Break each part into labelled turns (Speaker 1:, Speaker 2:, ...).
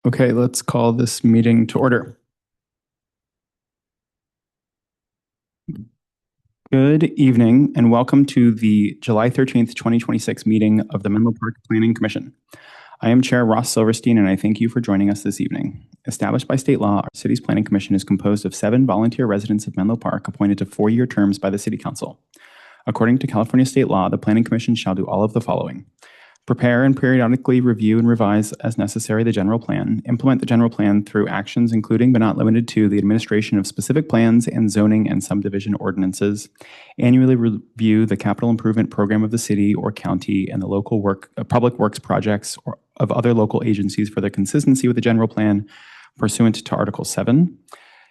Speaker 1: Okay, let's call this meeting to order. Good evening and welcome to the July 13th, 2026 meeting of the Menlo Park Planning Commission. I am Chair Ross Silverstein and I thank you for joining us this evening. Established by state law, our city's planning commission is composed of 7 volunteer residents of Menlo Park appointed to 4-year terms by the City Council. According to California state law, the planning commission shall do all of the following: prepare and periodically review and revise as necessary the general plan, implement the general plan through actions including but not limited to the administration of specific plans and zoning and subdivision ordinances, annually review the capital improvement program of the city or county and the local public works projects or of other local agencies for their consistency with the general plan pursuant to Article 7,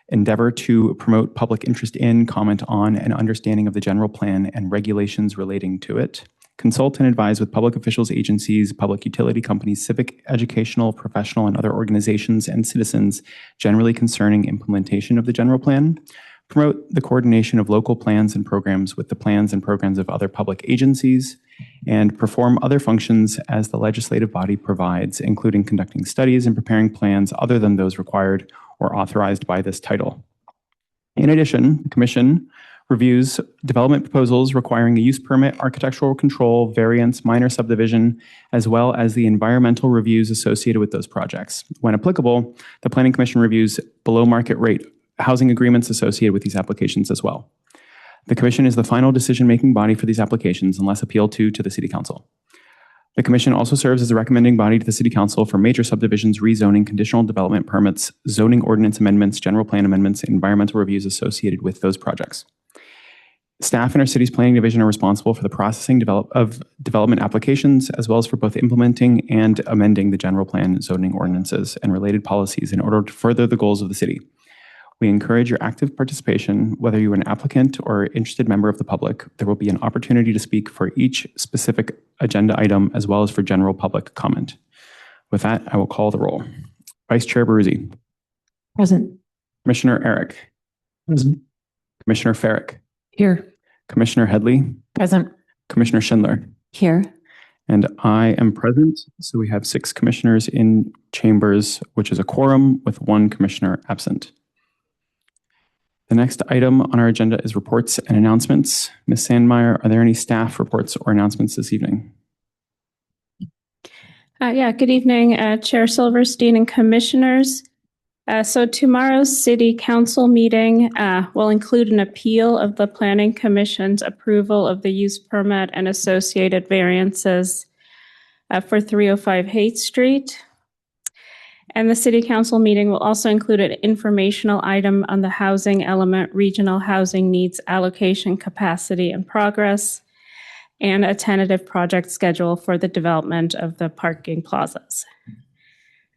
Speaker 1: endeavor to promote public interest in, comment on, and understanding of the general plan and regulations relating to it, consult and advise with public officials, agencies, public utility companies, civic, educational, professional, and other organizations and citizens generally concerning implementation of the general plan, promote the coordination of local plans and programs with the plans and programs of other public agencies, and perform other functions as the legislative body provides, including conducting studies and preparing plans other than those required or authorized by this title. In addition, the Commission reviews development proposals requiring a use permit, architectural control, variance, minor subdivision, as well as the environmental reviews associated with those projects. When applicable, the Planning Commission reviews below market rate housing agreements associated with these applications as well. The Commission is the final decision-making body for these applications unless appealed to the City Council. The Commission also serves as a recommending body to the City Council for major subdivisions, rezoning, conditional development permits, zoning ordinance amendments, general plan amendments, and environmental reviews associated with those projects. Staff in our city's planning division are responsible for the processing of development applications, as well as for both implementing and amending the general plan, zoning ordinances, and related policies in order to further the goals of the city. We encourage your active participation, whether you're an applicant or interested member of the public. There will be an opportunity to speak for each specific agenda item, as well as for general public comment. With that, I will call the roll. Vice Chair Baruzzi.
Speaker 2: Present.
Speaker 1: Commissioner Eric.
Speaker 2: Present.
Speaker 1: Commissioner Farrick.
Speaker 2: Here.
Speaker 1: Commissioner Headley.
Speaker 2: Present.
Speaker 1: Commissioner Schindler.
Speaker 2: Here.
Speaker 1: And I am present. So we have 6 commissioners in chambers, which is a quorum with 1 commissioner absent. The next item on our agenda is reports and announcements. Ms. Sandmeyer, are there any staff reports or announcements this evening?
Speaker 3: Good evening, Chair Silverstein and commissioners. So tomorrow's City Council meeting will include an appeal of the Planning Commission's approval of the use permit and associated variances for 305 Haight Street. And the City Council meeting will also include an informational item on the housing element, regional housing needs allocation capacity and progress, and a tentative project schedule for the development of the parking plazas.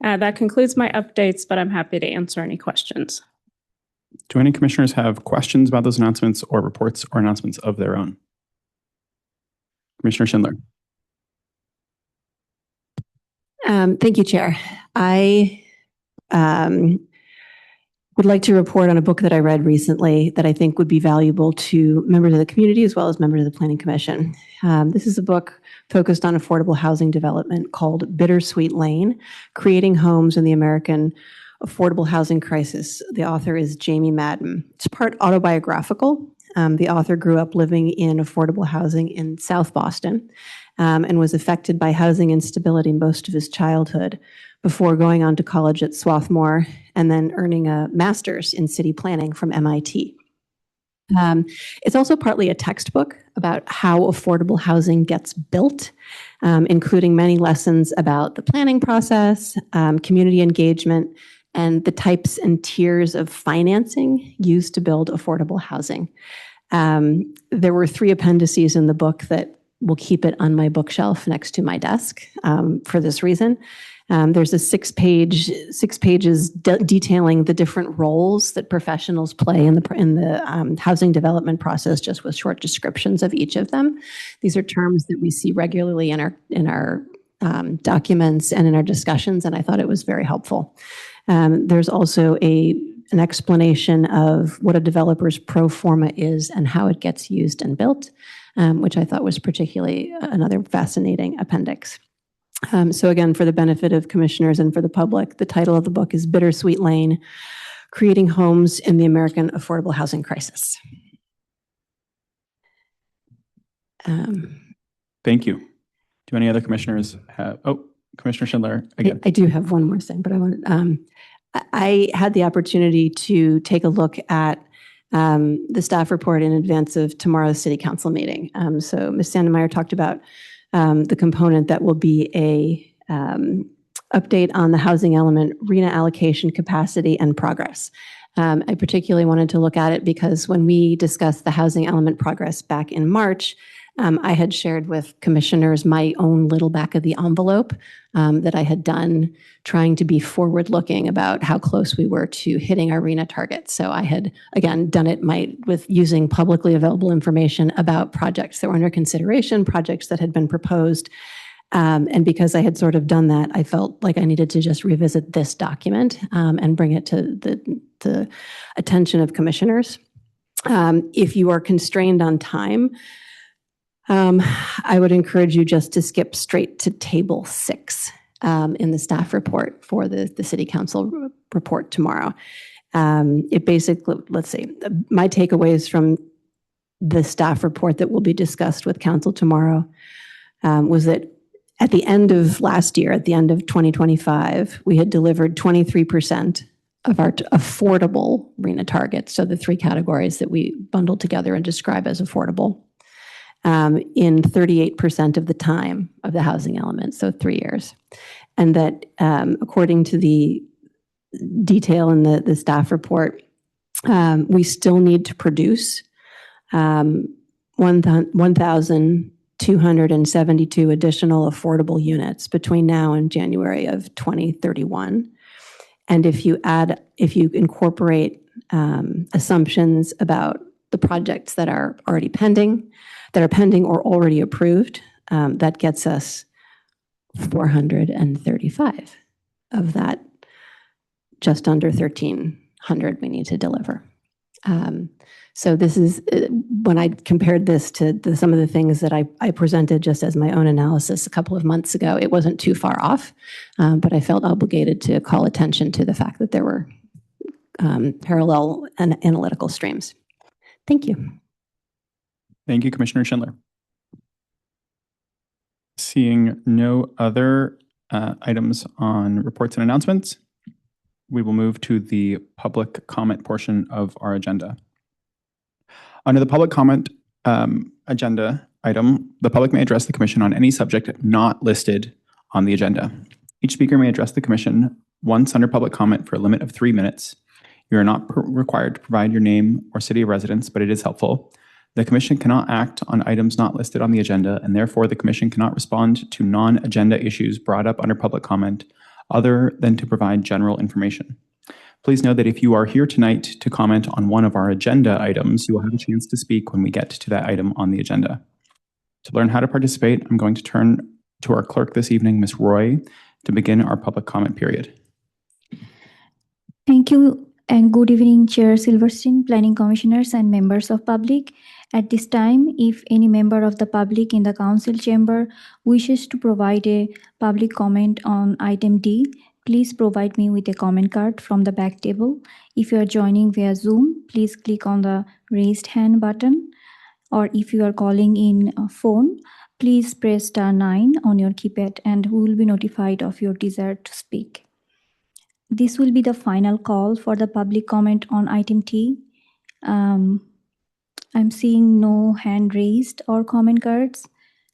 Speaker 3: That concludes my updates, but I'm happy to answer any questions.
Speaker 1: Do any commissioners have questions about those announcements or reports or announcements of their own? Commissioner Schindler.
Speaker 2: Thank you, Chair. I would like to report on a book that I read recently that I think would be valuable to members of the community as well as members of the Planning Commission. This is a book focused on affordable housing development called Bittersweet Lane: Creating Homes in the American Affordable Housing Crisis. The author is Jamie Madden. It's part autobiographical. The author grew up living in affordable housing in South Boston and was affected by housing instability most of his childhood before going on to college at Swarthmore and then earning a master's in city planning from MIT. It's also partly a textbook about how affordable housing gets built, including many lessons about the planning process, community engagement, and the types and tiers of financing used to build affordable housing. There were 3 appendices in the book that will keep it on my bookshelf next to my desk for this reason. There's a 6 pages detailing the different roles that professionals play in the housing development process, just with short descriptions of each of them. These are terms that we see regularly in our documents and in our discussions, and I thought it was very helpful. There's also an explanation of what a developer's pro forma is and how it gets used and built, which I thought was particularly another fascinating appendix. So again, for the benefit of commissioners and for the public, the title of the book is Bittersweet Lane: Creating Homes in the American Affordable Housing Crisis.
Speaker 1: Thank you. Do any other commissioners have, Commissioner Schindler again.
Speaker 2: I do have one more thing, but I had the opportunity to take a look at the staff report in advance of tomorrow's city council meeting. So Ms. Sandemeyer talked about the component that will be a update on the housing element, RHNA allocation, capacity, and progress. I particularly wanted to look at it because when we discussed the housing element progress back in March, I had shared with commissioners my own little back of the envelope that I had done trying to be forward-looking about how close we were to hitting our RHNA targets. So I had, again, done it with using publicly available information about projects that were under consideration, projects that had been proposed. And because I had sort of done that, I felt like I needed to just revisit this document and bring it to the attention of commissioners. If you are constrained on time, I would encourage you just to skip straight to table 6 in the staff report for the city council report tomorrow. It basically, let's see, my takeaways from the staff report that will be discussed with council tomorrow was that at the end of last year, at the end of 2025, we had delivered 23% of our affordable RHNA targets, so the 3 categories that we bundled together and describe as affordable, in 38% of the time of the housing element, so 3 years. And that according to the detail in the staff report, we still need to produce 1,272 additional affordable units between now and January of 2031. And if you incorporate assumptions about the projects that are already pending, or already approved, that gets us 435 of that just under 1,300 we need to deliver. So this is, when I compared this to some of the things that I presented just as my own analysis a couple of months ago, it wasn't too far off, but I felt obligated to call attention to the fact that there were parallel and analytical streams. Thank you.
Speaker 1: Thank you, Commissioner Schindler. Seeing no other items on reports and announcements, we will move to the public comment portion of our agenda. Under the public comment agenda item, the public may address the Commission on any subject not listed on the agenda. Each speaker may address the Commission once under public comment for a limit of 3 minutes. You are not required to provide your name or city of residence, but it is helpful. The Commission cannot act on items not listed on the agenda, and therefore the Commission cannot respond to non-agenda issues brought up under public comment other than to provide general information. Please know that if you are here tonight to comment on one of our agenda items, you will have a chance to speak when we get to that item on the agenda. To learn how to participate, I'm going to turn to our clerk this evening, Ms. Roy, to begin our public comment period.
Speaker 4: Thank you and good evening, Chair Silverstein, Planning Commissioners and members of public. At this time, if any member of the public in the council chamber wishes to provide a public comment on item D, please provide me with a comment card from the back table. If you are joining via Zoom, please click on the raised hand button. Or if you are calling in a phone, please press *9 on your keypad and we will be notified of your desire to speak. This will be the final call for the public comment on item T. I'm seeing no hand raised or comment cards.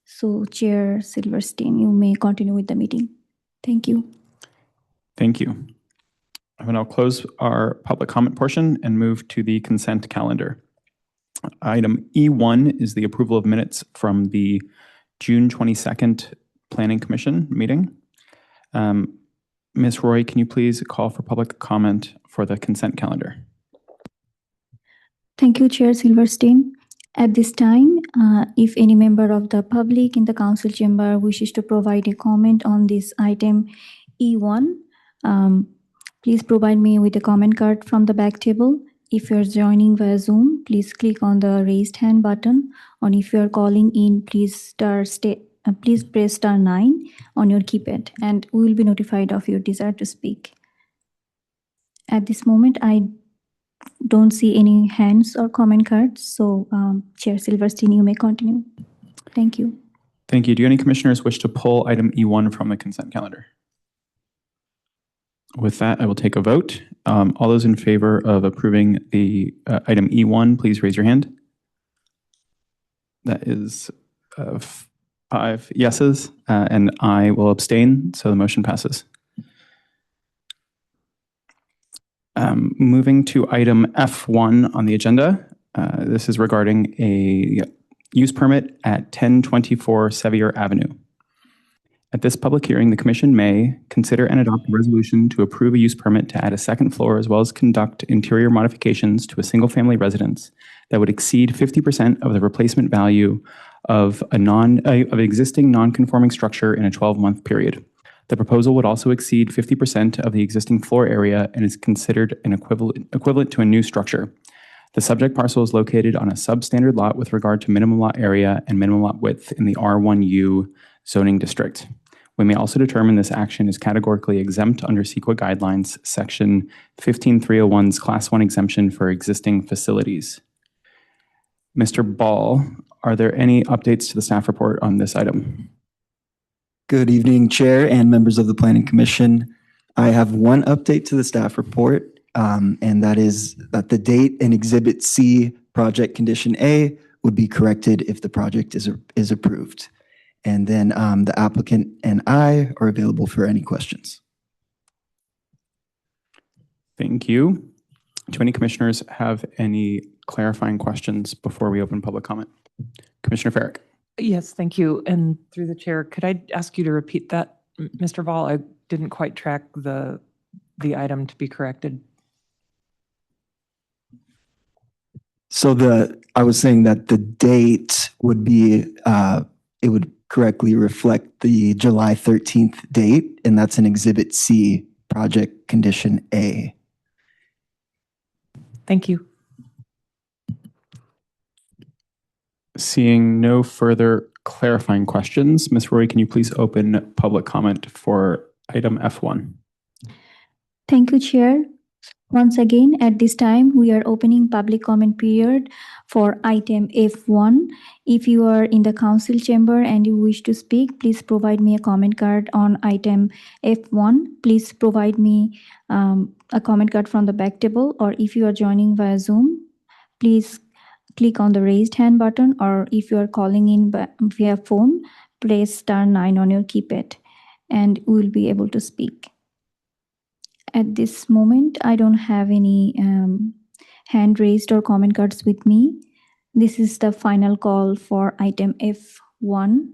Speaker 4: So Chair Silverstein, you may continue with the meeting. Thank you.
Speaker 1: Thank you. I will now close our public comment portion and move to the consent calendar. Item E1 is the approval of minutes from the June 22nd Planning Commission meeting. Ms. Roy, can you please call for public comment for the consent calendar?
Speaker 4: Thank you, Chair Silverstein. At this time, if any member of the public in the council chamber wishes to provide a comment on this item E1, please provide me with a comment card from the back table. If you're joining via Zoom, please click on the raised hand button. And if you're calling in, please please press star 9 on your keypad and we will be notified of your desire to speak. At this moment, I don't see any hands or comment cards, so Chair Silverstein, you may continue. Thank you.
Speaker 1: Thank you. Do any commissioners wish to pull item E1 from the consent calendar? With that, I will take a vote. All those in favor of approving the item E1, please raise your hand. That is 5 yeses, and I will abstain, so the motion passes. Moving to item F1 on the agenda. This is regarding a use permit at 1024 Sevier Avenue. At this public hearing, the Commission may consider and adopt a resolution to approve a use permit to add a second floor as well as conduct interior modifications to a single-family residence that would exceed 50% of the replacement value of of existing non-conforming structure in a 12-month period. The proposal would also exceed 50% of the existing floor area and is considered an equivalent to a new structure. The subject parcel is located on a substandard lot with regard to minimum lot area and minimum lot width in the R1U zoning district. We may also determine this action is categorically exempt under CEQA guidelines, section 15301's Class 1 exemption for existing facilities. Mr. Ball, are there any updates to the staff report on this item?
Speaker 5: Good evening, Chair and members of the Planning Commission. I have one update to the staff report, and that is that the date in Exhibit C, Project Condition A, would be corrected if the project is approved. And then the applicant and I are available for any questions.
Speaker 1: Thank you. Do any commissioners have any clarifying questions before we open public comment? Commissioner Farrick.
Speaker 6: Yes, thank you. And through the chair, could I ask you to repeat that, Mr. Ball? I didn't quite track the item to be corrected.
Speaker 5: So I was saying that the date would be, it would correctly reflect the July 13th date, and that's in Exhibit C, Project Condition A.
Speaker 6: Thank you.
Speaker 1: Seeing no further clarifying questions, Ms. Roy, can you please open public comment for item F1?
Speaker 4: Thank you, Chair. Once again, at this time, we are opening public comment period for item F1. If you are in the council chamber and you wish to speak, please provide me a comment card on item F1. Please provide me a comment card from the back table, or if you are joining via Zoom, please click on the raised hand button, or if you are calling in via phone, press star 9 on your keypad and we will be able to speak. At this moment, I don't have any hand raised or comment cards with me. This is the final call for item F1.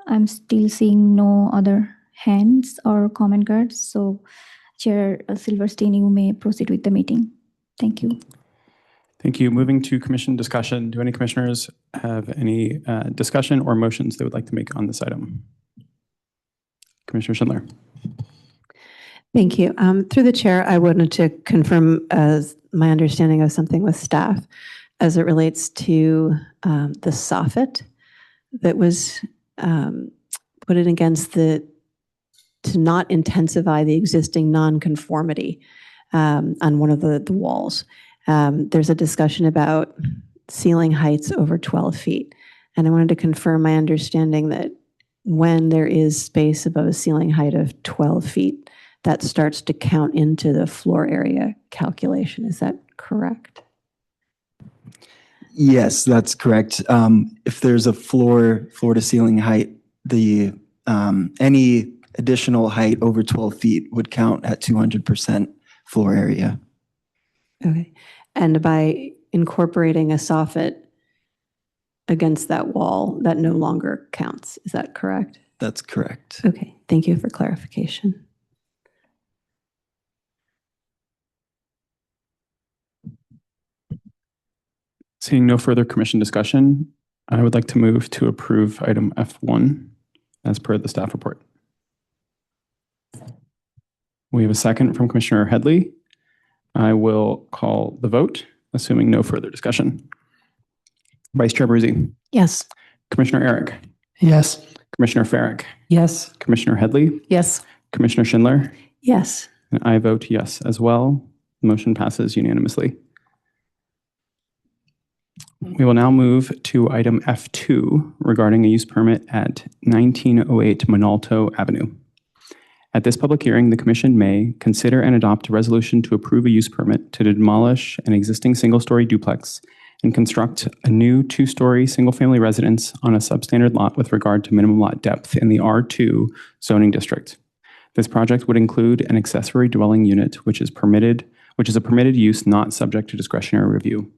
Speaker 4: I'm still seeing no other hands or comment cards. So Chair Silverstein, you may proceed with the meeting. Thank you.
Speaker 1: Thank you. Moving to commission discussion. Do any commissioners have any discussion or motions they would like to make on this item? Commissioner Schindler.
Speaker 2: Thank you. Through the chair, I wanted to confirm as my understanding of something with staff as it relates to the soffit that was put in against to not intensify the existing nonconformity on one of the walls. There's a discussion about ceiling heights over 12 feet. And I wanted to confirm my understanding that when there is space above a ceiling height of 12 feet, that starts to count into the floor area calculation. Is that correct?
Speaker 5: Yes, that's correct. If there's a floor to ceiling height, the any additional height over 12 feet would count at 200% floor area.
Speaker 2: Okay. And by incorporating a soffit against that wall, that no longer counts. Is that correct?
Speaker 5: That's correct.
Speaker 2: Okay. Thank you for clarification.
Speaker 1: Seeing no further commission discussion, I would like to move to approve item F1 as per the staff report. We have a second from Commissioner Headley. I will call the vote, assuming no further discussion. Vice Chair Bruzzi.
Speaker 2: Yes.
Speaker 1: Commissioner Eric,
Speaker 7: Yes.
Speaker 1: Commissioner Farrick,
Speaker 6: Yes.
Speaker 1: Commissioner Headley,
Speaker 6: Yes.
Speaker 1: Commissioner Schindler,
Speaker 2: Yes.
Speaker 1: and I vote yes as well. Motion passes unanimously. We will now move to item F2 regarding a use permit at 1908 Monalto Avenue. At this public hearing, the Commission may consider and adopt a resolution to approve a use permit to demolish an existing single-story duplex and construct a new two-story single-family residence on a substandard lot with regard to minimum lot depth in the R2 zoning district. This project would include an accessory dwelling unit, which is a permitted use not subject to discretionary review.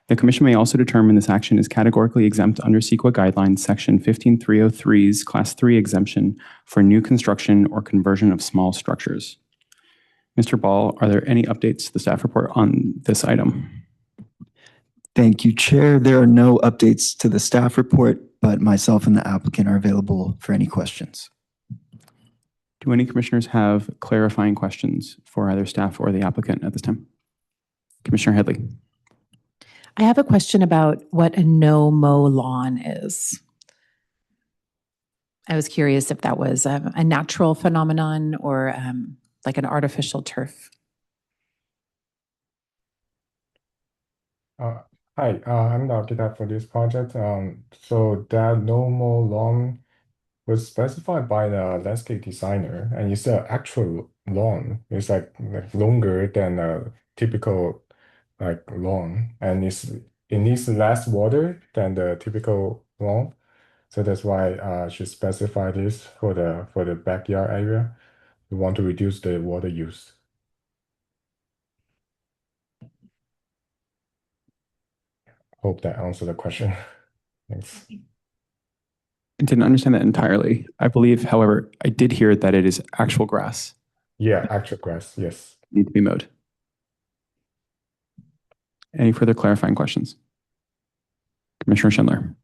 Speaker 1: The Commission may also determine this action is categorically exempt under CEQA guidelines, Section 15303's Class 3 exemption for new construction or conversion of small structures. Mr. Ball, are there any updates to the staff report on this item?
Speaker 5: Thank you, Chair. There are no updates to the staff report, but myself and the applicant are available for any questions.
Speaker 1: Do any commissioners have clarifying questions for either staff or the applicant at this time? Commissioner Headley.
Speaker 8: I have a question about what a no-mow lawn is. I was curious if that was a natural phenomenon or like an artificial turf.
Speaker 9: Hi, I'm the architect for this project. So that no-mow lawn was specified by the landscape designer, and it's an actual lawn. It's like longer than a typical lawn, and it needs less water than the typical lawn. So that's why she specified this for the backyard area. We want to reduce the water use. Hope that answered the question. Thanks.
Speaker 1: I didn't understand that entirely. I believe, however, I did hear that it is actual grass.
Speaker 9: Yeah, actual grass, yes.
Speaker 1: Need to be mowed. Any further clarifying questions? Commissioner Schindler.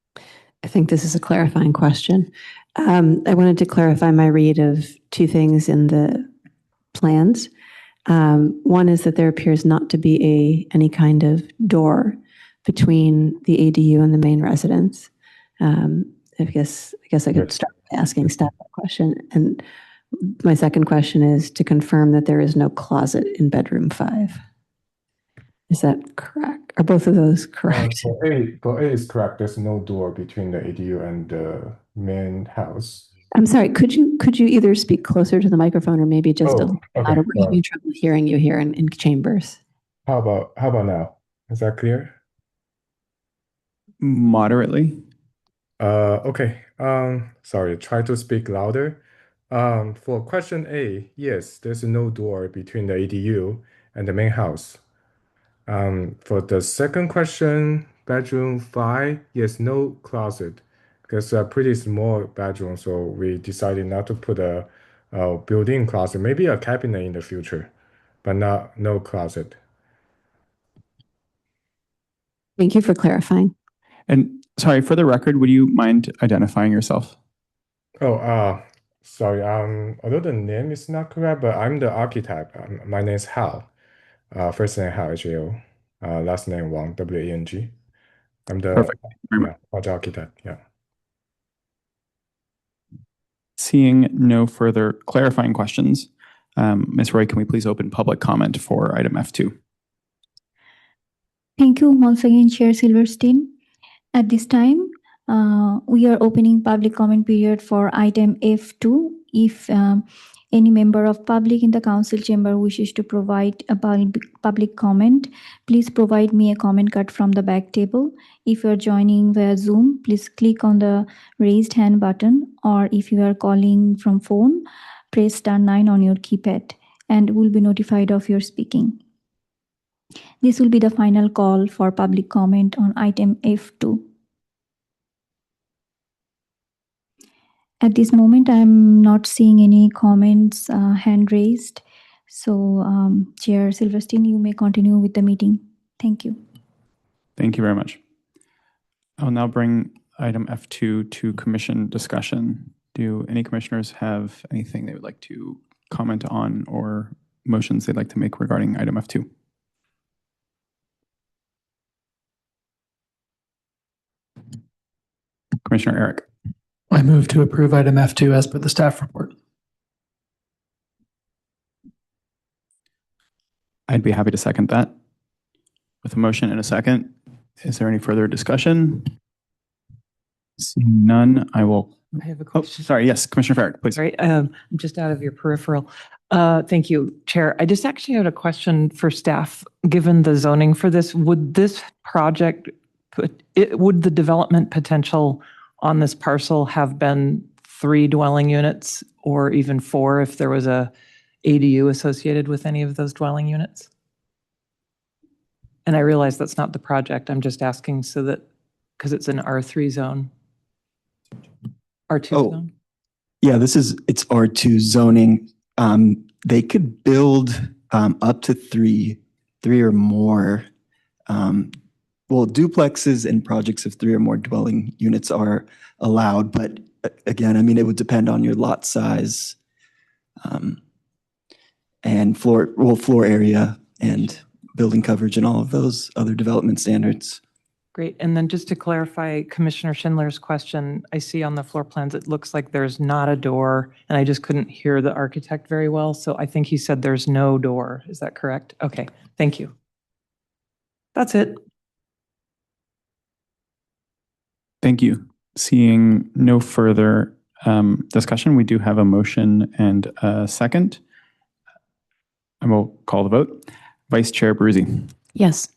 Speaker 2: I think this is a clarifying question. I wanted to clarify my read of two things in the plans. One is that there appears not to be any kind of door between the ADU and the main residence. I guess I could start by asking staff that question. And my second question is to confirm that there is no closet in bedroom 5. Is that correct? Are both of those correct?
Speaker 9: For A is correct. There's no door between the ADU and the main house.
Speaker 2: I'm sorry. Could you either speak closer to the microphone or maybe just a little louder? We're having trouble hearing you here in chambers.
Speaker 9: How about now? Is that clear?
Speaker 1: Moderately.
Speaker 9: Okay. Sorry. Try to speak louder. For question A, yes, there's no door between the ADU and the main house. For the second question, bedroom 5, yes, no closet, because a pretty small bedroom, so we decided not to put a built-in closet, maybe a cabinet in the future, but no closet.
Speaker 2: Thank you for clarifying.
Speaker 1: And sorry, for the record, would you mind identifying yourself?
Speaker 9: Oh, sorry. Although the name is not correct, but I'm the architect. My name is Hao. First name Hao, H-A-O. Last name Wang, W-A-N-G. I'm the
Speaker 1: Perfect.
Speaker 9: project architect. Yeah.
Speaker 1: Seeing no further clarifying questions, Ms. Roy, can we please open public comment for item F2?
Speaker 4: Thank you once again, Chair Silverstein. At this time, we are opening public comment period for item F2. If any member of public in the council chamber wishes to provide a public comment, please provide me a comment card from the back table. If you are joining via Zoom, please click on the raised hand button, or if you are calling from phone, press *9 on your keypad and will be notified of your speaking. This will be the final call for public comment on item F2. At this moment, I'm not seeing any comments hand raised. So, Chair Silverstein, you may continue with the meeting. Thank you.
Speaker 1: Thank you very much. I'll now bring item F2 to commission discussion. Do any commissioners have anything they would like to comment on or motions they'd like to make regarding item F2? Commissioner Eric.
Speaker 7: I move to approve item F2 as per the staff report.
Speaker 1: I'd be happy to second that. With a motion and a second, is there any further discussion? Seeing none, I will.
Speaker 6: I have a
Speaker 1: Oh,
Speaker 6: question.
Speaker 1: sorry. Yes, Commissioner Farrick, please.
Speaker 6: Right, just out of your peripheral. Thank you, Chair. I just actually had a question for staff. Given the zoning for this, would this project would the development potential on this parcel have been 3 dwelling units or even 4 if there was a ADU associated with any of those dwelling units? And I realize that's not the project. I'm just asking so that, because it's an R3 zone. R2
Speaker 5: Oh.
Speaker 6: zone?
Speaker 5: Yeah, it's R2 zoning. They could build up to three or more. Well, duplexes and projects of 3 or more dwelling units are allowed, but again, I mean, it would depend on your lot size and floor area and building coverage and all of those other development standards.
Speaker 6: Great. And then just to clarify Commissioner Schindler's question, I see on the floor plans, it looks like there's not a door, and I just couldn't hear the architect very well. So I think he said there's no door. Is that correct? Okay, thank you. That's it.
Speaker 1: Thank you. Seeing no further discussion, we do have a motion and a second. I will call the vote. Vice Chair Baruzzi.
Speaker 2: Yes.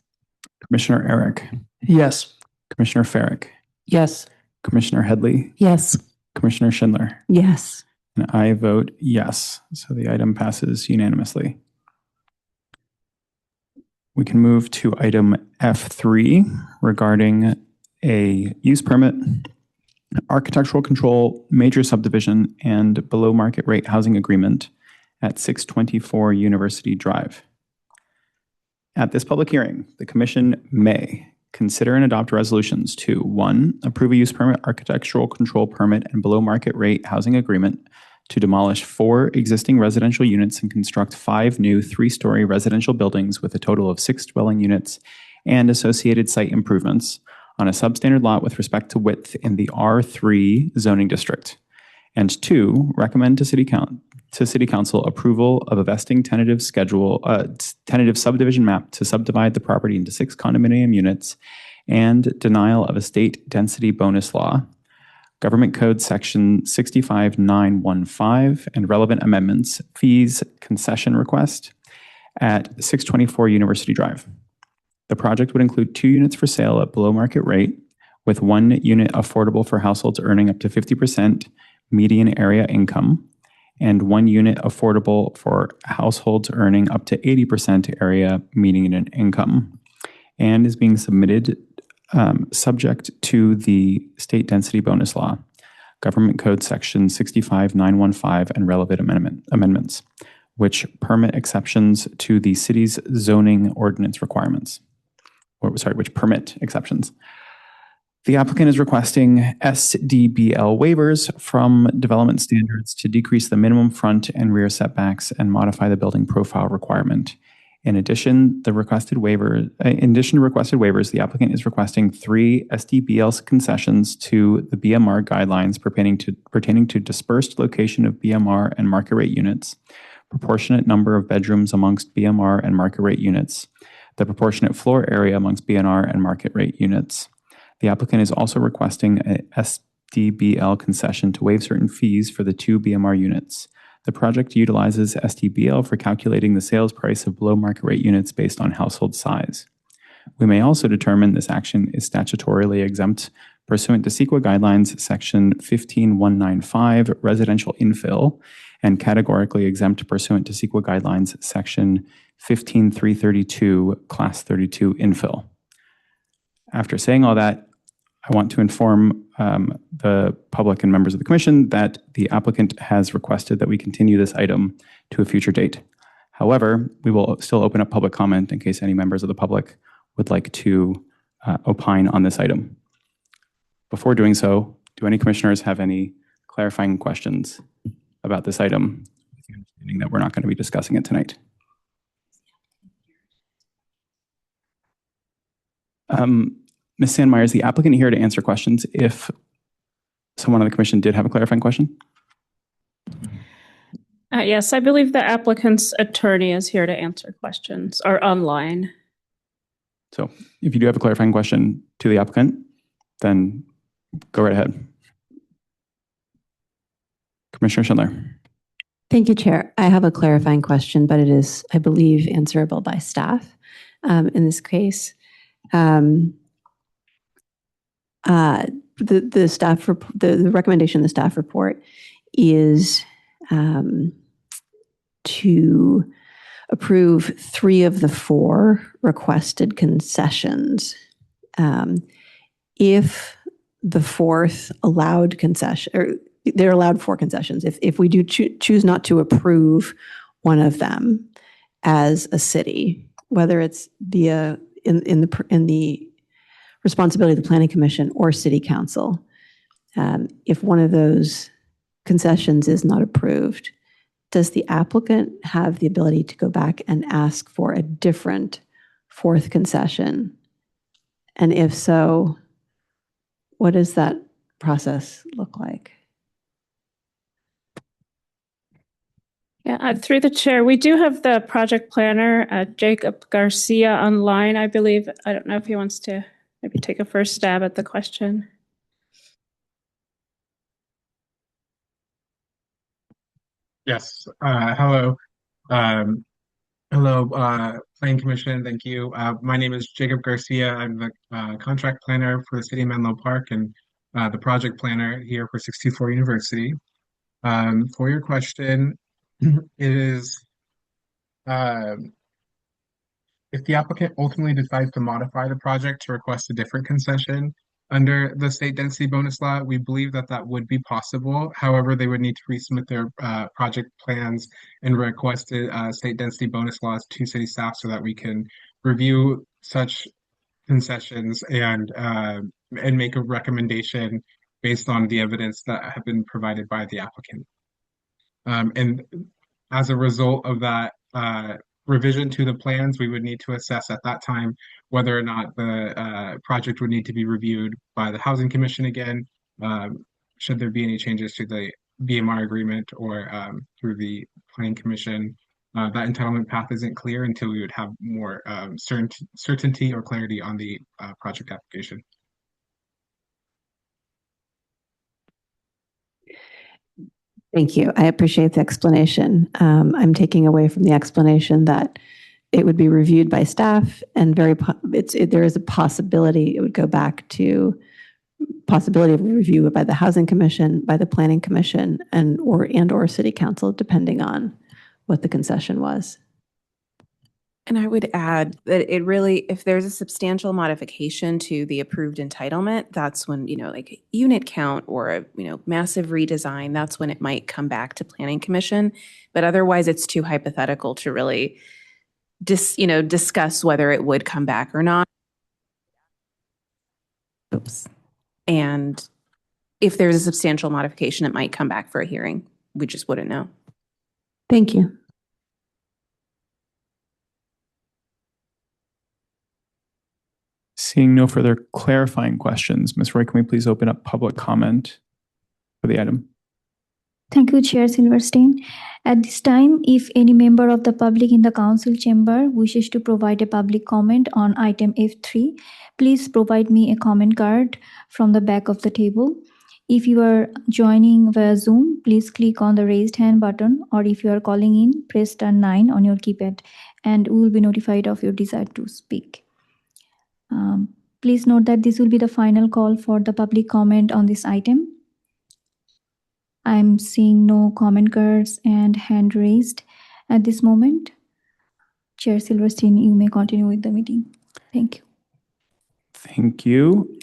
Speaker 1: Commissioner Eric.
Speaker 7: Yes.
Speaker 1: Commissioner Farrick.
Speaker 6: Yes.
Speaker 1: Commissioner Headley.
Speaker 2: Yes.
Speaker 1: Commissioner Schindler.
Speaker 2: Yes.
Speaker 1: And I vote yes. So the item passes unanimously. We can move to item F3 regarding a use permit, architectural control, major subdivision, and below market rate housing agreement at 624 University Drive. At this public hearing, the Commission may consider and adopt resolutions to 1, approve a use permit, architectural control permit, and below market rate housing agreement to demolish 4 existing residential units and construct 5 new 3-story residential buildings with a total of 6 dwelling units and associated site improvements on a substandard lot with respect to width in the R3 zoning district. And 2, recommend to City Council approval of a vesting tentative subdivision map to subdivide the property into 6 condominium units and denial of a state density bonus law, Government Code Section 65915 and relevant amendments, fees, concession request at 624 University Drive. The project would include 2 units for sale at below market rate, with 1 unit affordable for households earning up to 50% median area income, and 1 unit affordable for households earning up to 80% area median income, and is being submitted subject to the state density bonus law, Government Code Section 65915 and relevant amendments, which permit exceptions to the city's zoning ordinance requirements. Which permit exceptions. The applicant is requesting SDBL waivers from development standards to decrease the minimum front and rear setbacks and modify the building profile requirement. In addition to requested waivers, the applicant is requesting 3 SDBL concessions to the BMR guidelines pertaining to dispersed location of BMR and market rate units, proportionate number of bedrooms amongst BMR and market rate units, the proportionate floor area amongst BNR and market rate units. The applicant is also requesting a SDBL concession to waive certain fees for the 2 BMR units. The project utilizes SDBL for calculating the sales price of below market rate units based on household size. We may also determine this action is statutorily exempt pursuant to CEQA guidelines section 15195 residential infill, and categorically exempt pursuant to CEQA guidelines section 15332 class 32 infill. After saying all that, I want to inform the public and members of the commission that the applicant has requested that we continue this item to a future date. However, we will still open up public comment in case any members of the public would like to opine on this item. Before doing so, do any commissioners have any clarifying questions about this item, with the understanding that we're not going to be discussing it tonight? Ms. Sandmeyer, is the applicant here to answer questions? If Someone on the commission did have a clarifying question.
Speaker 3: Yes, I believe the applicant's attorney is here to answer questions or online.
Speaker 1: So if you do have a clarifying question to the applicant, then go right ahead. Commissioner Schindler.
Speaker 2: Thank you, Chair. I have a clarifying question, but it is, I believe, answerable by staff in this case. The recommendation in the staff report is to approve 3 of the 4 requested concessions. If the 4th allowed concession, or they're allowed 4 concessions. If we do choose not to approve one of them as a city, whether it's via in the responsibility of the Planning Commission or City Council, if one of those concessions is not approved, does the applicant have the ability to go back and ask for a different 4th concession? And if so, what does that process look like?
Speaker 3: Yeah, through the chair, we do have the project planner, Jacob Garcia, online, I believe. I don't know if he wants to maybe take a first stab at the question.
Speaker 10: Yes. Hello. Hello, Planning Commission. Thank you. My name is Jacob Garcia. I'm the contract planner for the City of Menlo Park and the project planner here for 624 University. For your question, it is if the applicant ultimately decides to modify the project to request a different concession under the state density bonus law, we believe that that would be possible. However, they would need to resubmit their project plans and request state density bonus laws to city staff so that we can review such concessions and make a recommendation based on the evidence that have been provided by the applicant. And as a result of that revision to the plans, we would need to assess at that time whether or not the project would need to be reviewed by the Housing Commission again, should there be any changes to the BMR agreement or through the Planning Commission. That entitlement path isn't clear until we would have more certainty or clarity on the project application.
Speaker 2: Thank you. I appreciate the explanation. I'm taking away from the explanation that it would be reviewed by staff and there is a possibility it would go back to possibility of review by the Housing Commission, by the Planning Commission, and or City Council, depending on what the concession was.
Speaker 11: And I would add that it really, if there's a substantial modification to the approved entitlement, that's when, like unit count or a, massive redesign, that's when it might come back to Planning Commission. But otherwise, it's too hypothetical to really discuss whether it would come back or not. Oops. And if there's a substantial modification, it might come back for a hearing. We just wouldn't know.
Speaker 2: Thank you.
Speaker 1: Seeing no further clarifying questions, Ms. Roy, can we please open up public comment for the item?
Speaker 4: Thank you, Chair Silverstein. At this time, if any member of the public in the council chamber wishes to provide a public comment on item F3, please provide me a comment card from the back of the table. If you are joining via Zoom, please click on the raised hand button, or if you are calling in, press star 9 on your keypad, and we will be notified of your desire to speak. Please note that this will be the final call for the public comment on this item. I'm seeing no comment cards and hand raised at this moment. Chair Silverstein, you may continue with the meeting. Thank you.
Speaker 1: Thank you.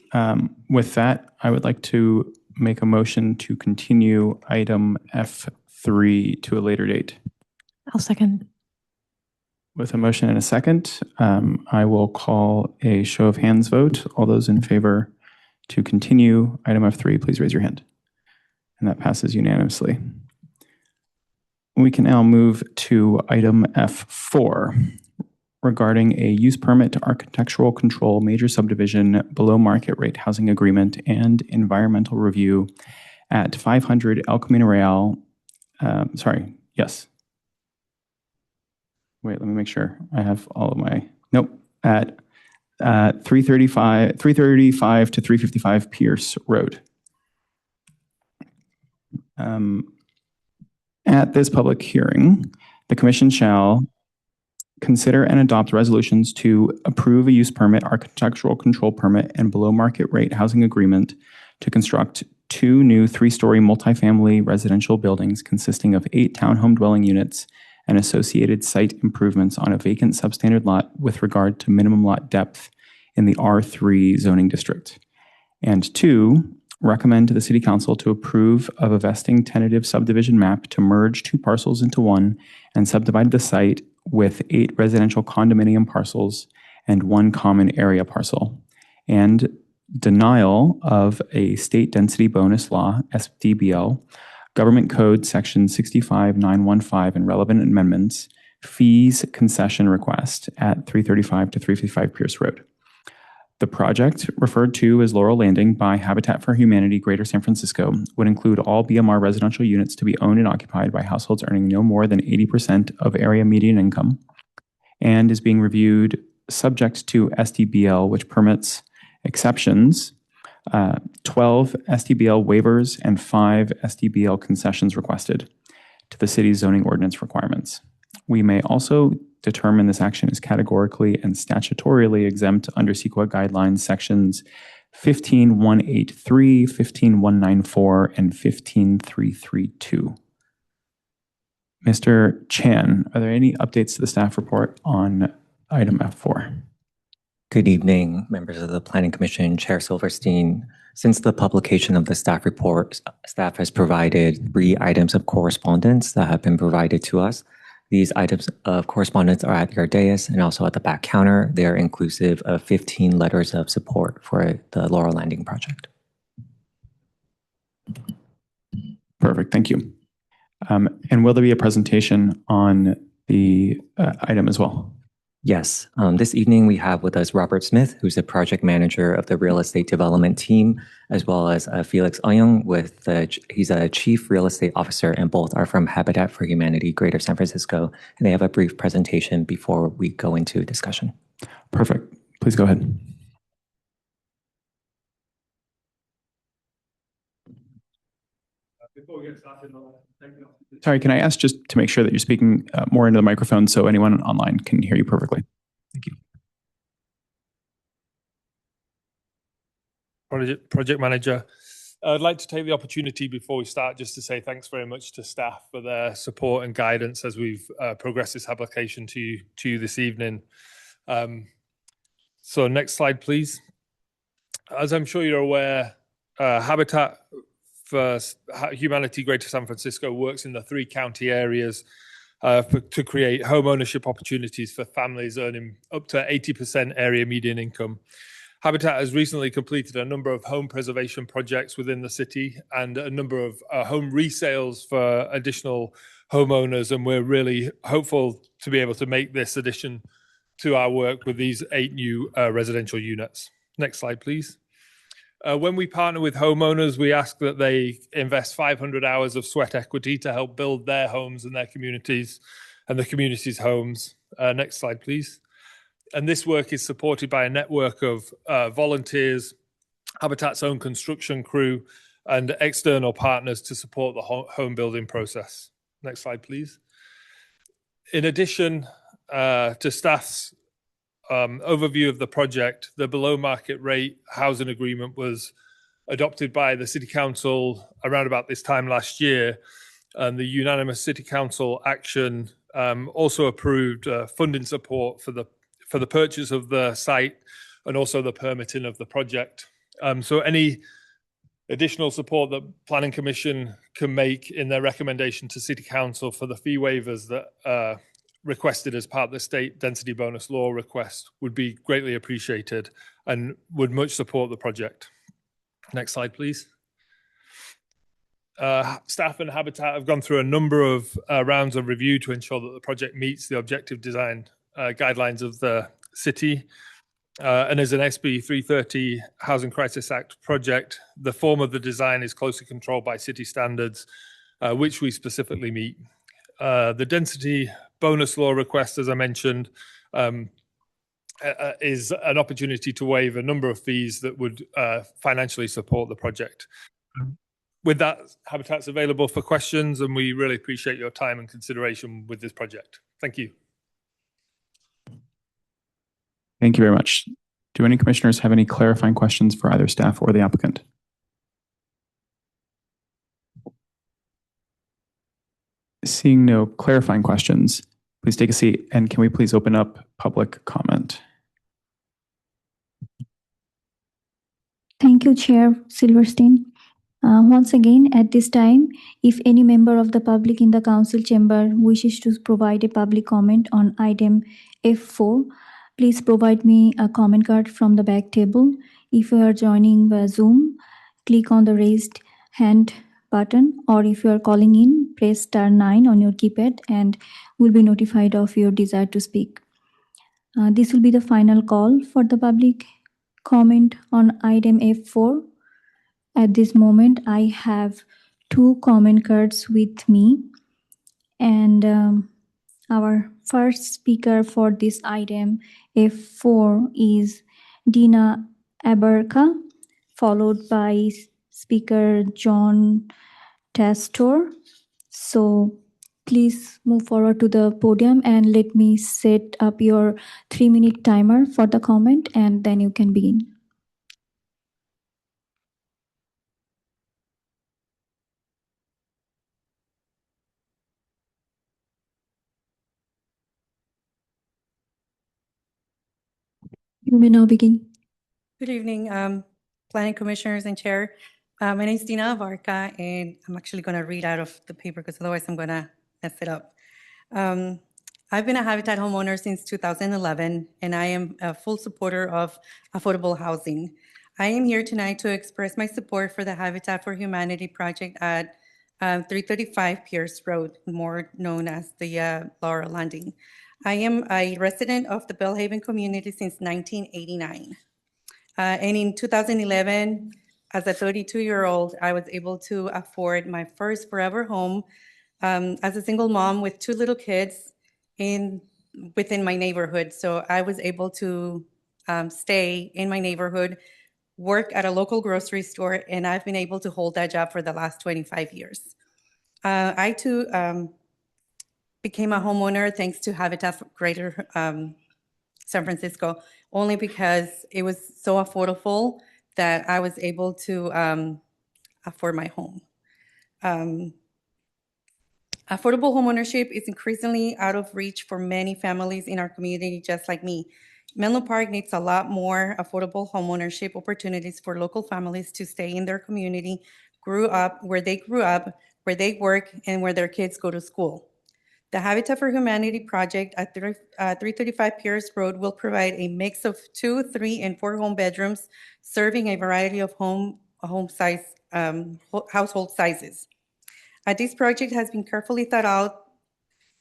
Speaker 1: With that, I would like to make a motion to continue item F3 to a later date.
Speaker 8: I'll second.
Speaker 1: With a motion and a second, I will call a show of hands vote. All those in favor to continue item F3, please raise your hand. And that passes unanimously. We can now move to item F4, regarding a use permit to architectural control major subdivision below market rate housing agreement and environmental review at 500 El Camino Real. Yes. Wait, let me make sure I have all of my, nope, at 335 to 355 Pierce Road. At this public hearing, the commission shall consider and adopt resolutions to approve a use permit, architectural control permit, and below market rate housing agreement to construct 2 new 3-story multifamily residential buildings consisting of 8 townhome dwelling units and associated site improvements on a vacant substandard lot with regard to minimum lot depth in the R3 zoning district. And 2, recommend to the City Council to approve of a vesting tentative subdivision map to merge 2 parcels into 1 and subdivide the site with 8 residential condominium parcels and 1 common area parcel. And denial of a state density bonus law, SDBL, Government Code Section 65915 and relevant amendments, fees concession request at 335 to 355 Pierce Road. The project, referred to as Laurel Landing by Habitat for Humanity Greater San Francisco, would include all BMR residential units to be owned and occupied by households earning no more than 80% of area median income, and is being reviewed subject to SDBL, which permits exceptions, 12 SDBL waivers, and 5 SDBL concessions requested to the city's zoning ordinance requirements. We may also determine this action is categorically and statutorily exempt under CEQA guidelines sections 15183, 15194, and 15332. Mr. Chan, are there any updates to the staff report on item F4?
Speaker 12: Good evening, members of the Planning Commission, Chair Silverstein. Since the publication of the staff report, staff has provided 3 items of correspondence that have been provided to us. These items of correspondence are at your dais and also at the back counter. They are inclusive of 15 letters of support for the Laurel Landing project.
Speaker 1: Perfect, thank you. And will there be a presentation on the item as well?
Speaker 12: Yes, this evening we have with us Robert Smith, who's the project manager of the real estate development team, as well as Felix Oyong, he's a chief real estate officer, and both are from Habitat for Humanity Greater San Francisco, and they have a brief presentation before we go into discussion.
Speaker 1: Perfect, please go ahead. Before we get started, sorry, can I ask just to make sure that you're speaking more into the microphone so anyone online can hear you perfectly? Thank you.
Speaker 13: Project manager. I'd like to take the opportunity before we start just to say thanks very much to staff for their support and guidance as we've progressed this application to you this evening. So next slide, please. As I'm sure you're aware, Habitat for Humanity Greater San Francisco works in the 3 county areas to create home ownership opportunities for families earning up to 80% area median income. Habitat has recently completed a number of home preservation projects within the city and a number of home resales for additional homeowners, and we're really hopeful to be able to make this addition to our work with these 8 new residential units. Next slide, please. When we partner with homeowners, we ask that they invest 500 hours of sweat equity to help build their homes and their communities and the community's homes. Next slide, please. And this work is supported by a network of volunteers, Habitat's own construction crew, and external partners to support the home building process. Next slide, please. In addition to staff's overview of the project, the below market rate housing agreement was adopted by the City Council around about this time last year, and the unanimous City Council action also approved funding support for the purchase of the site and also the permitting of the project. So any additional support that Planning Commission can make in their recommendation to City Council for the fee waivers that requested as part of the state density bonus law request would be greatly appreciated and would much support the project. Next slide, please. Staff and Habitat have gone through a number of rounds of review to ensure that the project meets the objective design guidelines of the city. And as an SB 330 Housing Crisis Act project, the form of the design is closely controlled by city standards, which we specifically meet. The density bonus law request, as I mentioned, is an opportunity to waive a number of fees that would financially support the project. With that, Habitat's available for questions, and we really appreciate your time and consideration with this project. Thank you.
Speaker 1: Thank you very much. Do any commissioners have any clarifying questions for either staff or the applicant? Seeing no clarifying questions, please take a seat, and can we please open up public comment?
Speaker 4: Thank you, Chair Silverstein. Once again, at this time, if any member of the public in the council chamber wishes to provide a public comment on item F4, please provide me a comment card from the back table. If you are joining via Zoom, click on the raised hand button, or if you are calling in, press *9 on your keypad and will be notified of your desire to speak. This will be the final call for the public comment on item F4. At this moment, I have 2 comment cards with me, and our first speaker for this item F4 is Dina Aberka, followed by Speaker John Tastor. So please move forward to the podium and let me set up your 3-minute timer for the comment, and then you can begin. You may now begin.
Speaker 14: Good evening, planning commissioners and chair. My name is Dina Abarca, and I'm actually going to read out of the paper because otherwise I'm going to mess it up. I've been a Habitat homeowner since 2011, and I am a full supporter of affordable housing. I am here tonight to express my support for the Habitat for Humanity project at 335 Pierce Road, more known as the Laura Landing. I am a resident of the Bellhaven community since 1989. And in 2011, as a 32-year-old, I was able to afford my first forever home as a single mom with 2 little kids within my neighborhood. So I was able to stay in my neighborhood, work at a local grocery store, and I've been able to hold that job for the last 25 years. I too became a homeowner thanks to Habitat for Greater San Francisco, only because it was so affordable that I was able to afford my home. Affordable homeownership is increasingly out of reach for many families in our community, just like me. Menlo Park needs a lot more affordable homeownership opportunities for local families to stay in their community, where they grew up, where they work, and where their kids go to school. The Habitat for Humanity project at 335 Pierce Road will provide a mix of 2, 3, and 4 home bedrooms, serving a variety of household sizes. This project has been carefully thought out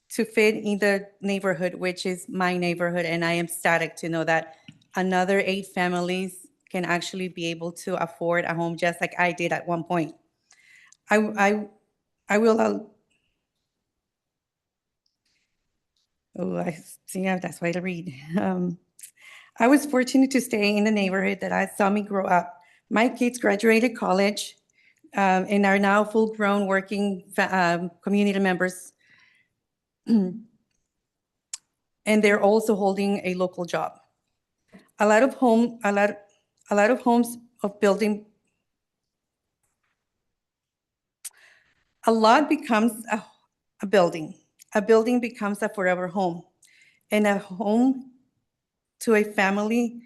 Speaker 14: to fit in the neighborhood, which is my neighborhood, and I am ecstatic to know that another 8 families can actually be able to afford a home just like I did at one point. I see, that's why to read. I was fortunate to stay in the neighborhood that saw me grow up. My kids graduated college and are now full-grown working community members. And they're also holding a local job. A lot of homes of building. A lot becomes a building. A building becomes a forever home, and a home to a family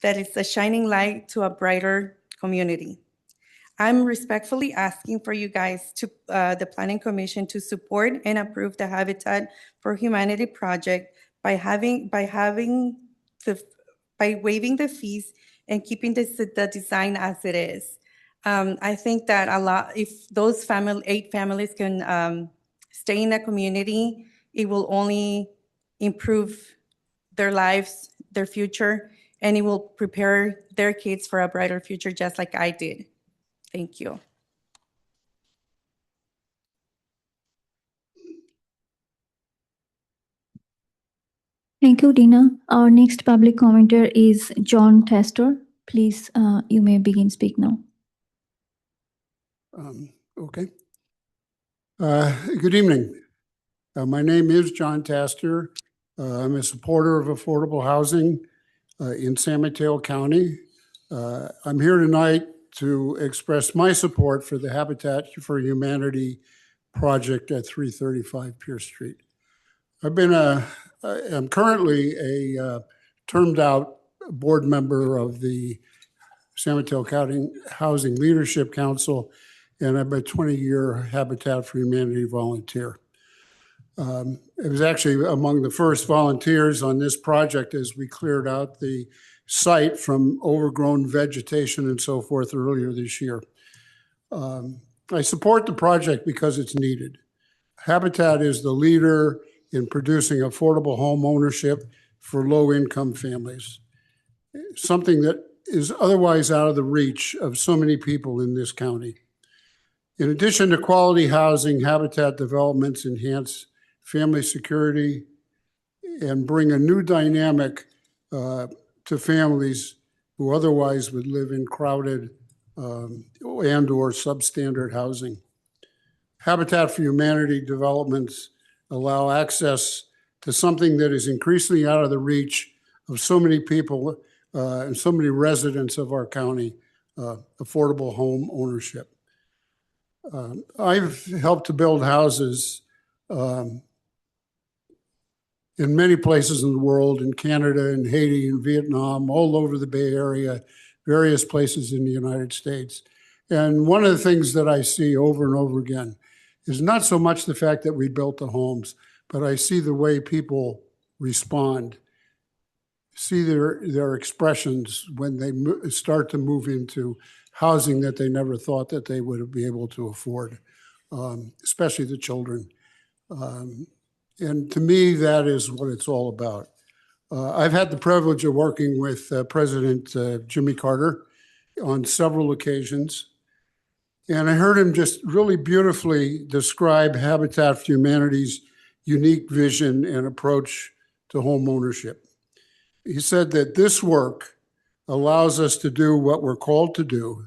Speaker 14: that is a shining light to a brighter community. I'm respectfully asking for you guys to the Planning Commission to support and approve the Habitat for Humanity project by waiving the fees and keeping the design as it is. I think that if those 8 families can stay in the community, it will only improve their lives, their future, and it will prepare their kids for a brighter future, just like I did. Thank you.
Speaker 4: Thank you, Dina. Our next public commenter is John Testor. Please, you may begin speak now.
Speaker 15: Okay. Good evening. My name is John Taster. I'm a supporter of affordable housing in San Mateo County. I'm here tonight to express my support for the Habitat for Humanity project at 335 Pierce Street. I'm currently a termed out board member of the San Mateo County Housing Leadership Council, and I'm a 20-year Habitat for Humanity volunteer. It was actually among the first volunteers on this project as we cleared out the site from overgrown vegetation and so forth earlier this year. I support the project because it's needed. Habitat is the leader in producing affordable home ownership for low-income families, something that is otherwise out of the reach of so many people in this county. In addition to quality housing, Habitat developments enhance family security and bring a new dynamic to families who otherwise would live in crowded and or substandard housing. Habitat for Humanity developments allow access to something that is increasingly out of the reach of so many people and so many residents of our county, affordable home ownership. I've helped to build houses in many places in the world, in Canada, in Haiti, in Vietnam, all over the Bay Area, various places in the United States. And one of the things that I see over and over again is not so much the fact that we built the homes, but I see the way people respond, see their expressions when they start to move into housing that they never thought that they would be able to afford, especially the children. And to me, that is what it's all about. I've had the privilege of working with President Jimmy Carter on several occasions. And I heard him just really beautifully describe Habitat for Humanity's unique vision and approach to home ownership. He said that this work allows us to do what we're called to do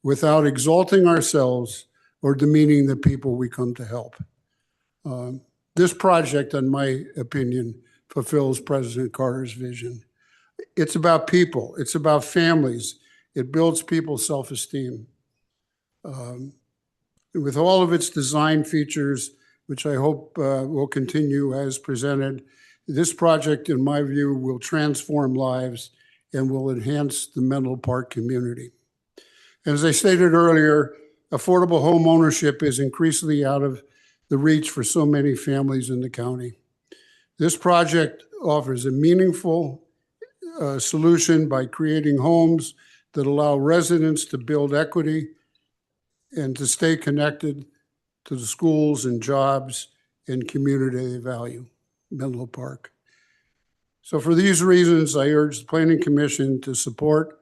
Speaker 15: without exalting ourselves or demeaning the people we come to help. This project, in my opinion, fulfills President Carter's vision. It's about people. It's about families. It builds people's self-esteem. With all of its design features, which I hope will continue as presented, this project, in my view, will transform lives and will enhance the Menlo Park community. As I stated earlier, affordable home ownership is increasingly out of the reach for so many families in the county. This project offers a meaningful solution by creating homes that allow residents to build equity and to stay connected to the schools and jobs and community they value, Menlo Park. So for these reasons, I urge the Planning Commission to support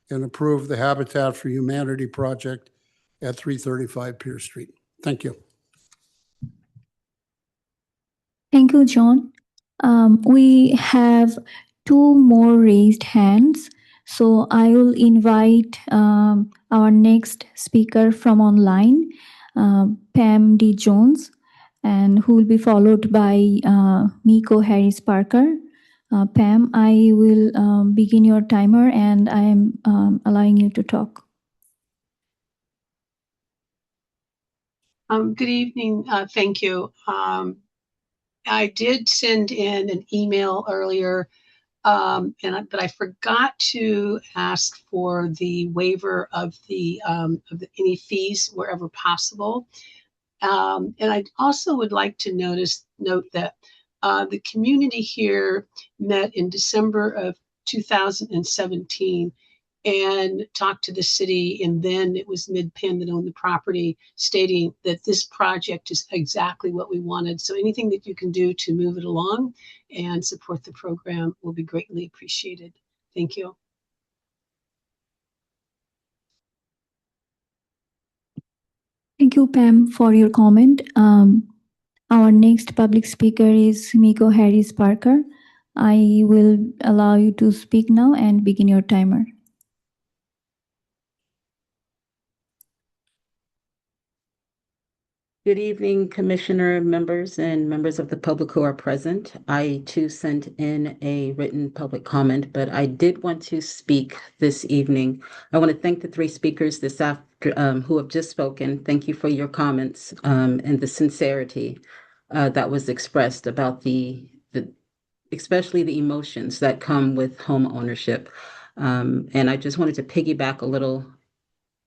Speaker 15: and approve the Habitat for Humanity project at 335 Pierce Street. Thank you.
Speaker 4: Thank you, John. We have two more raised hands. So I will invite our next speaker from online, Pam D. Jones, and who will be followed by Miko Harris Parker. Pam, I will begin your timer and I am allowing you to talk.
Speaker 16: Good evening. Thank you. I did send in an email earlier, but I forgot to ask for the waiver of any fees wherever possible. And I also would like to note that the community here met in December of 2017 and talked to the city, and then it was MidPen that owned the property, stating that this project is exactly what we wanted. So anything that you can do to move it along and support the program will be greatly appreciated. Thank you.
Speaker 4: Thank you, Pam, for your comment. Our next public speaker is Miko Harris Parker. I will allow you to speak now and begin your timer.
Speaker 17: Good evening, Commissioner members and members of the public who are present. I too sent in a written public comment, but I did want to speak this evening. I want to thank the three speakers this after who have just spoken. Thank you for your comments and the sincerity that was expressed about especially the emotions that come with home ownership. And I just wanted to piggyback a little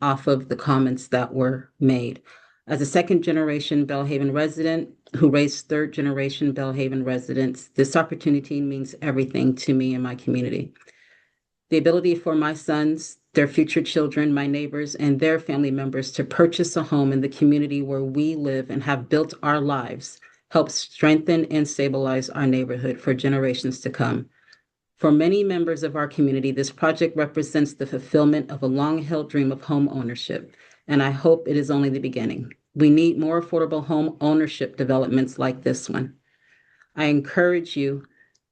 Speaker 17: off of the comments that were made. As a second-generation Belhaven resident who raised third-generation Belhaven residents, this opportunity means everything to me and my community. The ability for my sons, their future children, my neighbors, and their family members to purchase a home in the community where we live and have built our lives helps strengthen and stabilize our neighborhood for generations to come. For many members of our community, this project represents the fulfillment of a long-held dream of home ownership, and I hope it is only the beginning. We need more affordable home ownership developments like this one. I encourage you,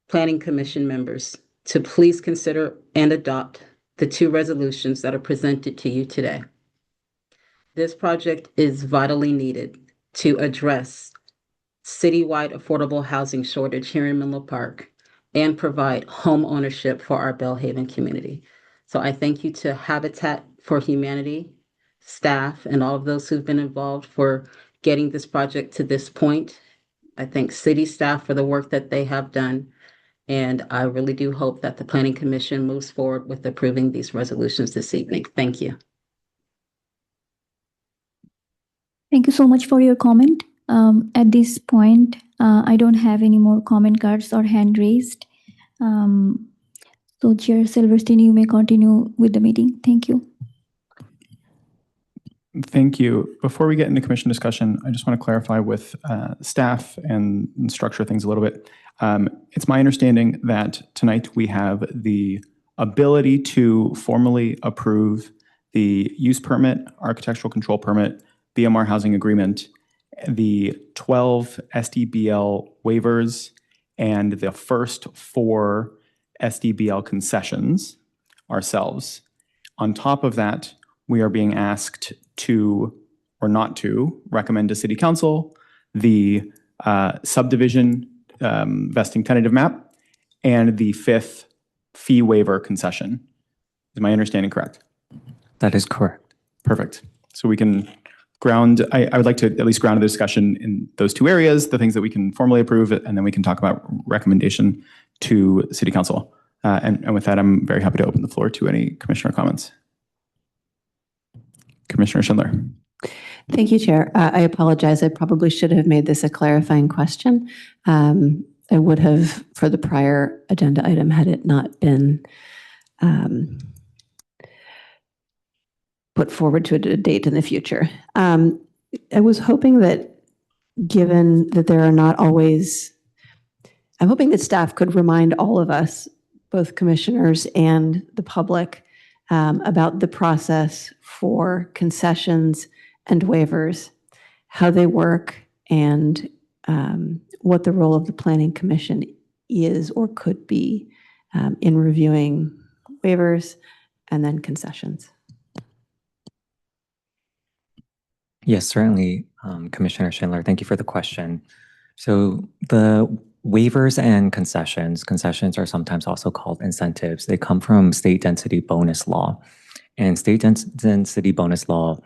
Speaker 17: Planning Commission members, to please consider and adopt the two resolutions that are presented to you today. This project is vitally needed to address citywide affordable housing shortage here in Menlo Park and provide home ownership for our Belhaven community. So I thank you to Habitat for Humanity, staff, and all of those who've been involved for getting this project to this point. I thank city staff for the work that they have done. And I really do hope that the Planning Commission moves forward with approving these resolutions this evening. Thank you.
Speaker 4: Thank you so much for your comment. At this point, I don't have any more comment cards or hand raised. So Chair Silverstein, you may continue with the meeting. Thank you.
Speaker 1: Thank you. Before we get into commission discussion, I just want to clarify with staff and structure things a little bit. It's my understanding that tonight we have the ability to formally approve the use permit, architectural control permit, BMR housing agreement, the 12 SDBL waivers, and the first 4 SDBL concessions ourselves. On top of that, we are being asked to, or not to, recommend to City Council the subdivision vesting tentative map and the 5th fee waiver concession. Is my understanding correct?
Speaker 12: That is correct.
Speaker 1: Perfect. So we can ground, I would like to at least ground the discussion in those 2 areas, the things that we can formally approve, and then we can talk about recommendation to City Council. And with that, I'm very happy to open the floor to any commissioner comments. Commissioner Schindler.
Speaker 2: Thank you, Chair. I apologize. I probably should have made this a clarifying question. I would have for the prior agenda item had it not been put forward to a date in the future. I was hoping that, given that there are not always, I'm hoping that staff could remind all of us, both commissioners and the public, about the process for concessions and waivers, how they work, and what the role of the Planning Commission is or could be in reviewing waivers and then concessions.
Speaker 12: Yes, certainly, Commissioner Schindler. Thank you for the question. So the waivers and concessions are sometimes also called incentives. They come from state density bonus law. And state density bonus law,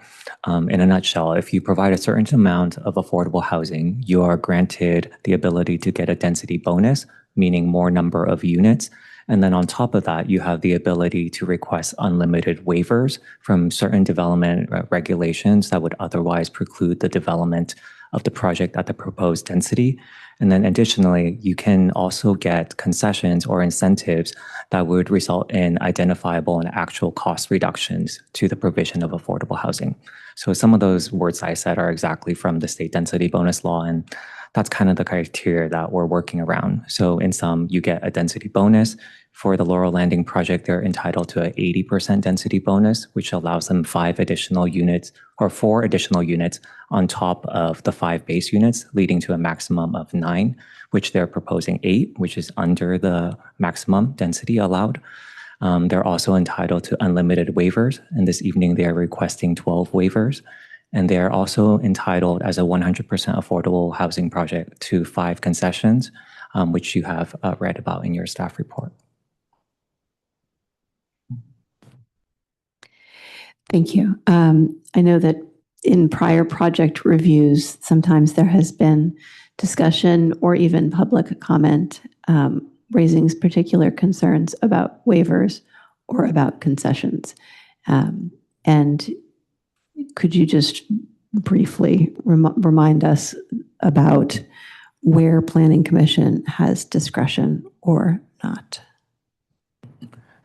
Speaker 12: in a nutshell, if you provide a certain amount of affordable housing, you are granted the ability to get a density bonus, meaning more number of units. And then on top of that, you have the ability to request unlimited waivers from certain development regulations that would otherwise preclude the development of the project at the proposed density. And then additionally, you can also get concessions or incentives that would result in identifiable and actual cost reductions to the provision of affordable housing. So some of those words I said are exactly from the state density bonus law, and that's kind of the criteria that we're working around. So in sum, you get a density bonus. For the Laurel Landing project, they're entitled to an 80% density bonus, which allows them 4 additional units on top of the 5 base units, leading to a maximum of 9, which they're proposing 8, which is under the maximum density allowed. They're also entitled to unlimited waivers, and this evening they are requesting 12 waivers. And they're also entitled as a 100% affordable housing project to 5 concessions, which you have read about in your staff report.
Speaker 2: Thank you. I know that in prior project reviews, sometimes there has been discussion or even public comment raising particular concerns about waivers or about concessions. And could you just briefly remind us about where Planning Commission has discretion or not?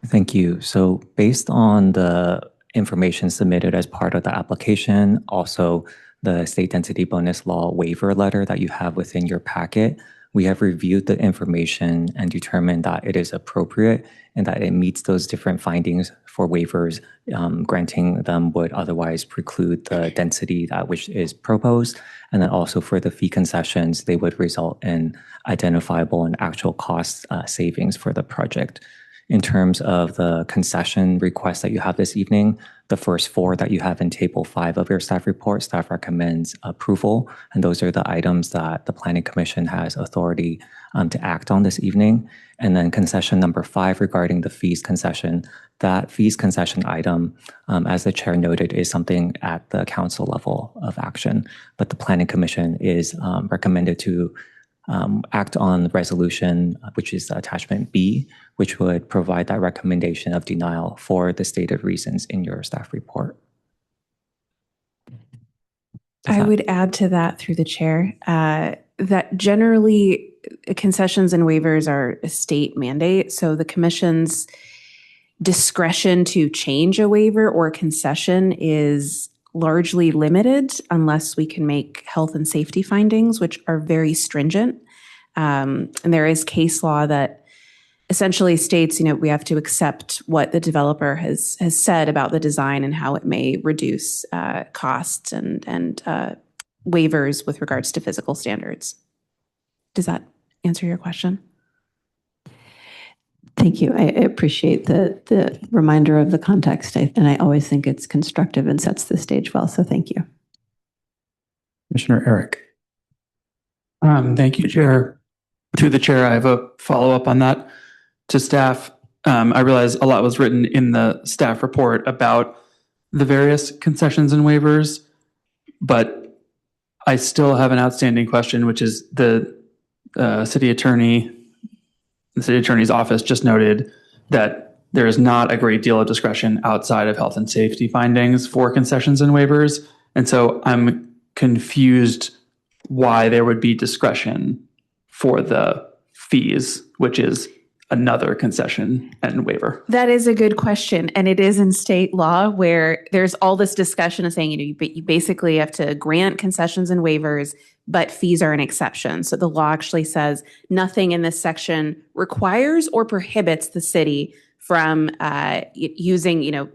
Speaker 12: Thank you. So based on the information submitted as part of the application, also the state density bonus law waiver letter that you have within your packet, we have reviewed the information and determined that it is appropriate and that it meets those different findings for waivers. Granting them would otherwise preclude the density that which is proposed. And then also for the fee concessions, they would result in identifiable and actual cost savings for the project. In terms of the concession request that you have this evening, the first 4 that you have in Table 5 of your staff report, staff recommends approval. And those are the items that the Planning Commission has authority to act on this evening. And then concession number 5 regarding the fees concession, that fees concession item, as the chair noted, is something at the council level of action. But the Planning Commission is recommended to act on the resolution, which is attachment B, which would provide that recommendation of denial for the stated reasons in your staff report.
Speaker 11: I would add to that through the chair that generally concessions and waivers are a state mandate. So the commission's discretion to change a waiver or a concession is largely limited unless we can make health and safety findings, which are very stringent. And there is case law that essentially states, we have to accept what the developer has said about the design and how it may reduce costs and waivers with regards to physical standards. Does that answer your question?
Speaker 2: Thank you. I appreciate the reminder of the context, and I always think it's constructive and sets the stage well, so thank you.
Speaker 1: Commissioner Eric.
Speaker 7: Thank you, Chair. To the Chair, I have a follow-up on that. To staff, I realize a lot was written in the staff report about the various concessions and waivers, but I still have an outstanding question, which is the city attorney's office just noted that there is not a great deal of discretion outside of health and safety findings for concessions and waivers. And so I'm confused why there would be discretion for the fees, which is another concession and waiver.
Speaker 11: That is a good question. And it is in state law where there's all this discussion of saying, you basically have to grant concessions and waivers, but fees are an exception. So the law actually says nothing in this section requires or prohibits the city from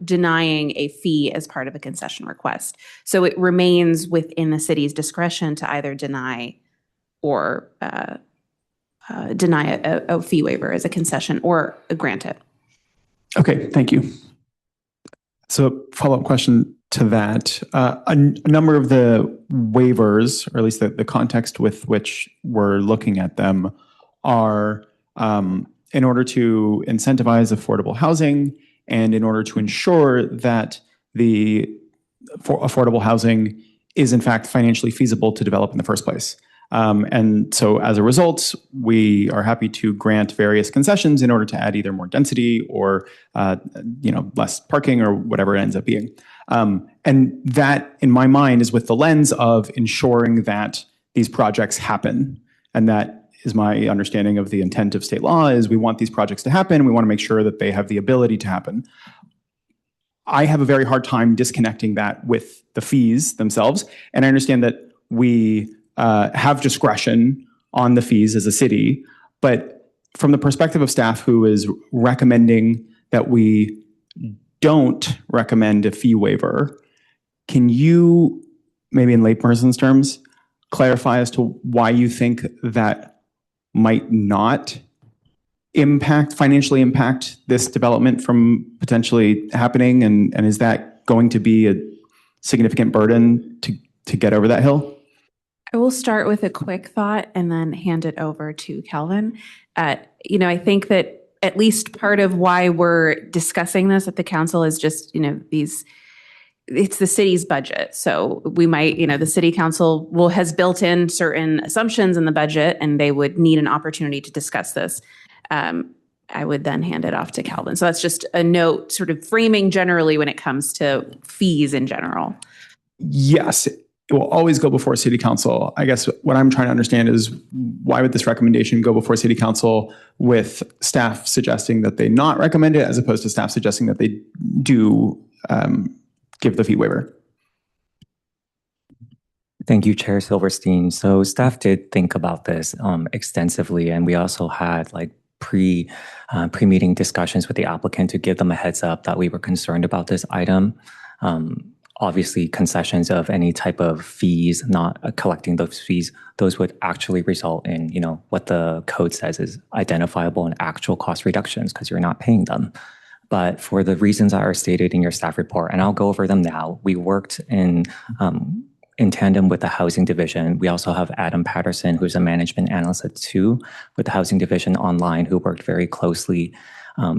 Speaker 11: denying a fee as part of a concession request. So it remains within the city's discretion to either deny or deny a fee waiver as a concession or grant it.
Speaker 1: Okay, thank you. So follow-up question to that. A number of the waivers, or at least the context with which we're looking at them, are in order to incentivize affordable housing and in order to ensure that the affordable housing is in fact financially feasible to develop in the first place. And so as a result, we are happy to grant various concessions in order to add either more density or less parking or whatever it ends up being. And that, in my mind, is with the lens of ensuring that these projects happen. And that is my understanding of the intent of state law, is we want these projects to happen. We want to make sure that they have the ability to happen. I have a very hard time disconnecting that with the fees themselves. And I understand that we have discretion on the fees as a city, but from the perspective of staff who is recommending that we don't recommend a fee waiver, can you, maybe in layperson's terms, clarify as to why you think that might not financially impact this development from potentially happening? And is that going to be a significant burden to get over that hill?
Speaker 11: I will start with a quick thought and then hand it over to Calvin. I think that at least part of why we're discussing this at the council is just, it's the city's budget. So we might, the city council has built in certain assumptions in the budget, and they would need an opportunity to discuss this. I would then hand it off to Calvin. So that's just a note, sort of framing generally when it comes to fees in general.
Speaker 1: Yes, it will always go before city council. I guess what I'm trying to understand is, why would this recommendation go before city council with staff suggesting that they not recommend it, as opposed to staff suggesting that they do give the fee waiver?
Speaker 12: Thank you, Chair Silverstein. So staff did think about this extensively, and we also had pre-meeting discussions with the applicant to give them a heads up that we were concerned about this item. Obviously, concessions of any type of fees, not collecting those fees, those would actually result in, what the code says is identifiable and actual cost reductions, because you're not paying them. But for the reasons that are stated in your staff report, and I'll go over them now, we worked in tandem with the housing division. We also have Adam Patterson, who's a management analyst at 2 with the housing division online, who worked very closely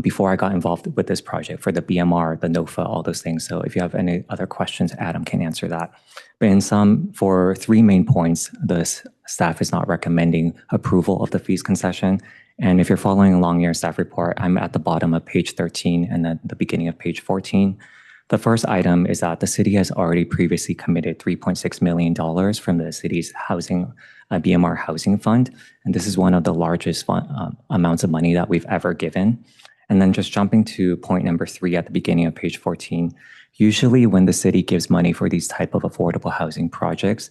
Speaker 12: before I got involved with this project for the BMR, the NOFA, all those things. So if you have any other questions, Adam can answer that. But in sum, for 3 main points, the staff is not recommending approval of the fees concession. And if you're following along your staff report, I'm at the bottom of page 13 and then the beginning of page 14. The first item is that the city has already previously committed $3.6 million from the city's housing, BMR housing fund. And this is one of the largest amounts of money that we've ever given. And then just jumping to point number 3 at the beginning of page 14, usually when the city gives money for these type of affordable housing projects,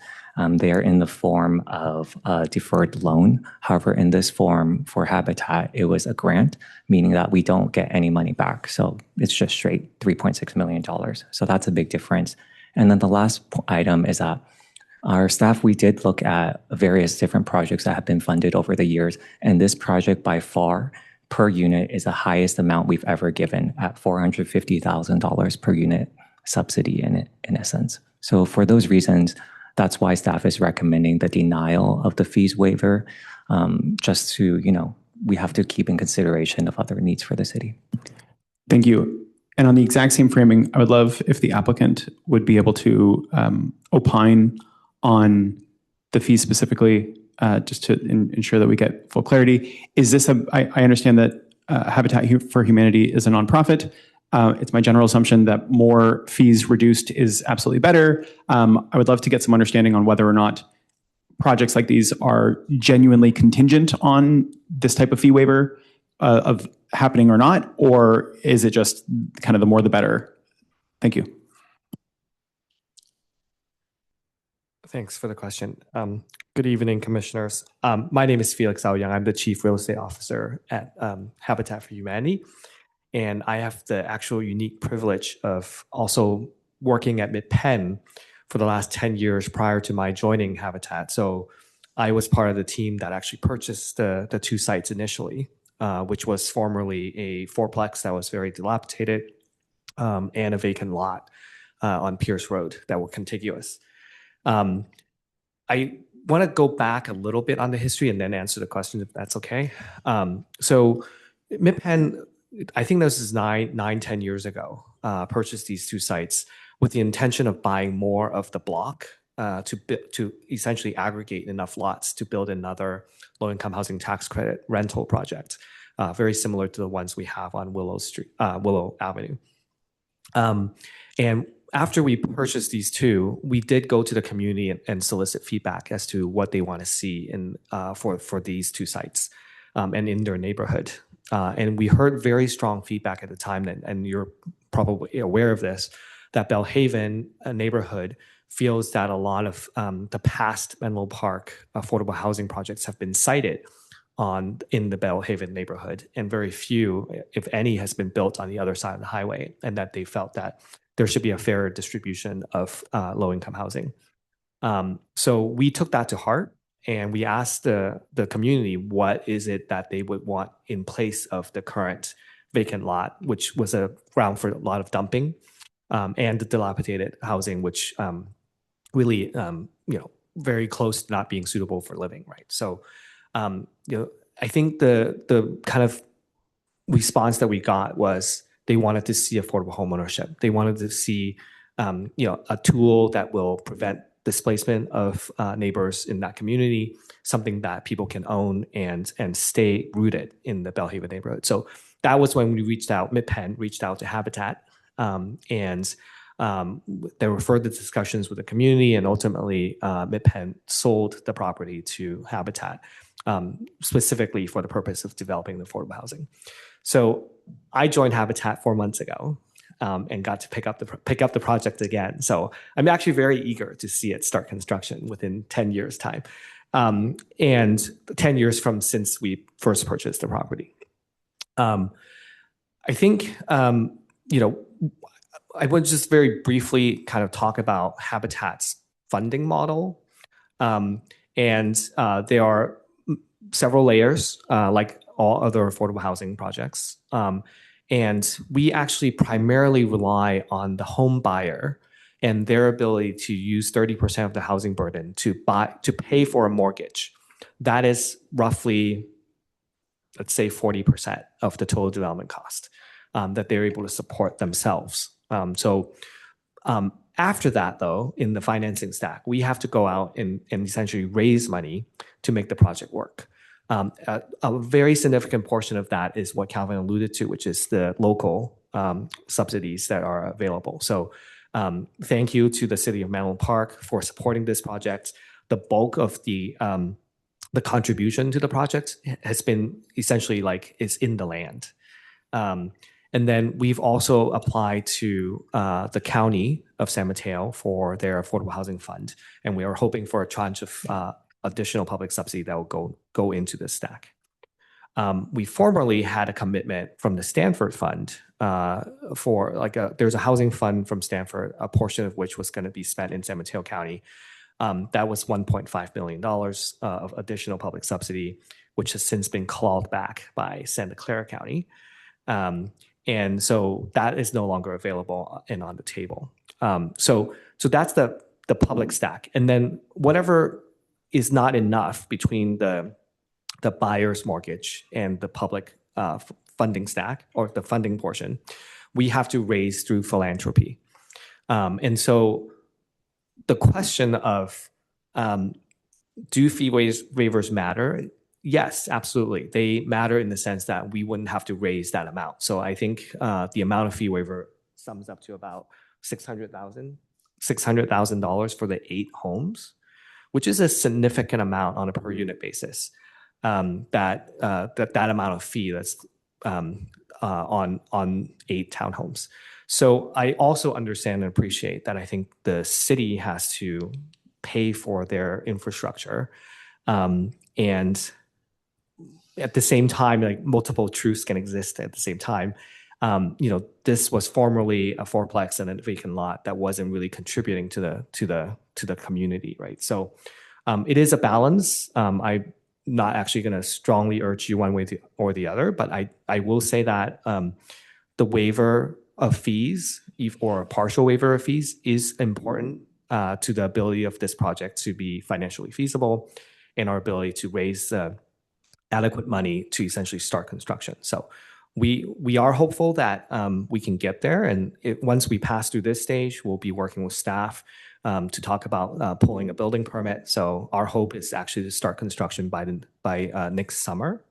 Speaker 12: they are in the form of a deferred loan. However, in this form for Habitat, it was a grant, meaning that we don't get any money back. So it's just straight $3.6 million. So that's a big difference. And then the last item is that our staff, we did look at various different projects that have been funded over the years. And this project by far per unit is the highest amount we've ever given at $450,000 per unit subsidy in essence. So for those reasons, that's why staff is recommending the denial of the fees waiver, just to, we have to keep in consideration of other needs for the city.
Speaker 1: Thank you. And on the exact same framing, I would love if the applicant would be able to opine on the fees specifically, just to ensure that we get full clarity. Is this I understand that Habitat for Humanity is a nonprofit. It's my general assumption that more fees reduced is absolutely better. I would love to get some understanding on whether or not projects like these are genuinely contingent on this type of fee waiver of happening or not, or is it just kind of the more the better? Thank you.
Speaker 18: Thanks for the question. Good evening, commissioners. My name is Felix Aoyang. I'm the Chief Real Estate Officer at Habitat for Humanity. And I have the actual unique privilege of also working at MidPenn for the last 10 years prior to my joining Habitat. So I was part of the team that actually purchased the 2 sites initially, which was formerly a 4-plex that was very dilapidated and a vacant lot on Pierce Road that were contiguous. I want to go back a little bit on the history and then answer the question, if that's okay. So MidPenn, I think this is 10 years ago, purchased these 2 sites with the intention of buying more of the block to essentially aggregate enough lots to build another low-income housing tax credit rental project, very similar to the ones we have on Willow Avenue. And after we purchased these two, we did go to the community and solicit feedback as to what they want to see for these two sites and in their neighborhood. And we heard very strong feedback at the time, and you're probably aware of this, that Belhaven neighborhood feels that a lot of the past Menlo Park affordable housing projects have been sited in the Belhaven neighborhood, and very few, if any, has been built on the other side of the highway, and that they felt that there should be a fairer distribution of low-income housing. So we took that to heart, and we asked the community what is it that they would want in place of the current vacant lot, which was a ground for a lot of dumping, and the dilapidated housing, which really, very close to not being suitable for living, right? So, I think the kind of response that we got was they wanted to see affordable homeownership. They wanted to see, a tool that will prevent displacement of neighbors in that community, something that people can own and stay rooted in the Belhaven neighborhood. So that was when we MidPen reached out to Habitat, and there were further discussions with the community, and ultimately MidPen sold the property to Habitat, specifically for the purpose of developing the affordable housing. So I joined Habitat 4 months ago, and got to pick up the project again. So I'm actually very eager to see it start construction within 10 years' time, and 10 years from since we first purchased the property. I think, I would just very briefly kind of talk about Habitat's funding model. And there are several layers, like all other affordable housing projects. And we actually primarily rely on the home buyer and their ability to use 30% of the housing burden to pay for a mortgage. That is roughly, let's say, 40% of the total development cost that they're able to support themselves. After that, though, in the financing stack, we have to go out and essentially raise money to make the project work. A very significant portion of that is what Calvin alluded to, which is the local subsidies that are available. So thank you to the City of Menlo Park for supporting this project. The bulk of the contribution to the project has been essentially is in the land. And then we've also applied to the County of San Mateo for their Affordable Housing Fund, and we are hoping for a tranche of additional public subsidy that will go into this stack. We formerly had a commitment from the Stanford Fund for there's a housing fund from Stanford, a portion of which was going to be spent in San Mateo County. That was $1.5 million of additional public subsidy, which has since been clawed back by Santa Clara County. And so that is no longer available and on the table. So that's the public stack. And then whatever is not enough between the buyer's mortgage and the public funding stack, or the funding portion, we have to raise through philanthropy. And so the question of do fee waivers matter? Yes, absolutely. They matter in the sense that we wouldn't have to raise that amount. So I think the amount of fee waiver sums up to about $600,000 for the 8 homes, which is a significant amount on a per unit basis. That amount of fee that's on 8 townhomes. So I also understand and appreciate that I think the city has to pay for their infrastructure, and at the same time, multiple truths can exist at the same time. This was formerly a fourplex and a vacant lot that wasn't really contributing to the community, right? So it is a balance. I'm not actually going to strongly urge you one way or the other, but I will say that the waiver of fees, or a partial waiver of fees, is important to the ability of this project to be financially feasible and our ability to raise adequate money to essentially start construction. So we are hopeful that we can get there. And once we pass through this stage, we'll be working with staff to talk about pulling a building permit. So our hope is actually to start construction by next summer,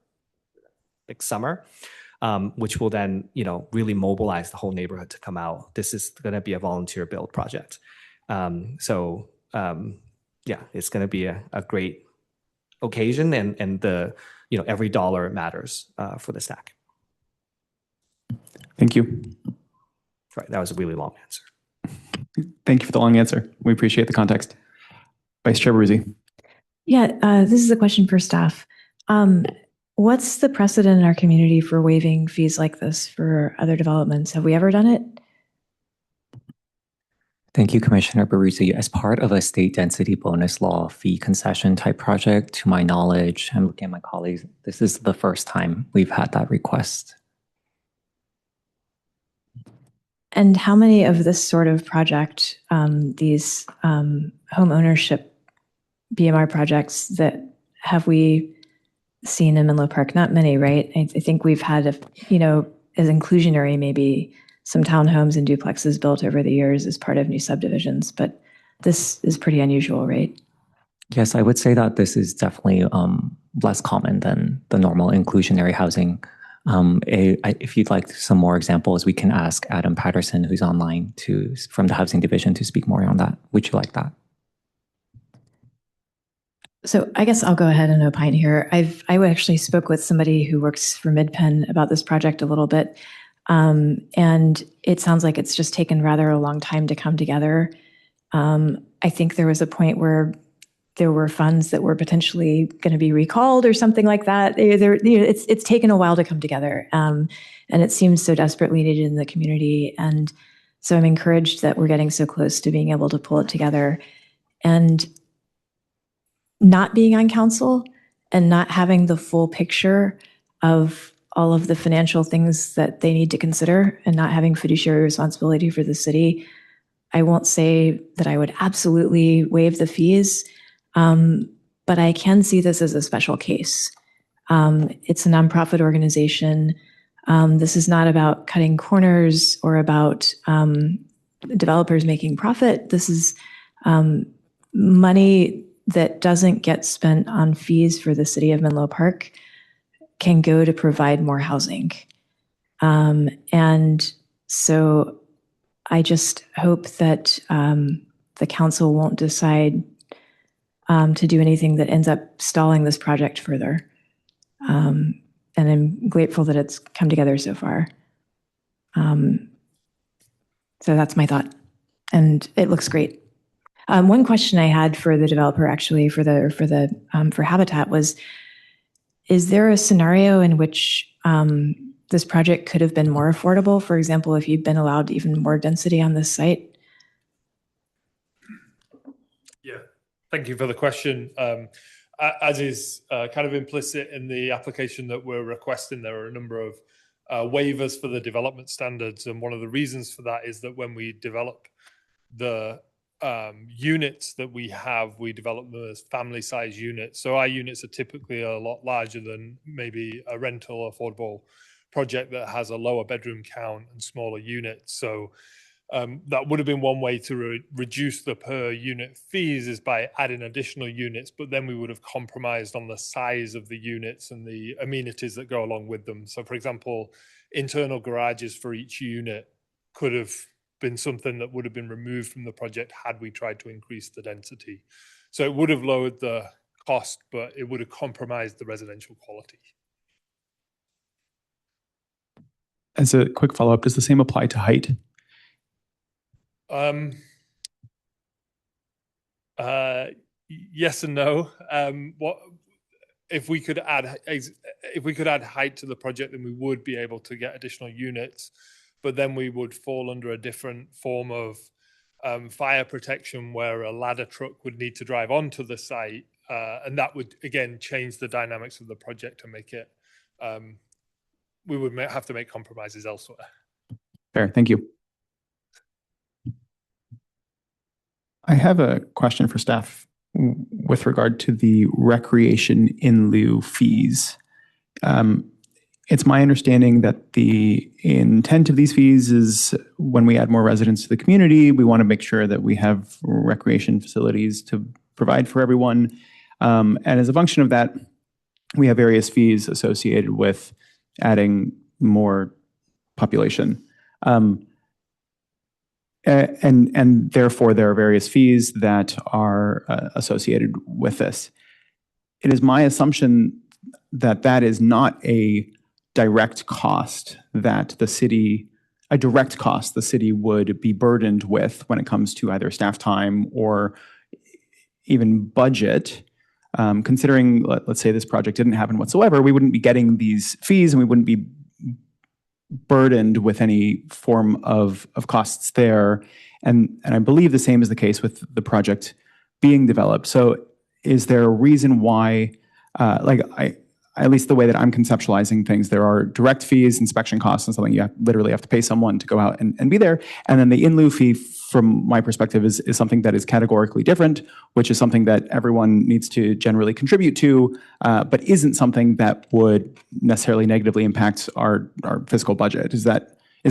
Speaker 18: which will then, really mobilize the whole neighborhood to come out. This is going to be a volunteer build project. It's going to be a great occasion, and the every dollar matters for the stack.
Speaker 1: Thank you.
Speaker 18: Right, that was a really long answer.
Speaker 1: Thank you for the long answer. We appreciate the context. Vice Chair Baruzzi.
Speaker 19: Yeah, this is a question for staff. What's the precedent in our community for waiving fees like this for other developments? Have we ever done it?
Speaker 12: Thank you, Commissioner Baruzzi. As part of a state density bonus law fee concession type project, to my knowledge, I'm looking at my colleagues, this is the first time we've had that request.
Speaker 19: And how many of this sort of project, these home ownership BMR projects, that have we seen in Menlo Park? Not many, right? I think we've had, as inclusionary, maybe some townhomes and duplexes built over the years as part of new subdivisions, but this is pretty unusual, right?
Speaker 12: Yes, I would say that this is definitely less common than the normal inclusionary housing. If you'd like some more examples, we can ask Adam Patterson, who's online from the Housing Division, to speak more on that. Would you like that?
Speaker 19: So I guess I'll go ahead and opine here. I actually spoke with somebody who works for MidPenn about this project a little bit. And it sounds like it's just taken rather a long time to come together. I think there was a point where there were funds that were potentially going to be recalled or something like that. It's taken a while to come together. And it seems so desperately needed in the community. And so I'm encouraged that we're getting so close to being able to pull it together. And not being on council and not having the full picture of all of the financial things that they need to consider, and not having fiduciary responsibility for the city, I won't say that I would absolutely waive the fees, but I can see this as a special case. It's a nonprofit organization. This is not about cutting corners or about developers making profit. This is money that doesn't get spent on fees for the city of Menlo Park can go to provide more housing. And so I just hope that the council won't decide to do anything that ends up stalling this project further. And I'm grateful that it's come together so far. So that's my thought. And it looks great. One question I had for the developer, actually, for Habitat was, is there a scenario in which this project could have been more affordable? For example, if you'd been allowed even more density on this site?
Speaker 13: Yeah, thank you for the question. As is kind of implicit in the application that we're requesting, there are a number of waivers for the development standards. And one of the reasons for that is that when we develop the units that we develop them as family size units. So our units are typically a lot larger than maybe a rental affordable project that has a lower bedroom count and smaller units. So that would have been one way to reduce the per unit fees, is by adding additional units, but then we would have compromised on the size of the units and the amenities that go along with them. So for example, internal garages for each unit could have been something that would have been removed from the project had we tried to increase the density. So it would have lowered the cost, but it would have compromised the residential quality.
Speaker 1: As a quick follow-up, does the same apply to height?
Speaker 13: Yes and no. If we could add height to the project, then we would be able to get additional units, but then we would fall under a different form of fire protection, where a ladder truck would need to drive onto the site, and that would again change the dynamics of the project and make it. We would have to make compromises elsewhere.
Speaker 1: Fair, thank you. I have a question for staff with regard to the recreation in lieu fees. It's my understanding that the intent of these fees is when we add more residents to the community, we want to make sure that we have recreation facilities to provide for everyone. And as a function of that, we have various fees associated with adding more population. And therefore, there are various fees that are associated with this. It is my assumption that that is not a direct cost that the city would be burdened with when it comes to either staff time or even budget. Considering, let's say this project didn't happen whatsoever, we wouldn't be getting these fees and we wouldn't be burdened with any form of costs there. And I believe the same is the case with the project being developed. So is there a reason why, at least the way that I'm conceptualizing things, there are direct fees, inspection costs, and something you literally have to pay someone to go out and be there. And then the in lieu fee, from my perspective, is something that is categorically different, which is something that everyone needs to generally contribute to, but isn't something that would necessarily negatively impact our fiscal budget. Is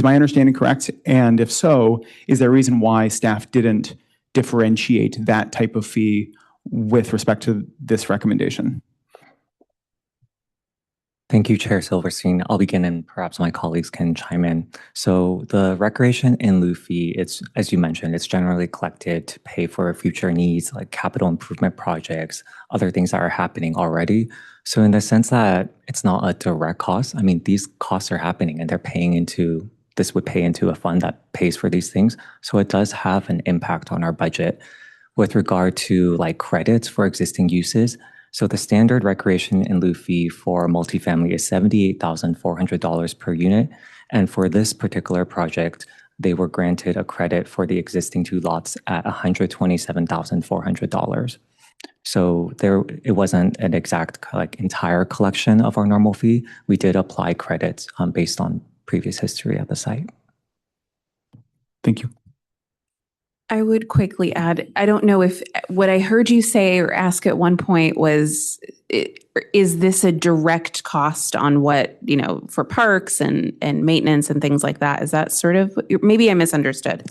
Speaker 1: my understanding correct? And if so, is there a reason why staff didn't differentiate that type of fee with respect to this recommendation?
Speaker 12: Thank you, Chair Silverstein. I'll begin and perhaps my colleagues can chime in. So the recreation in lieu fee, it's, as you mentioned, it's generally collected to pay for future needs like capital improvement projects, other things that are happening already. So in the sense that it's not a direct cost, I mean, these costs are happening and this would pay into a fund that pays for these things. So it does have an impact on our budget with regard to like credits for existing uses. So the standard recreation in lieu fee for multifamily is $78,400 per unit. And for this particular project, they were granted a credit for the existing 2 lots at $127,400. So it wasn't an exact entire collection of our normal fee. We did apply credits based on previous history at the site.
Speaker 1: Thank you.
Speaker 11: I would quickly add, I don't know if what I heard you say or ask at one point was, is this a direct cost on what, for parks and maintenance and things like that? Is that sort of, maybe I misunderstood.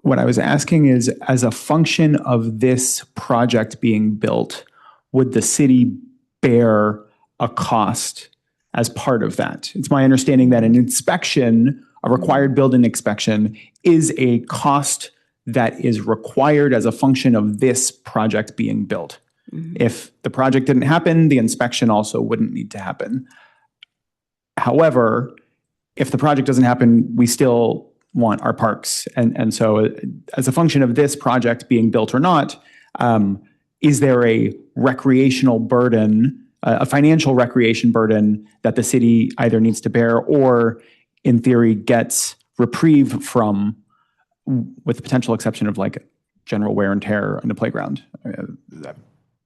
Speaker 1: What I was asking is, as a function of this project being built, would the city bear a cost as part of that? It's my understanding that an inspection, a required building inspection, is a cost that is required as a function of this project being built. Mm-hmm. If the project didn't happen, the inspection also wouldn't need to happen. However, if the project doesn't happen, we still want our parks. And so as a function of this project being built or not, is there a recreational burden, a financial recreation burden that the city either needs to bear or in theory gets reprieve from, with the potential exception of like general wear and tear on the playground?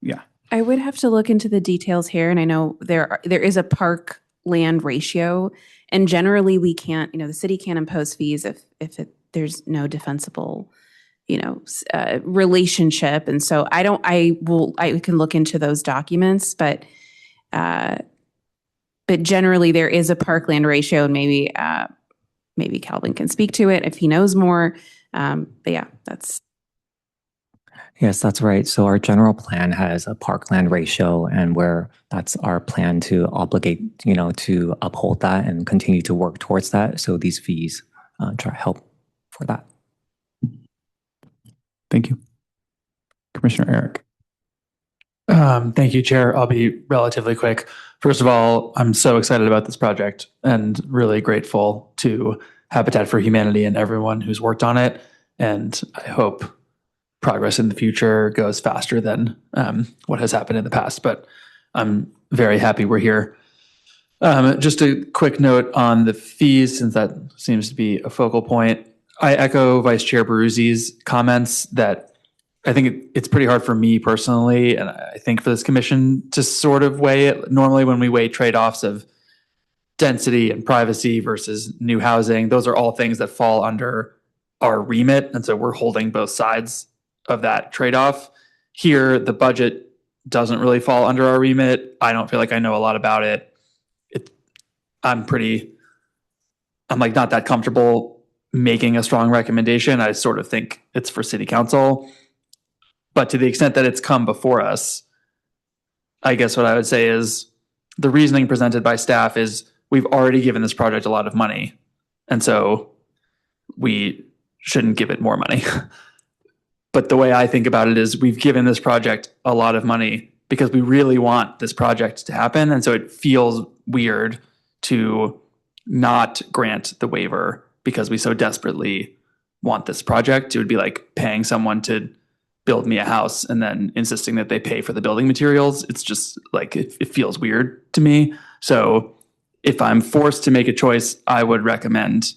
Speaker 1: Yeah.
Speaker 11: I would have to look into the details here. And I know there is a park land ratio, and generally we can't, the city can't impose fees if there's no defensible, relationship. And so I can look into those documents, but generally there is a parkland ratio, and maybe Calvin can speak to it if he knows more. But yeah,
Speaker 12: Yes, that's right. So our general plan has a parkland ratio, and that's our plan to obligate, to uphold that and continue to work towards that. So these fees try to help for that.
Speaker 1: Thank you. Commissioner Eric.
Speaker 7: Thank you, Chair. I'll be relatively quick. First of all, I'm so excited about this project and really grateful to Habitat for Humanity and everyone who's worked on it. And I hope progress in the future goes faster than what has happened in the past. But I'm very happy we're here. Just a quick note on the fees, since that seems to be a focal point. I echo Vice Chair Baruzzi's comments that I think it's pretty hard for me personally, and I think for this commission, to sort of weigh it. Normally when we weigh trade-offs of density and privacy versus new housing, those are all things that fall under our remit. And so we're holding both sides of that trade-off. Here, the budget doesn't really fall under our remit. I don't feel like I know a lot about it. I'm like not that comfortable making a strong recommendation. I sort of think it's for city council. But to the extent that it's come before us, I guess what I would say is the reasoning presented by staff is we've already given this project a lot of money. And so we shouldn't give it more money. But the way I think about it is we've given this project a lot of money because we really want this project to happen. And so it feels weird to not grant the waiver because we so desperately want this project. It would be like paying someone to build me a house and then insisting that they pay for the building materials. It's just like, it feels weird to me. So if I'm forced to make a choice, I would recommend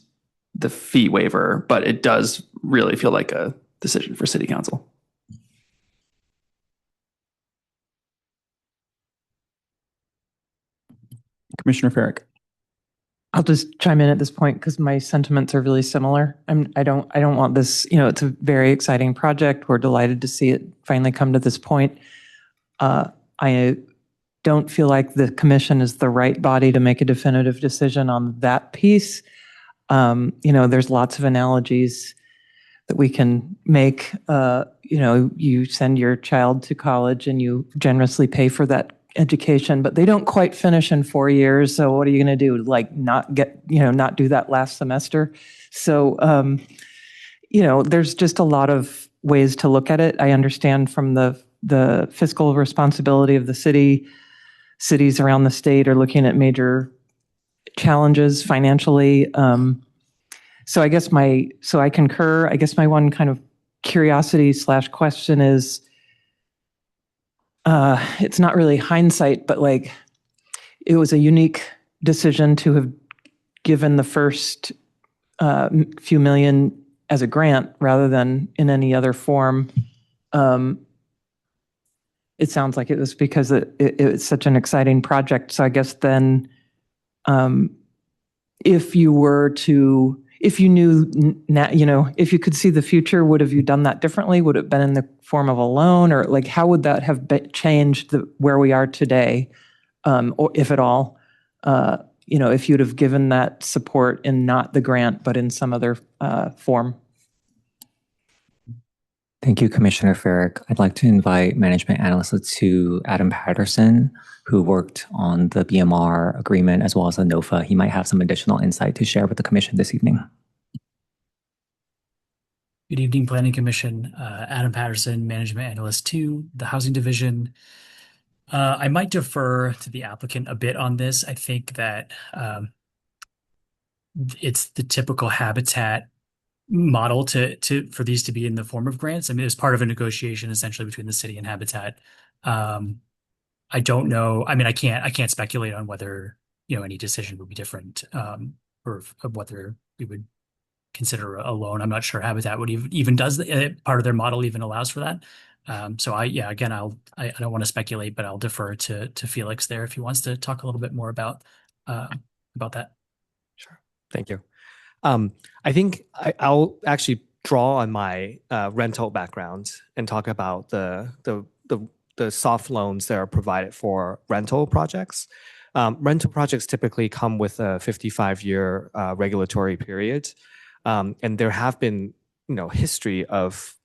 Speaker 7: the fee waiver, but it does really feel like a decision for city council.
Speaker 1: Commissioner Farrick.
Speaker 6: I'll just chime in at this point because my sentiments are really similar. I don't want this, it's a very exciting project. We're delighted to see it finally come to this point. I don't feel like the commission is the right body to make a definitive decision on that piece. There's lots of analogies that we can make. You send your child to college and you generously pay for that education, but they don't quite finish in 4 years. So what are you going to do? Like not do that last semester? So, there's just a lot of ways to look at it. I understand from the fiscal responsibility of the city. Cities around the state are looking at major challenges financially. So I concur. I guess my one kind of curiosity / question is, it's not really hindsight, but like it was a unique decision to have given the first few million as a grant rather than in any other form. It sounds like it was because it's such an exciting project. So I guess then if you could see the future, would have you done that differently? Would it have been in the form of a loan, or like how would that have changed where we are today, or if at all? If you'd have given that support in not the grant, but in some other form.
Speaker 12: Thank you, Commissioner Farrick. I'd like to invite Management Analyst 2 Adam Patterson, who worked on the BMR agreement as well as the NOFA. He might have some additional insight to share with the Commission this evening.
Speaker 20: Good evening, Planning Commission. Adam Patterson, Management Analyst 2, the Housing Division. I might defer to the applicant a bit on this. I think that it's the typical habitat model for these to be in the form of grants. I mean, it's part of a negotiation essentially between the city and Habitat. I don't know. I mean, I can't speculate on whether any decision would be different, or whether we would consider a loan. I'm not sure Habitat would even does part of their model even allows for that. So I don't want to speculate, but I'll defer to Felix there if he wants to talk a little bit more about that.
Speaker 18: Sure. Thank you. I think I'll actually draw on my rental background and talk about the soft loans that are provided for rental projects. Rental projects typically come with a 55-year regulatory period, and there have been history of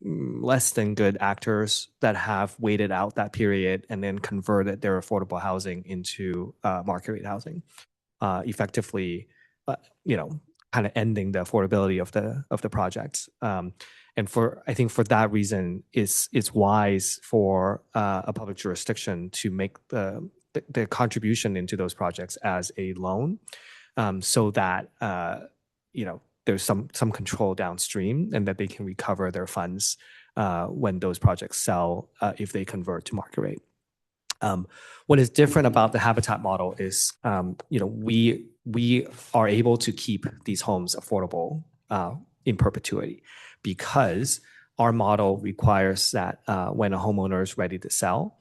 Speaker 18: less than good actors that have waited out that period and then converted their affordable housing into market rate housing, effectively, kind of ending the affordability of the projects. And I think for that reason, it's wise for a public jurisdiction to make the contribution into those projects as a loan, so that there's some control downstream and that they can recover their funds when those projects sell if they convert to market rate. What is different about the Habitat model is, we are able to keep these homes affordable in perpetuity because our model requires that when a homeowner is ready to sell,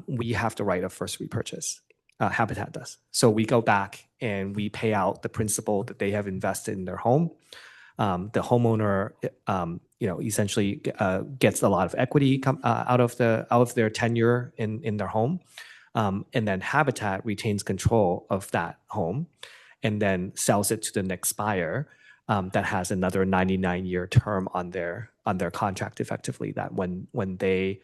Speaker 18: we have the right of first repurchase. Habitat does. So we go back and we pay out the principal that they have invested in their home. The homeowner, essentially gets a lot of equity out of their tenure in their home. And then Habitat retains control of that home and then sells it to the next buyer that has another 99-year term on their contract effectively, that when they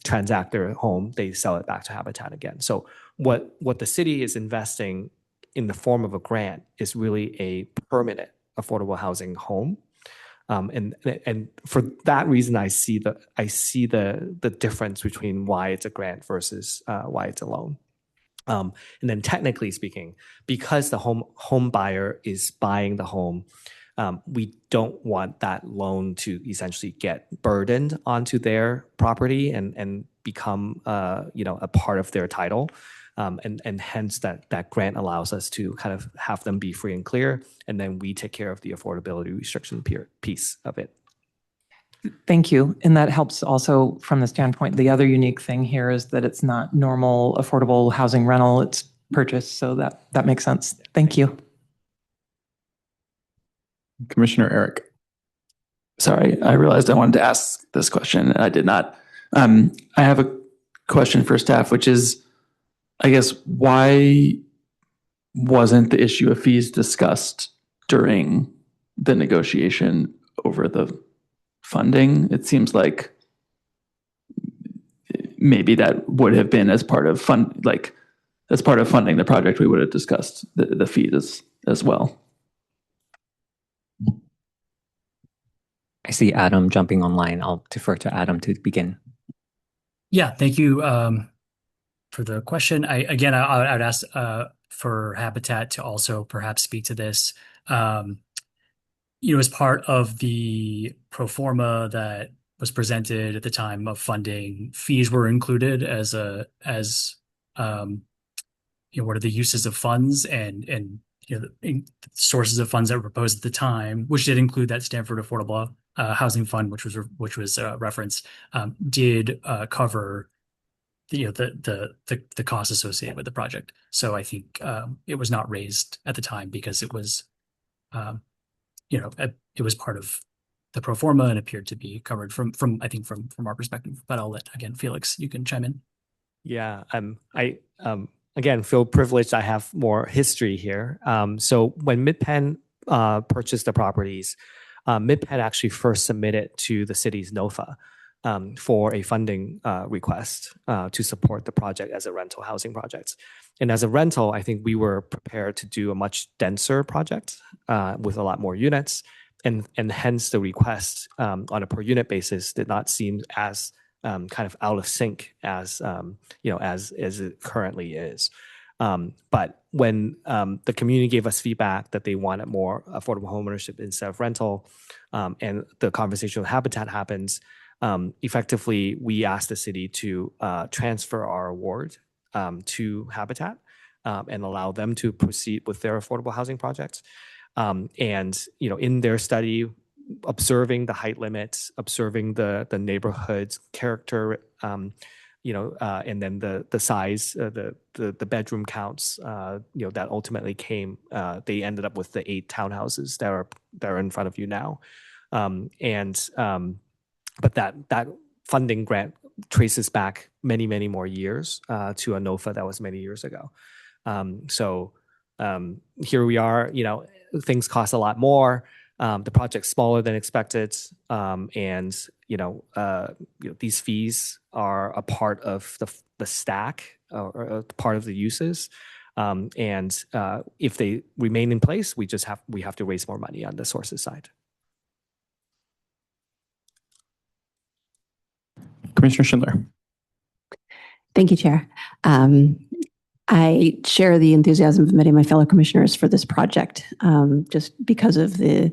Speaker 18: transact their home, they sell it back to Habitat again. So what the city is investing in the form of a grant is really a permanent affordable housing home. And for that reason, I see the difference between why it's a grant versus why it's a loan. And then technically speaking, because the home buyer is buying the home, we don't want that loan to essentially get burdened onto their property and become a part of their title. And hence that grant allows us to kind of have them be free and clear, and then we take care of the affordability restriction piece of it.
Speaker 6: Thank you. And that helps also from the standpoint, the other unique thing here is that it's not normal affordable housing rental, it's purchase. So that makes sense. Thank you.
Speaker 1: Commissioner Eric.
Speaker 7: Sorry, I realized I wanted to ask this question and I did not. I have a question for staff, which is, I guess, why wasn't the issue of fees discussed during the negotiation over the funding? It seems like maybe that would have been as part of funding the project, we would have discussed the fees as well.
Speaker 12: I see Adam jumping online. I'll defer to Adam to begin.
Speaker 20: Yeah, thank you for the question. I would ask for Habitat to also perhaps speak to this. As part of the pro forma that was presented at the time of funding, fees were included as what are the uses of funds and the sources of funds that were proposed at the time, which did include that Stanford Affordable Housing Fund, which was referenced, did cover the costs associated with the project. So I think it was not raised at the time because it was it was part of the pro forma and appeared to be covered from our perspective. But I'll let, again, Felix, you can chime in.
Speaker 18: Yeah, I again feel privileged. I have more history here. So when MidPen purchased the properties, MidPen actually first submitted to the city's NOFA for a funding request to support the project as a rental housing project. And as a rental, I think we were prepared to do a much denser project with a lot more units, and hence the request on a per unit basis did not seem as kind of out of sync as as it currently is. But when the community gave us feedback that they wanted more affordable homeownership instead of rental, and the conversation with Habitat happens, effectively we asked the city to transfer our award to Habitat and allow them to proceed with their affordable housing projects. And in their study, observing the height limits, observing the neighborhood's character, and then the size, the bedroom counts, that ultimately came. They ended up with the 8 townhouses that are in front of you now, but that funding grant traces back many more years to a NOFA that was many years ago. So here we are. Things cost a lot more. The project's smaller than expected, and these fees are a part of the stack or part of the uses. And if they remain in place, we have to raise more money on the sources side.
Speaker 1: Commissioner Schindler.
Speaker 2: Thank you, Chair. I share the enthusiasm of many of my fellow commissioners for this project, just because of the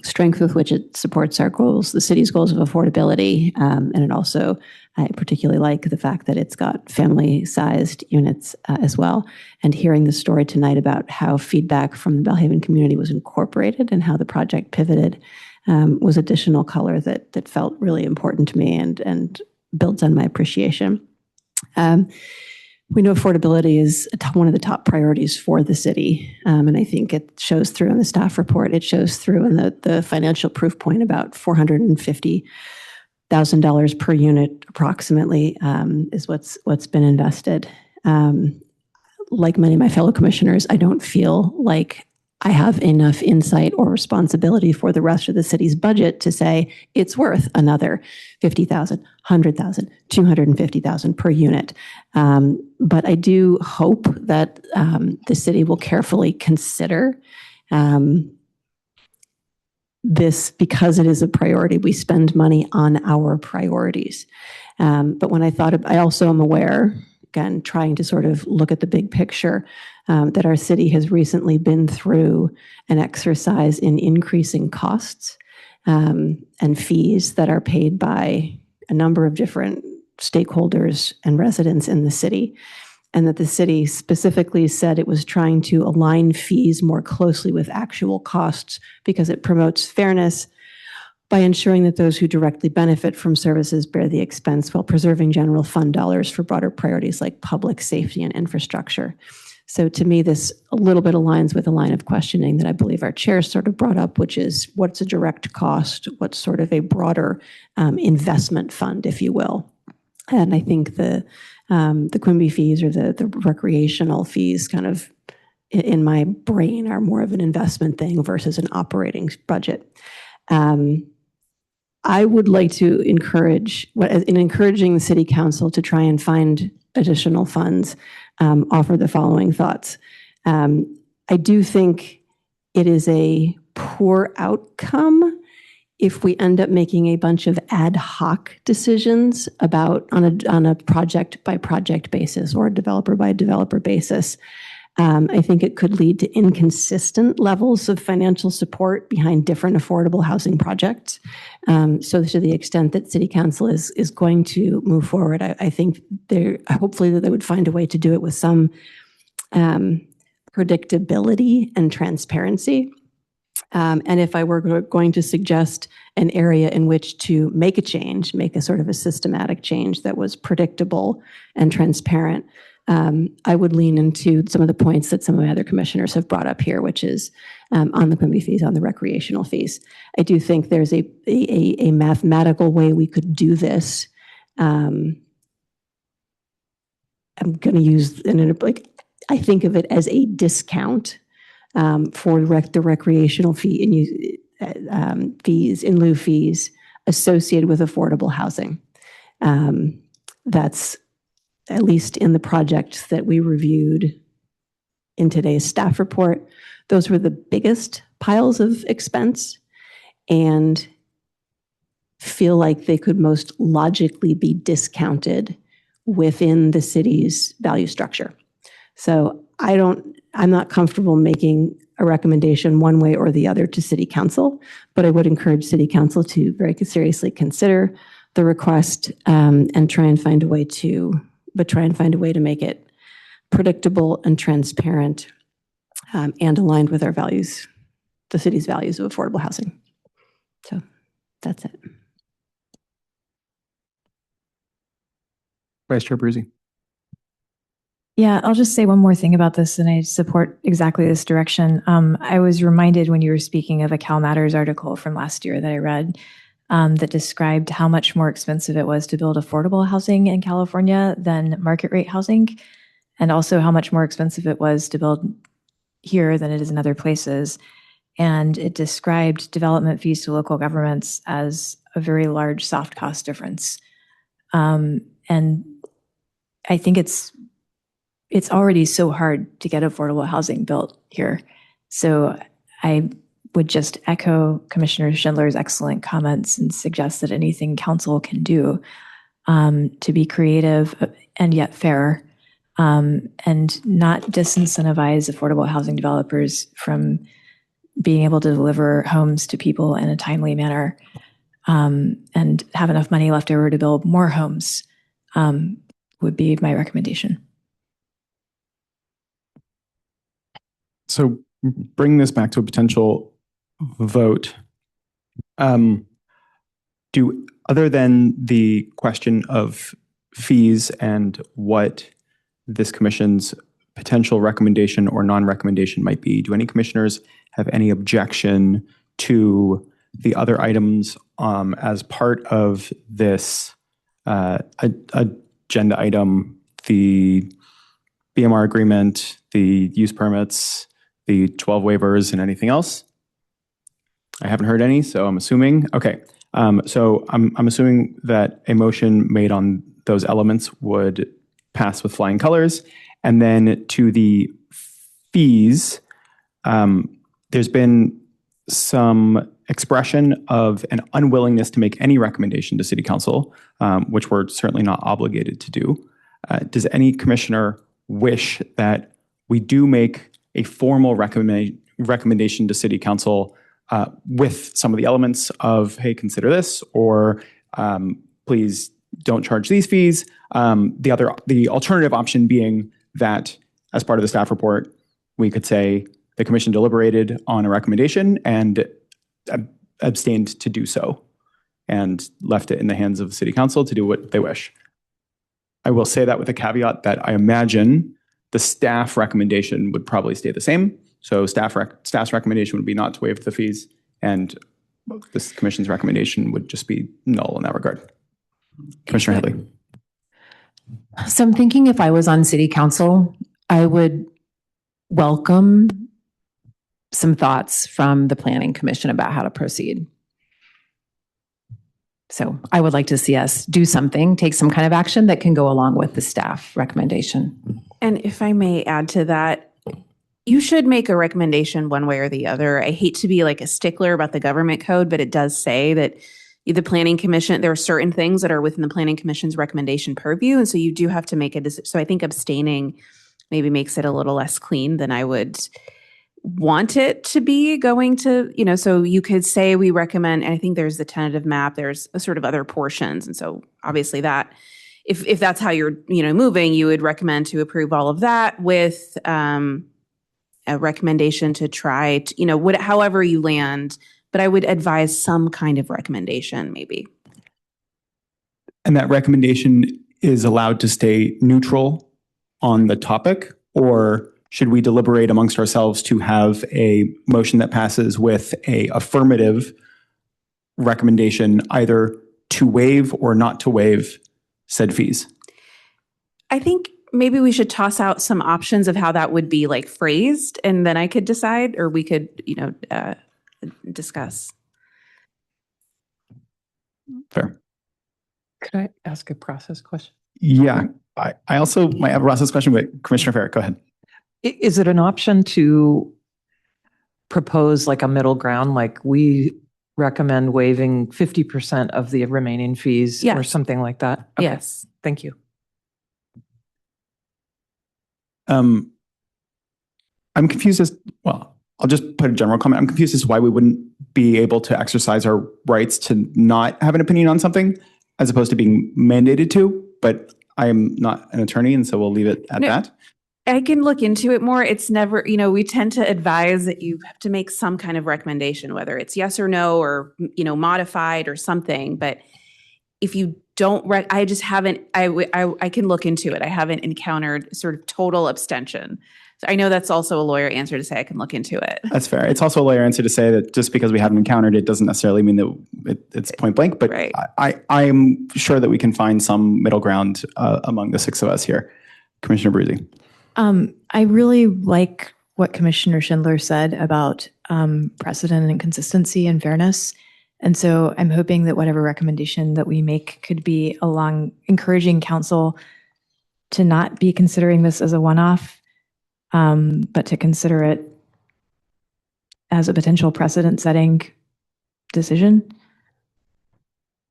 Speaker 2: strength with which it supports our goals, the city's goals of affordability. And it also, I particularly like the fact that it's got family-sized units as well. And hearing the story tonight about how feedback from the Belhaven community was incorporated and how the project pivoted was additional color that felt really important to me and builds on my appreciation. We know affordability is one of the top priorities for the city. And I think it shows through in the staff report. It shows through in the financial proof point about $450,000 $1,000 per unit approximately is what's been invested. Like many of my fellow commissioners, I don't feel like I have enough insight or responsibility for the rest of the city's budget to say it's worth another $50,000, $100,000, $250,000 per unit. But I do hope that the city will carefully consider this because it is a priority. We spend money on our priorities. But when I also am aware, again, trying to sort of look at the big picture, that our city has recently been through an exercise in increasing costs and fees that are paid by a number of different stakeholders and residents in the city, and that the city specifically said it was trying to align fees more closely with actual costs because it promotes fairness by ensuring that those who directly benefit from services bear the expense while preserving general fund dollars for broader priorities like public safety and infrastructure. So to me, this a little bit aligns with a line of questioning that I believe our chair sort of brought up, which is what's a direct cost, what's sort of a broader investment fund, if you will. And I think the Quimby fees or the recreational fees kind of in my brain are more of an investment thing versus an operating budget. I would like to encouraging the city council to try and find additional funds, offer the following thoughts. I do think it is a poor outcome if we end up making a bunch of ad hoc decisions about on a project by project basis or a developer by developer basis. I think it could lead to inconsistent levels of financial support behind different affordable housing projects. So to the extent that City Council is going to move forward, I think hopefully that they would find a way to do it with some predictability and transparency. And if I were going to suggest an area in which to make a change, make a sort of a systematic change that was predictable and transparent, I would lean into some of the points that some of my other commissioners have brought up here, which is on the Quimby fees, on the recreational fees. I do think there's a mathematical way we could do this. I'm going to use, I think of it as a discount for the recreational fee and fees, in lieu fees associated with affordable housing. That's at least in the projects that we reviewed in today's staff report, those were the biggest piles of expense and feel like they could most logically be discounted within the city's value structure. So I'm not comfortable making a recommendation one way or the other to City Council, but I would encourage City Council to very seriously consider the request and try and find a way to make it predictable and transparent and aligned with our values, the city's values of affordable housing. So that's it.
Speaker 1: Vice Chair Bruzy.
Speaker 19: Yeah, I'll just say one more thing about this, and I support exactly this direction. I was reminded when you were speaking of a Cal Matters article from last year that I read that described how much more expensive it was to build affordable housing in California than market rate housing, and also how much more expensive it was to build here than it is in other places. And it described development fees to local governments as a very large soft cost difference. And I think it's already so hard to get affordable housing built here. So I would just echo Commissioner Schindler's excellent comments and suggest that anything council can do to be creative and yet fair and not disincentivize affordable housing developers from being able to deliver homes to people in a timely manner and have enough money left over to build more homes would be my recommendation.
Speaker 1: So bring this back to a potential vote. Other than the question of fees and what this commission's potential recommendation or non-recommendation might be, do any commissioners have any objection to the other items as part of this agenda item, the BMR agreement, the use permits, the 12 waivers, and anything else? I haven't heard any, so I'm assuming. Okay, so I'm assuming that a motion made on those elements would pass with flying colors. And then to the fees, there's been some expression of an unwillingness to make any recommendation to City Council, which we're certainly not obligated to do. Does any commissioner wish that we do make a formal recommendation to City Council with some of the elements of, hey, consider this, or please don't charge these fees? The alternative option being that as part of the staff report, we could say the commission deliberated on a recommendation and abstained to do so and left it in the hands of the City Council to do what they wish. I will say that with a caveat that I imagine the staff recommendation would probably stay the same. So staff's recommendation would be not to waive the fees, and this commission's recommendation would just be null in that regard. Commissioner Headley.
Speaker 8: So I'm thinking if I was on City Council, I would welcome some thoughts from the Planning Commission about how to proceed. So I would like to see us do something, take some kind of action that can go along with the staff recommendation.
Speaker 11: And if I may add to that, you should make a recommendation one way or the other. I hate to be like a stickler about the government code, but it does say that the Planning Commission, there are certain things that are within the Planning Commission's recommendation purview. And so you do have to make a decision. So I think abstaining maybe makes it a little less clean than I would want it to be going to, so you could say we recommend, and I think there's the tentative map, there's a sort of other portions. And so obviously that, if that's how you're, moving, you would recommend to approve all of that with a recommendation to try to, however you land, but I would advise some kind of recommendation maybe.
Speaker 1: And that recommendation is allowed to stay neutral on the topic, or should we deliberate amongst ourselves to have a motion that passes with a affirmative recommendation either to waive or not to waive said fees?
Speaker 11: I think maybe we should toss out some options of how that would be like phrased, and then I could decide, or we could, discuss.
Speaker 1: Fair.
Speaker 6: Could I ask a process question?
Speaker 1: Yeah, I also might have a process question, but Commissioner Farrett, go ahead.
Speaker 6: Is it an option to propose like a middle ground, like we recommend waiving 50% of the remaining fees or something like that? Okay.
Speaker 11: Yes.
Speaker 6: Thank you.
Speaker 1: I'm confused I'll just put a general comment. I'm confused as to why we wouldn't be able to exercise our rights to not have an opinion on something as opposed to being mandated to, but I am not an attorney, and so we'll leave it at that.
Speaker 11: I can look into it more. It's never, we tend to advise that you have to make some kind of recommendation, whether it's yes or no, or, modified or something. But if you don't, I just haven't, I can look into it. I haven't encountered sort of total abstention. So I know that's also a lawyer answer to say I can look into it.
Speaker 1: That's fair. It's also a lawyer answer to say that just because we haven't encountered it doesn't necessarily mean that it's point blank, but right. I am sure that we can find some middle ground among the six of us here. Commissioner Abruzzi.
Speaker 19: I really like what Commissioner Schindler said about precedent and consistency and fairness. And so I'm hoping that whatever recommendation that we make could be along encouraging council to not be considering this as a one-off, but to consider it as a potential precedent-setting decision.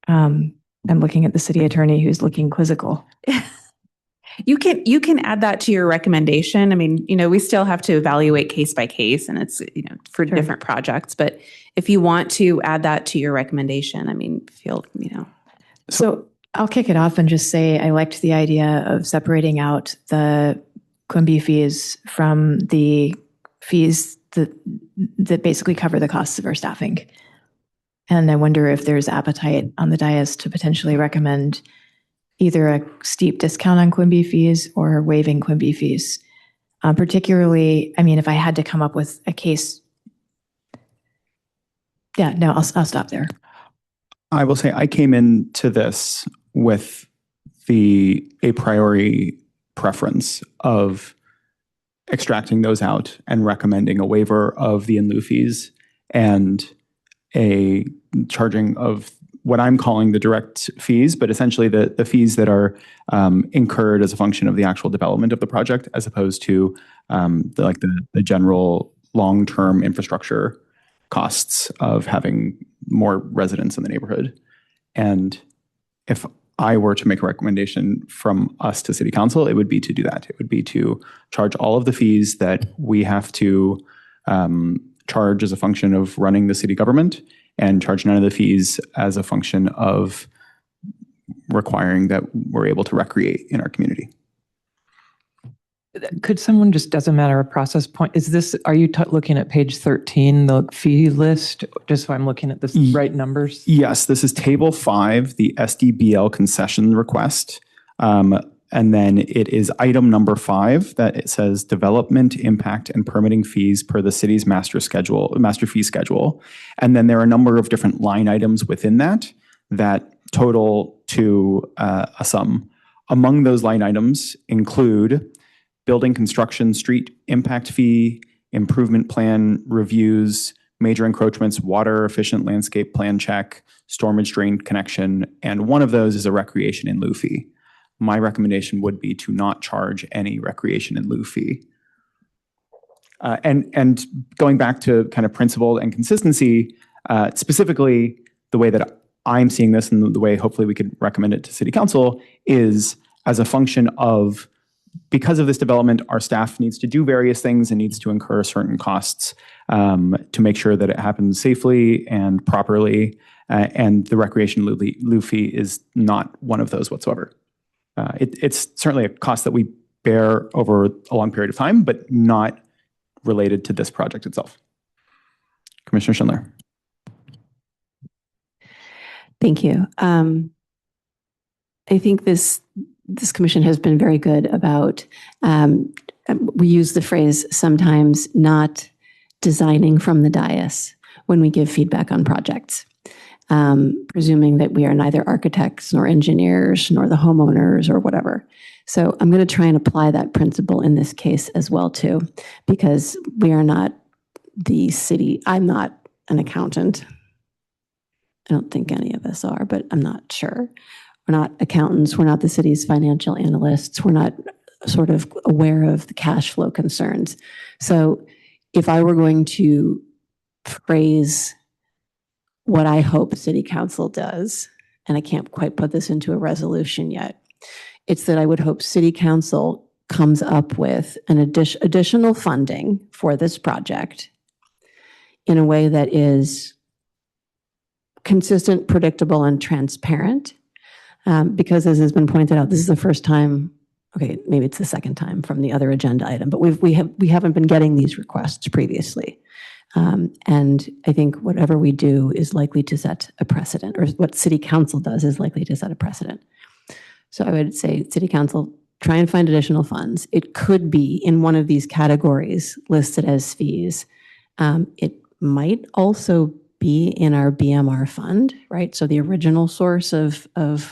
Speaker 19: I'm looking at the city attorney who's looking quizzical.
Speaker 11: You can add that to your recommendation. I mean, we still have to evaluate case by case, and it's, for different projects. But if you want to add that to your recommendation,
Speaker 19: So I'll kick it off and just say I liked the idea of separating out the Quimby fees from the fees that basically cover the costs of our staffing. And I wonder if there's appetite on the dais to potentially recommend either a steep discount on Quimby fees or waiving Quimby fees. Particularly, if I had to come up with a case. Yeah, no, I'll stop there.
Speaker 1: I will say I came into this with a priori preference of extracting those out and recommending a waiver of the in lieu fees and a charging of what I'm calling the direct fees, but essentially the fees that are incurred as a function of the actual development of the project, as opposed to the general long-term infrastructure costs of having more residents in the neighborhood. And if I were to make a recommendation from us to City Council, it would be to do that. It would be to charge all of the fees that we have to charge as a function of running the city government, and charge none of the fees as a function of requiring that we're able to recreate in our community.
Speaker 6: Could someone just, as a matter of process point, are you looking at page 13, the fee list, just so I'm looking at the right numbers?
Speaker 1: Yes, this is table 5, the SDBL concession request. And then it is item number 5 that it says development, impact, and permitting fees per the city's master fee schedule. And then there are a number of different line items within that total to a sum. Among those line items include building construction, street impact fee, improvement plan reviews, major encroachments, water efficient landscape plan check, stormage drain connection, and one of those is a recreation in lieu fee. My recommendation would be to not charge any recreation in lieu fee. And going back to kind of principle and consistency, specifically the way that I'm seeing this and the way hopefully we could recommend it to City Council is as a function of, because of this development, our staff needs to do various things and needs to incur certain costs to make sure that it happens safely and properly. And the recreation lieu fee is not one of those whatsoever. It's certainly a cost that we bear over a long period of time, but not related to this project itself. Commissioner Schindler.
Speaker 2: Thank you. I think this commission has been very good about, we use the phrase sometimes, not designing from the dais when we give feedback on projects. Presuming that we are neither architects nor engineers nor the homeowners or whatever. So I'm going to try and apply that principle in this case as well too, because we are not the city. I'm not an accountant. I don't think any of us are, but I'm not sure. We're not accountants. We're not the city's financial analysts. We're not sort of aware of the cash flow concerns. So if I were going to phrase what I hope City Council does, and I can't quite put this into a resolution yet, it's that I would hope City Council comes up with an additional funding for this project in a way that is consistent, predictable, and transparent. Because as has been pointed out, this is the first time, okay, maybe it's the second time from the other agenda item, but we haven't been getting these requests previously. And I think whatever we do is likely to set a precedent, or what City Council does is likely to set a precedent. So I would say, City Council, try and find additional funds. It could be in one of these categories listed as fees. It might also be in our BMR fund, right? So the original source of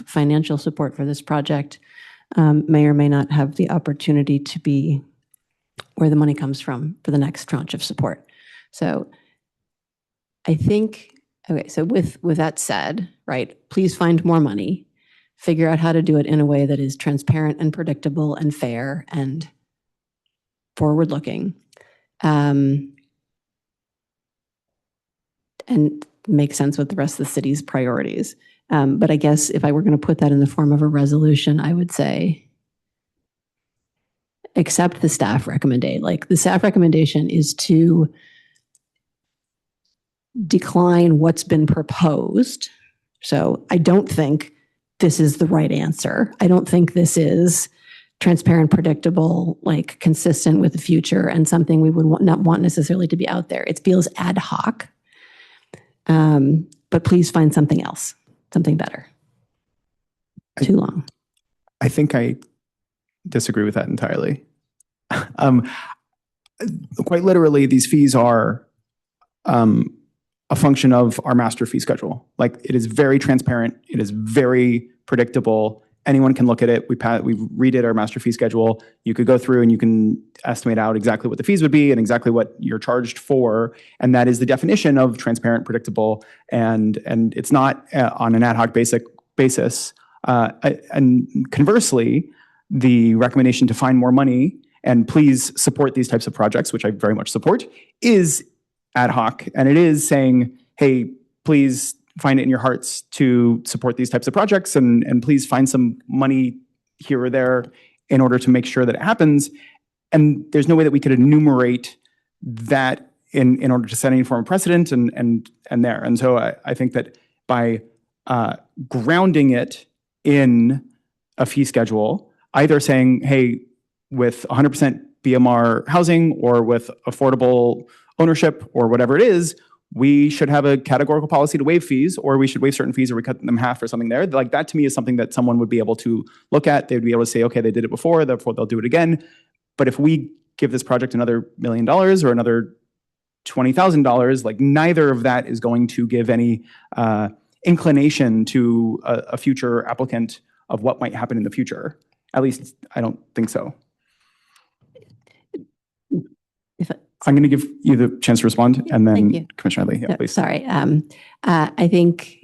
Speaker 2: financial support for this project may or may not have the opportunity to be where the money comes from for the next tranche of support. So I think, okay, so with that said, right, please find more money, figure out how to do it in a way that is transparent and predictable and fair and forward-looking, and make sense with the rest of the city's priorities. But I guess if I were going to put that in the form of a resolution, I would say accept the staff recommendation. Like, the staff recommendation is to decline what's been proposed. So I don't think this is the right answer. I don't think this is transparent, predictable, like consistent with the future, and something we would not want necessarily to be out there. It feels ad hoc. But please find something else, something better. Too long.
Speaker 1: I think I disagree with that entirely. Quite literally, these fees are a function of our master fee schedule. Like, it is very transparent. It is very predictable. Anyone can look at it. We redid our master fee schedule. You could go through and you can estimate out exactly what the fees would be and exactly what you're charged for. And that is the definition of transparent, predictable, and it's not on an ad hoc basis. And conversely, the recommendation to find more money and please support these types of projects, which I very much support, is ad hoc. And it is saying, hey, please find it in your hearts to support these types of projects, and please find some money here or there in order to make sure that it happens. And there's no way that we could enumerate that in order to set any form of precedent and there. And so I think that by grounding it in a fee schedule, either saying, hey, with 100% BMR housing or with affordable ownership or whatever it is, we should have a categorical policy to waive fees, or we should waive certain fees, or we cut them in half or something there. Like, that to me is something that someone would be able to look at. They'd be able to say, okay, they did it before, therefore they'll do it again. But if we give this project another $1 million or another $20,000, like, neither of that is going to give any inclination to a future applicant of what might happen in the future. At least I don't think so. I'm going to give you the chance to respond, and then Commissioner Lee, please.
Speaker 2: Sorry. I think,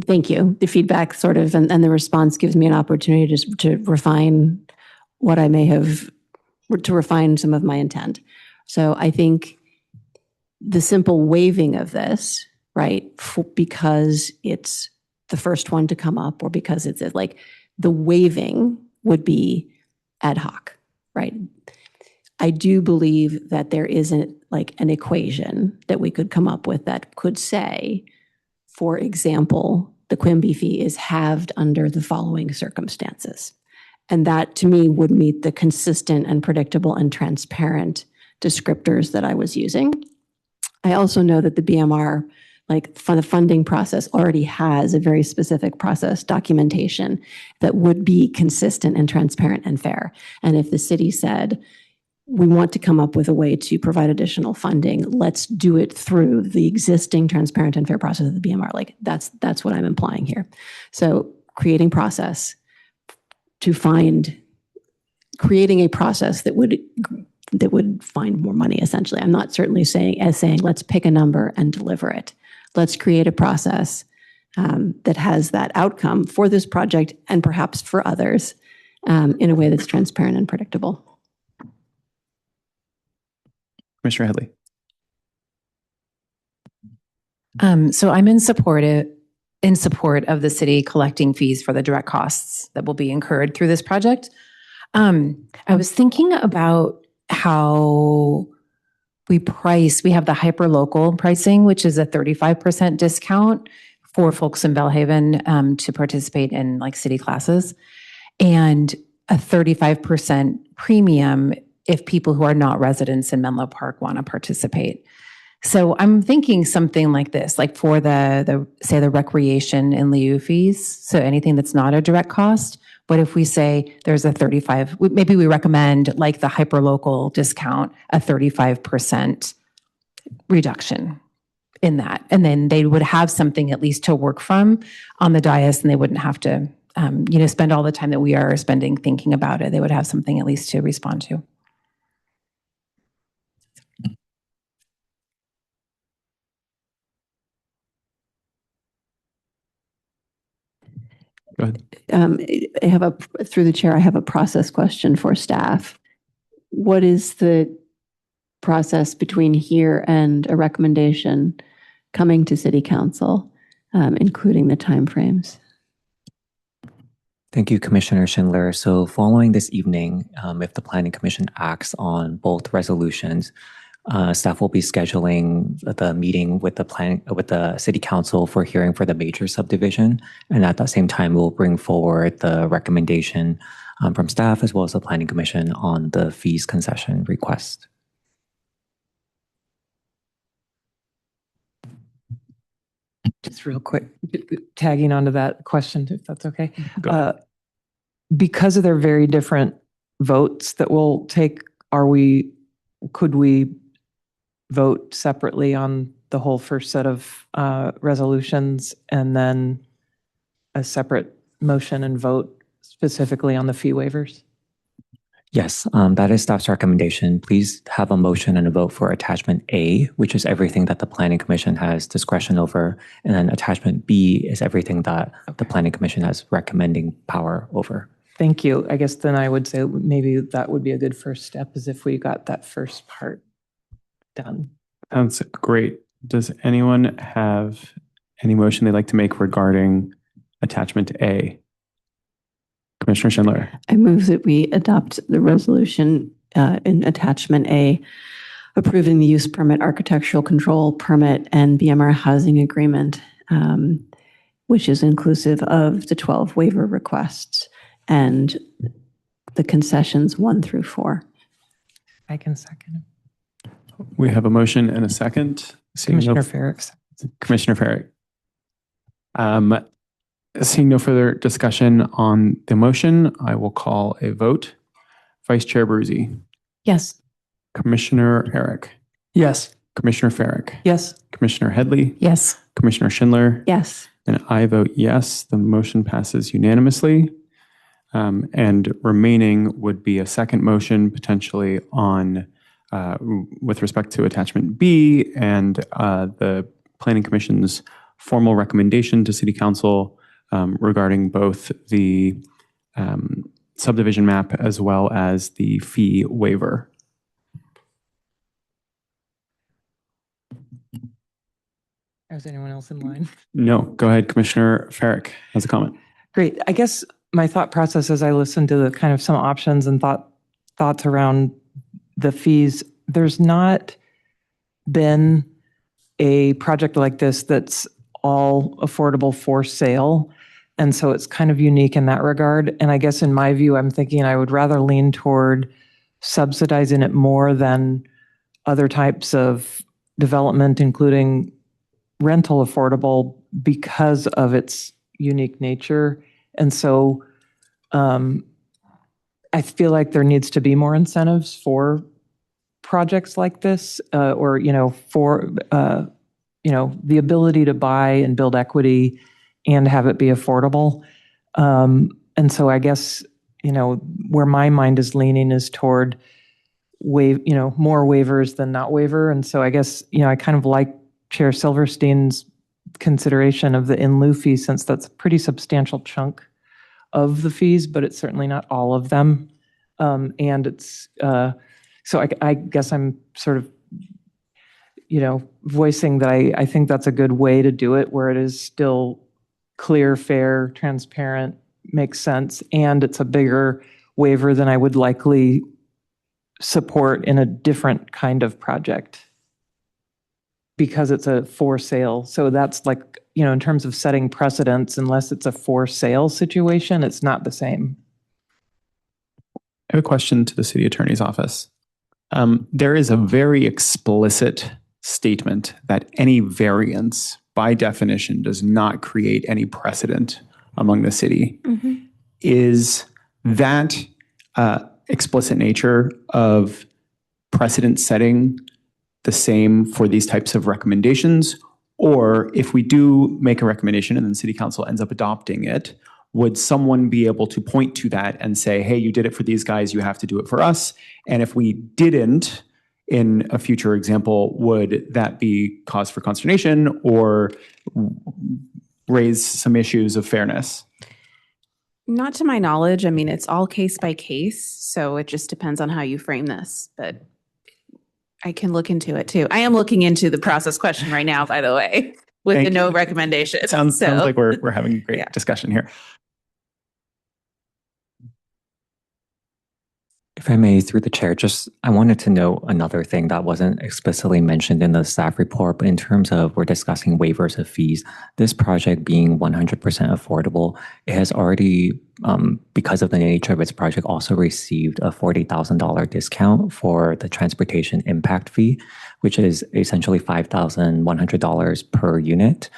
Speaker 2: thank you. The feedback sort of, and the response gives me an opportunity to refine what I may have, to refine some of my intent. So I think the simple waiving of this, right, because it's the first one to come up, or because it's like the waiving would be ad hoc, right? I do believe that there isn't like an equation that we could come up with that could say, for example, the Quimby fee is halved under the following circumstances. And that to me would meet the consistent and predictable and transparent descriptors that I was using. I also know that the BMR, like the funding process, already has a very specific process documentation that would be consistent and transparent and fair. And if the city said, we want to come up with a way to provide additional funding, let's do it through the existing transparent and fair process of the BMR. Like, that's what I'm implying here. So creating process to creating a process that would find more money, essentially. I'm not certainly saying let's pick a number and deliver it. Let's create a process that has that outcome for this project and perhaps for others in a way that's transparent and predictable.
Speaker 1: Commissioner Headley.
Speaker 8: So I'm in support of the city collecting fees for the direct costs that will be incurred through this project. I was thinking about how we price. We have the hyperlocal pricing, which is a 35% discount for folks in Bellhaven to participate in like city classes, and a 35% premium if people who are not residents in Menlo Park want to participate. So I'm thinking something like this, like for the recreation and lieu fees, so anything that's not a direct cost. But if we say there's a 35, maybe we recommend like the hyperlocal discount, a 35% reduction in that. And then they would have something at least to work from on the dais, and they wouldn't have to spend all the time that we are spending thinking about it. They would have something at least to respond to.
Speaker 1: Go ahead.
Speaker 2: Through the chair, I have a process question for staff. What is the process between here and a recommendation coming to City Council, including the timeframes?
Speaker 12: Thank you, Commissioner Schindler. So following this evening, if the Planning Commission acts on both resolutions, staff will be scheduling the meeting with the City Council for hearing for the major subdivision. And at that same time, we'll bring forward the recommendation from staff as well as the Planning Commission on the fees concession request.
Speaker 6: Just real quick, tagging onto that question, if that's okay. Because of their very different votes that we'll take, could we vote separately on the whole first set of resolutions and then a separate motion and vote specifically on the fee waivers?
Speaker 12: Yes, that is staff's recommendation. Please have a motion and a vote for attachment A, which is everything that the Planning Commission has discretion over. And then attachment B is everything that the Planning Commission has recommending power over.
Speaker 6: Thank you. I guess then I would say maybe that would be a good first step, is if we got that first part done.
Speaker 1: Sounds great. Does anyone have any motion they'd like to make regarding attachment A? Commissioner Schindler.
Speaker 2: I move that we adopt the resolution in attachment A, approving the use permit, architectural control permit, and BMR housing agreement, which is inclusive of the 12 waiver requests and the concessions 1 through 4.
Speaker 6: I can second.
Speaker 1: We have a motion and a second.
Speaker 6: Commissioner Farrick.
Speaker 1: Commissioner Farrick. Seeing no further discussion on the motion, I will call a vote. Vice Chair Bruzzi.
Speaker 19: Yes.
Speaker 1: Commissioner Eric.
Speaker 7: Yes.
Speaker 1: Commissioner Farrick.
Speaker 6: Yes.
Speaker 1: Commissioner Headley.
Speaker 19: Yes.
Speaker 1: Commissioner Schindler.
Speaker 2: Yes.
Speaker 1: And I vote yes. The motion passes unanimously. And remaining would be a second motion potentially on with respect to attachment B and the Planning Commission's formal recommendation to City Council regarding both the subdivision map as well as the fee waiver.
Speaker 6: Is anyone else in line?
Speaker 1: No, go ahead. Commissioner Farrick has a comment.
Speaker 6: Great. I guess my thought process as I listened to the kind of some options and thoughts around the fees, there's not been a project like this that's all affordable for sale. And so it's kind of unique in that regard. And I guess in my view, I'm thinking I would rather lean toward subsidizing it more than other types of development, including rental affordable, because of its unique nature. And so I feel like there needs to be more incentives for projects like this, or, for, the ability to buy and build equity and have it be affordable. And so I guess, where my mind is leaning is toward more waivers than not waiver. And so I guess, I kind of like Chair Silverstein's consideration of the in lieu fee, since that's a pretty substantial chunk of the fees, but it's certainly not all of them. And it's, so I guess I'm sort of, voicing that I think that's a good way to do it, where it is still clear, fair, transparent, makes sense, and it's a bigger waiver than I would likely support in a different kind of project, because it's a for sale. So that's like, in terms of setting precedents, unless it's a for sale situation, it's not the same.
Speaker 1: I have a question to the City Attorney's Office. There is a very explicit statement that any variance, by definition, does not create any precedent among the city. Mm-hmm. Is that explicit nature of precedent setting the same for these types of recommendations? Or if we do make a recommendation and then City Council ends up adopting it, would someone be able to point to that and say, hey, you did it for these guys, you have to do it for us? And if we didn't, in a future example, would that be cause for consternation or raise some issues of fairness?
Speaker 11: Not to my knowledge. I mean, it's all case by case, so it just depends on how you frame this, but I can look into it too. I am looking into the process question right now, by the way, with
Speaker 1: Thank
Speaker 11: the no
Speaker 1: you.
Speaker 11: recommendation.
Speaker 1: Sounds like we're having a great discussion here.
Speaker 12: If I may, through the chair, I wanted to note another thing that wasn't explicitly mentioned in the staff report, but in terms of we're discussing waivers of fees, this project being 100% affordable, it has already, because of the nature of its project, also received a $40,000 discount for the transportation impact fee, which is essentially $5,100 per unit.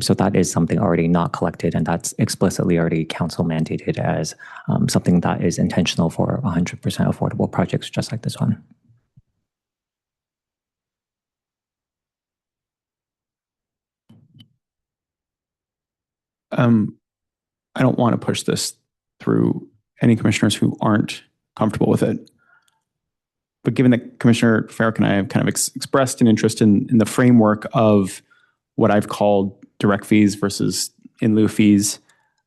Speaker 12: So that is something already not collected, and that's explicitly already council mandated as something that is intentional for 100% affordable projects just like this one.
Speaker 1: I don't want to push this through any commissioners who aren't comfortable with it. But given that Commissioner Farrick and I have kind of expressed an interest in the framework of what I've called direct fees versus in lieu fees,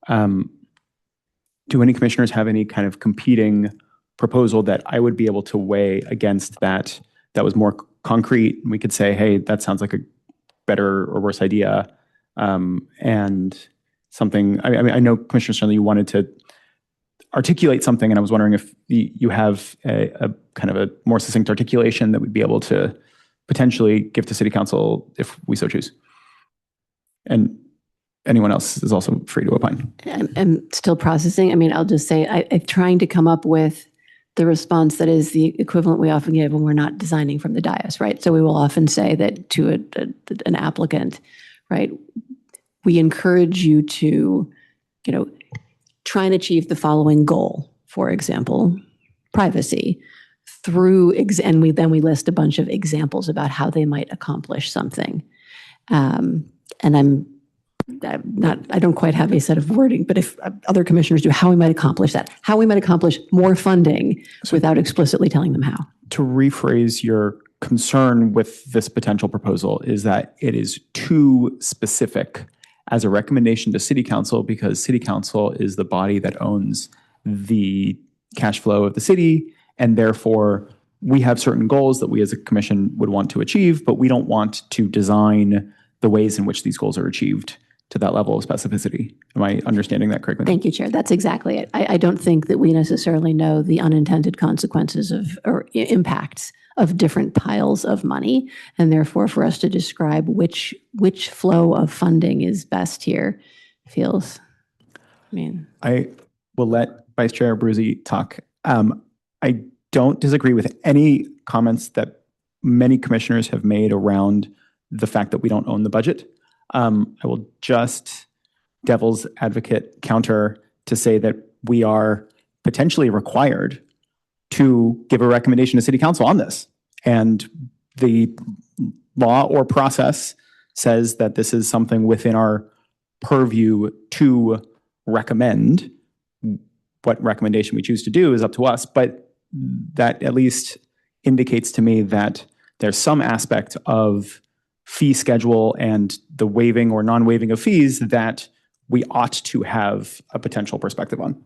Speaker 1: do any commissioners have any kind of competing proposal that I would be able to weigh against that was more concrete? We could say, hey, that sounds like a better or worse idea. And something, I know Commissioner Stanley, you wanted to articulate something, and I was wondering if you have a kind of a more succinct articulation that we'd be able to potentially give to City Council if we so choose. And anyone else is also free to opine.
Speaker 2: I'm still processing. I mean, I'll just say I'm trying to come up with the response that is the equivalent we often give when we're not designing from the dais, right? So we will often say that to an applicant, right, we encourage you to, try and achieve the following goal, for example, privacy, through, and we list a bunch of examples about how they might accomplish something. And I don't quite have a set of wording, but if other commissioners do, how we might accomplish that, how we might accomplish more funding without explicitly telling them how.
Speaker 1: To rephrase your concern with this potential proposal is that it is too specific as a recommendation to City Council, because City Council is the body that owns the cash flow of the city, and therefore we have certain goals that we as a commission would want to achieve, but we don't want to design the ways in which these goals are achieved to that level of specificity. Am I understanding that correctly?
Speaker 2: Thank you, Chair. That's exactly it. I don't think that we necessarily know the unintended consequences or impacts of different piles of money, and therefore for us to describe which flow of funding is best here feels,
Speaker 1: I will let Vice Chair Abruzzi talk. I don't disagree with any comments that many commissioners have made around the fact that we don't own the budget. I will just devil's advocate counter to say that we are potentially required to give a recommendation to City Council on this. And the law or process says that this is something within our purview to recommend. What recommendation we choose to do is up to us, but that at least indicates to me that there's some aspect of fee schedule and the waiving or non-waiving of fees that we ought to have a potential perspective on.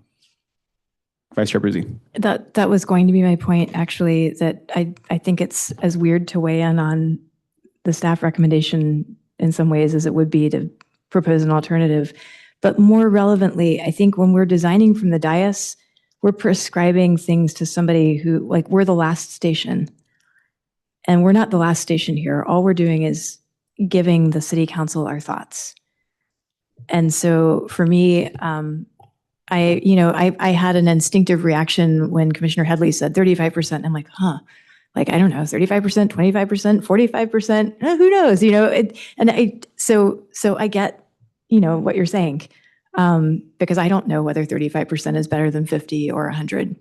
Speaker 1: Vice Chair Abruzzi.
Speaker 19: That was going to be my point, actually, that I think it's as weird to weigh in on the staff recommendation in some ways as it would be to propose an alternative. But more relevantly, I think when we're designing from the dais, we're prescribing things to somebody who, like, we're the last station. And we're not the last station here. All we're doing is giving the City Council our thoughts. And so for me, I had an instinctive reaction when Commissioner Headley said 35%. I'm like, like, I don't know, 35%, 25%, 45%, who knows, so I get, what you're saying, because I don't know whether 35% is better than 50 or 100.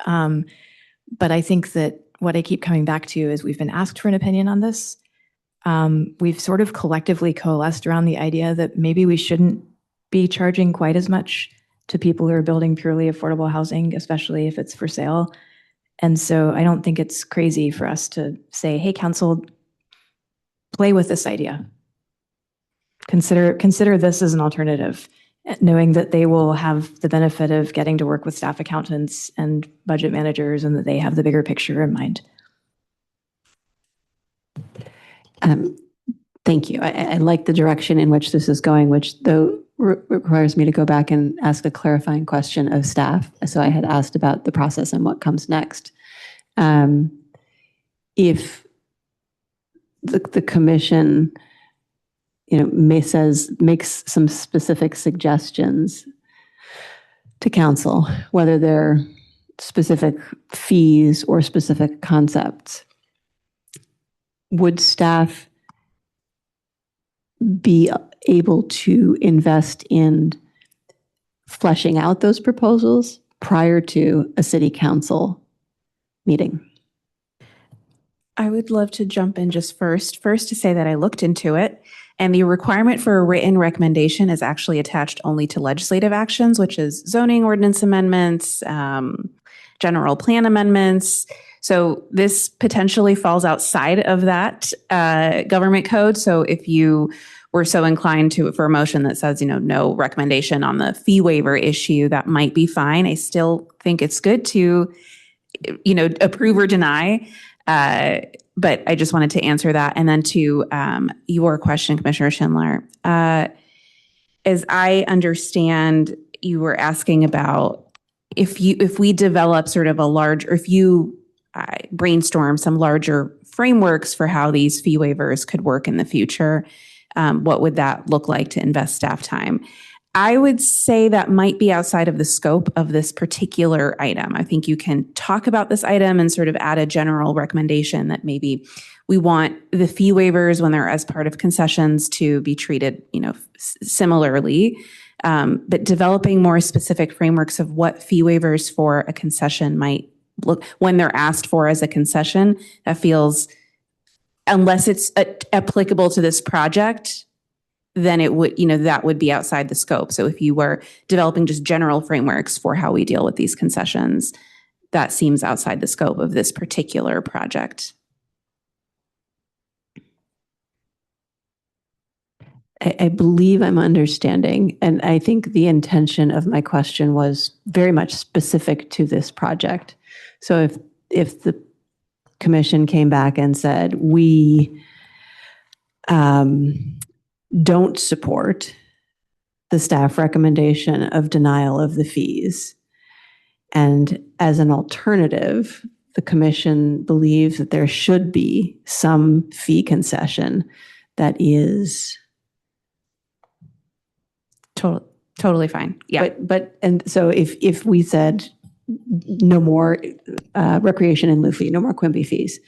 Speaker 19: But I think that what I keep coming back to is we've been asked for an opinion on this. We've sort of collectively coalesced around the idea that maybe we shouldn't be charging quite as much to people who are building purely affordable housing, especially if it's for sale. And so I don't think it's crazy for us to say, hey, council, play with this idea. Consider this as an alternative, knowing that they will have the benefit of getting to work with staff accountants and budget managers and that they have the bigger picture in mind.
Speaker 2: Thank you. I like the direction in which this is going, which though requires me to go back and ask a clarifying question of staff. So I had asked about the process and what comes next. If the commission, makes some specific suggestions to council, whether they're specific fees or specific concepts, would staff be able to invest in fleshing out those proposals prior to a City Council meeting?
Speaker 11: I would love to jump in just first to say that I looked into it And the requirement for a written recommendation is actually attached only to legislative actions, which is zoning ordinance amendments, general plan amendments. So this potentially falls outside of that government code. So if you were so inclined for a motion that says, no recommendation on the fee waiver issue, that might be fine. I still think it's good to, approve or deny. But I just wanted to answer that. And then to your question, Commissioner Schindler, as I understand, you were asking about if we develop sort of if you brainstorm some larger frameworks for how these fee waivers could work in the future, what would that look like to invest staff time? I would say that might be outside of the scope of this particular item. I think you can talk about this item and sort of add a general recommendation that maybe we want the fee waivers when they're as part of concessions to be treated, similarly. But developing more specific frameworks of what fee waivers for a concession might look when they're asked for as a concession, that feels, unless it's applicable to this project, then it would, that would be outside the scope. So if you were developing just general frameworks for how we deal with these concessions, that seems outside the scope of this particular project.
Speaker 2: I believe I'm understanding, and I think the intention of my question was very much specific to this project. So if the commission came back and said, we don't support the staff recommendation of denial of the fees, and as an alternative, the commission believes that there should be some fee concession that is
Speaker 11: totally fine. Yeah.
Speaker 2: And so if we said no more recreation in lieu fee, no more Quimby fees,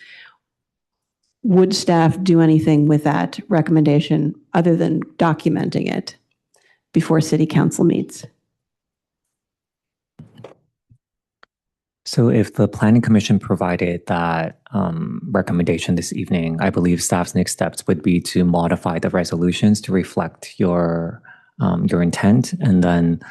Speaker 2: would staff do anything with that recommendation other than documenting it before City Council meets?
Speaker 12: So if the Planning Commission provided that recommendation this evening, I believe staff's next steps would be to modify the resolutions to reflect your intent. And then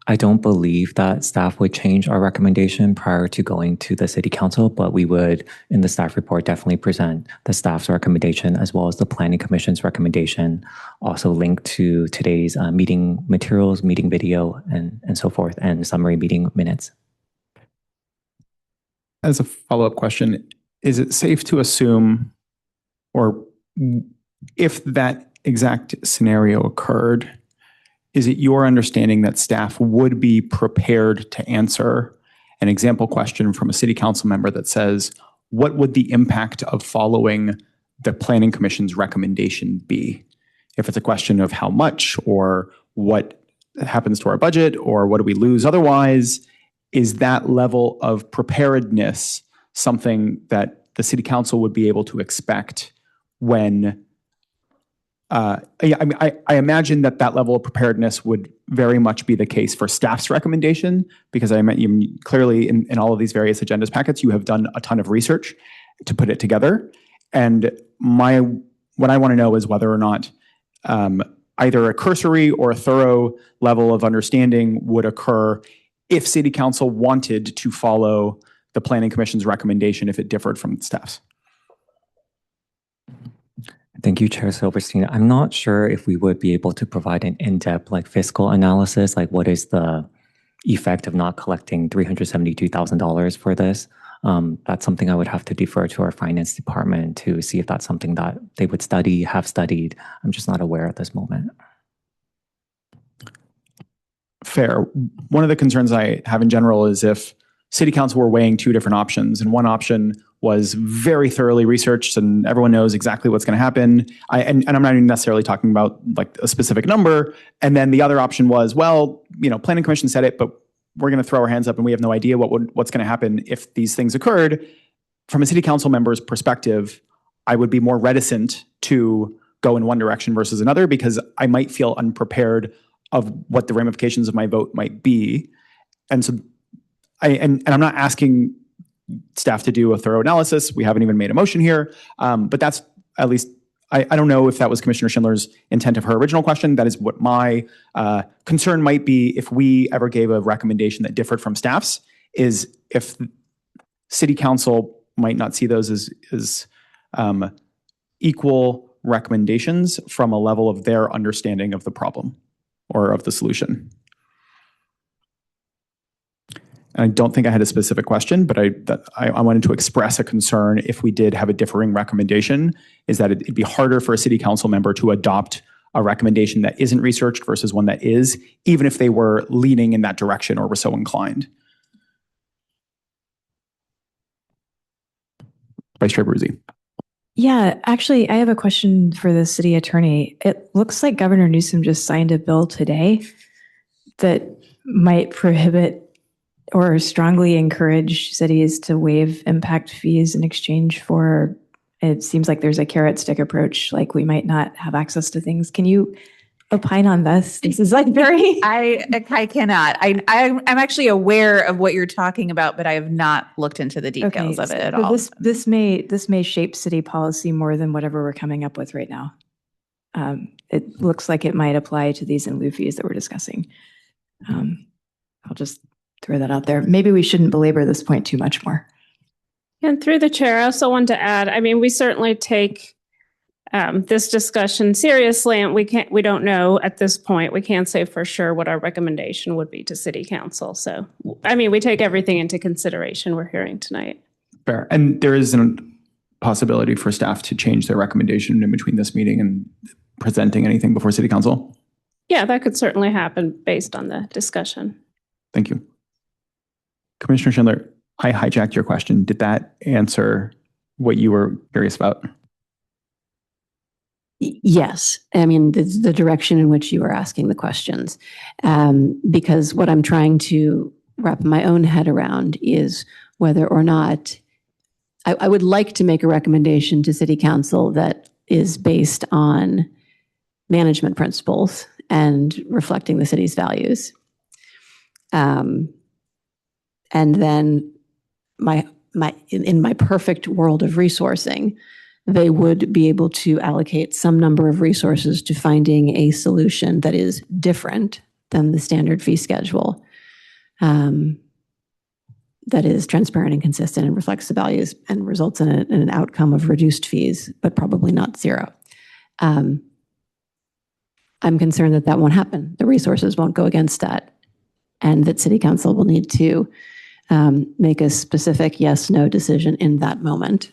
Speaker 12: I don't believe that staff would change our recommendation prior to going to the City Council, but we would, in the staff report, definitely present the staff's recommendation as well as the Planning Commission's recommendation, also linked to today's meeting materials, meeting video, and so forth, and summary meeting minutes.
Speaker 1: As a follow-up question, is it safe to assume, or if that exact scenario occurred, is it your understanding that staff would be prepared to answer an example question from a City Council member that says, what would the impact of following the Planning Commission's recommendation be? If it's a question of how much, or what happens to our budget, or what do we lose otherwise, is that level of preparedness something that the City Council would be able to expect when I imagine that level of preparedness would very much be the case for staff's recommendation, because clearly in all of these various agendas packets, you have done a ton of research to put it together. And what I want to know is whether or not either a cursory or a thorough level of understanding would occur if City Council wanted to follow the Planning Commission's recommendation if it differed from staff's.
Speaker 12: Thank you, Chair Silverstein. I'm not sure if we would be able to provide an in-depth fiscal analysis, like what is the effect of not collecting $372,000 for this. That's something I would have to defer to our finance department to see if that's something that they would have studied. I'm just not aware at this moment.
Speaker 1: Fair. One of the concerns I have in general is if City Council were weighing two different options, and one option was very thoroughly researched and everyone knows exactly what's going to happen. And I'm not even necessarily talking about a specific number. And then the other option was, well, Planning Commission said it, but we're going to throw our hands up and we have no idea what's going to happen if these things occurred. From a City Council member's perspective, I would be more reticent to go in one direction versus another, because I might feel unprepared of what the ramifications of my vote might be. And so I'm not asking staff to do a thorough analysis. We haven't even made a motion here. But that's at least I don't know if that was Commissioner Schindler's intent of her original question. That is what my concern might be if we ever gave a recommendation that differed from staff's, is if City Council might not see those as equal recommendations from a level of their understanding of the problem or of the solution. And I don't think I had a specific question, but I wanted to express a concern if we did have a differing recommendation, is that it'd be harder for a City Council member to adopt a recommendation that isn't researched versus one that is, even if they were leaning in that direction or were so inclined. Vice Chair Abruzzi.
Speaker 19: Yeah, actually, I have a question for the city attorney. It looks like Governor Newsom just signed a bill today that might prohibit or strongly encourage cities to waive impact fees in exchange for, it seems like there's a carrot stick approach, like we might not have access to things. Can you opine on this? This is like very...
Speaker 21: I cannot. I'm actually aware of what you're talking about, but I have not looked into the details of it at all.
Speaker 19: This may shape city policy more than whatever we're coming up with right now. It looks like it might apply to these in lieu fees that we're discussing. I'll just throw that out there. Maybe we shouldn't belabor this point too much more.
Speaker 3: And through the chair, I also want to add, I mean, we certainly take this discussion seriously, and we don't know at this point. We can't say for sure what our recommendation would be to City Council. So, I mean, we take everything into consideration we're hearing tonight.
Speaker 1: Fair. And there is a possibility for staff to change their recommendation in between this meeting and presenting anything before City Council?
Speaker 3: Yeah, that could certainly happen based on the discussion.
Speaker 1: Thank you. Commissioner Schindler, I hijacked your question. Did that answer what you were curious about?
Speaker 2: Yes. I mean, the direction in which you were asking the questions. Because what I'm trying to wrap my own head around is whether or not I would like to make a recommendation to City Council that is based on management principles and reflecting the city's values. And then in my perfect world of resourcing, they would be able to allocate some number of resources to finding a solution that is different than the standard fee schedule, that is transparent and consistent and reflects the values and results in an outcome of reduced fees, but probably not zero. I'm concerned that won't happen. The resources won't go against that, and that City Council will need to make a specific yes/no decision in that moment.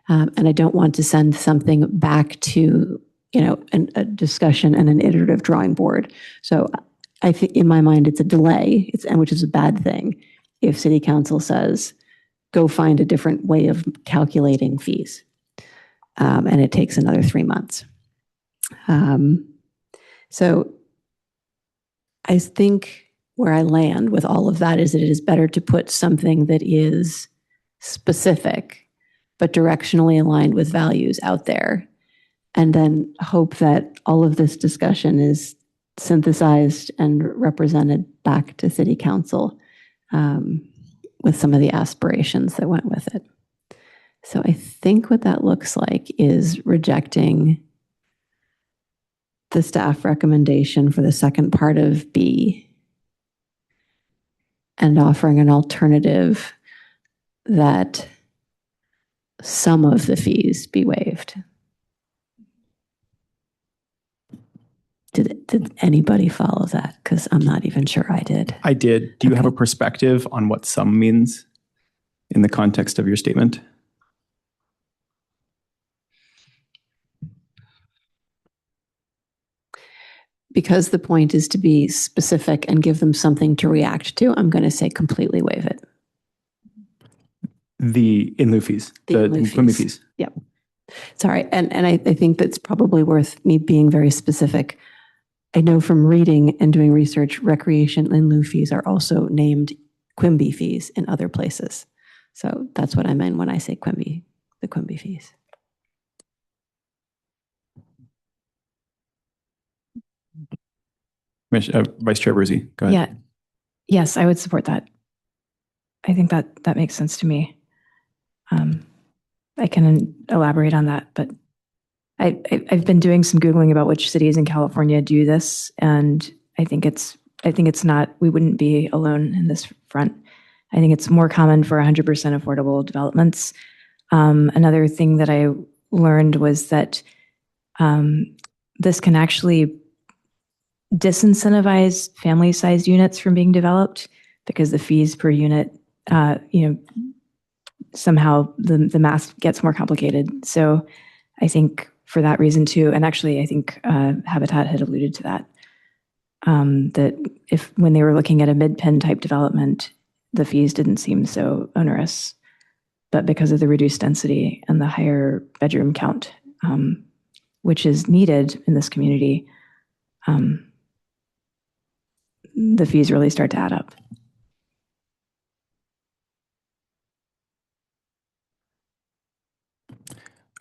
Speaker 2: And I don't want to send something back to, a discussion and an iterative drawing board. So I think in my mind, it's a delay, which is a bad thing if City Council says, go find a different way of calculating fees. And it takes another 3 months. So I think where I land with all of that is that it is better to put something that is specific but directionally aligned with values out there, and then hope that all of this discussion is synthesized and represented back to City Council with some of the aspirations that went with it. So I think what that looks like is rejecting the staff recommendation for the second part of B and offering an alternative that some of the fees be waived. Did anybody follow that? Because I'm not even sure I did.
Speaker 1: I did. Do you have a perspective on what some means in the context of your statement?
Speaker 2: Because the point is to be specific and give them something to react to, I'm going to say completely waive it.
Speaker 1: The in lieu fees, the Quimby fees.
Speaker 2: Yep. Sorry. And I think that's probably worth me being very specific. I know from reading and doing research, recreation in lieu fees are also named Quimby fees in other places. So that's what I meant when I say Quimby, the Quimby fees.
Speaker 1: Vice Chair Abruzzi, go ahead.
Speaker 19: Yeah. Yes, I would support that. I think that makes sense to me. I can elaborate on that, but I've been doing some Googling about which cities in California do this, and I think it's not, we wouldn't be alone in this front. I think it's more common for 100% affordable developments. Another thing that I learned was that this can actually disincentivize family-sized units from being developed because the fees per unit, somehow the math gets more complicated. So I think for that reason too, and actually I think Habitat had alluded to that, that if when they were looking at a mid-pen type development, the fees didn't seem so onerous, but because of the reduced density and the higher bedroom count, which is needed in this community, the fees really start to add up.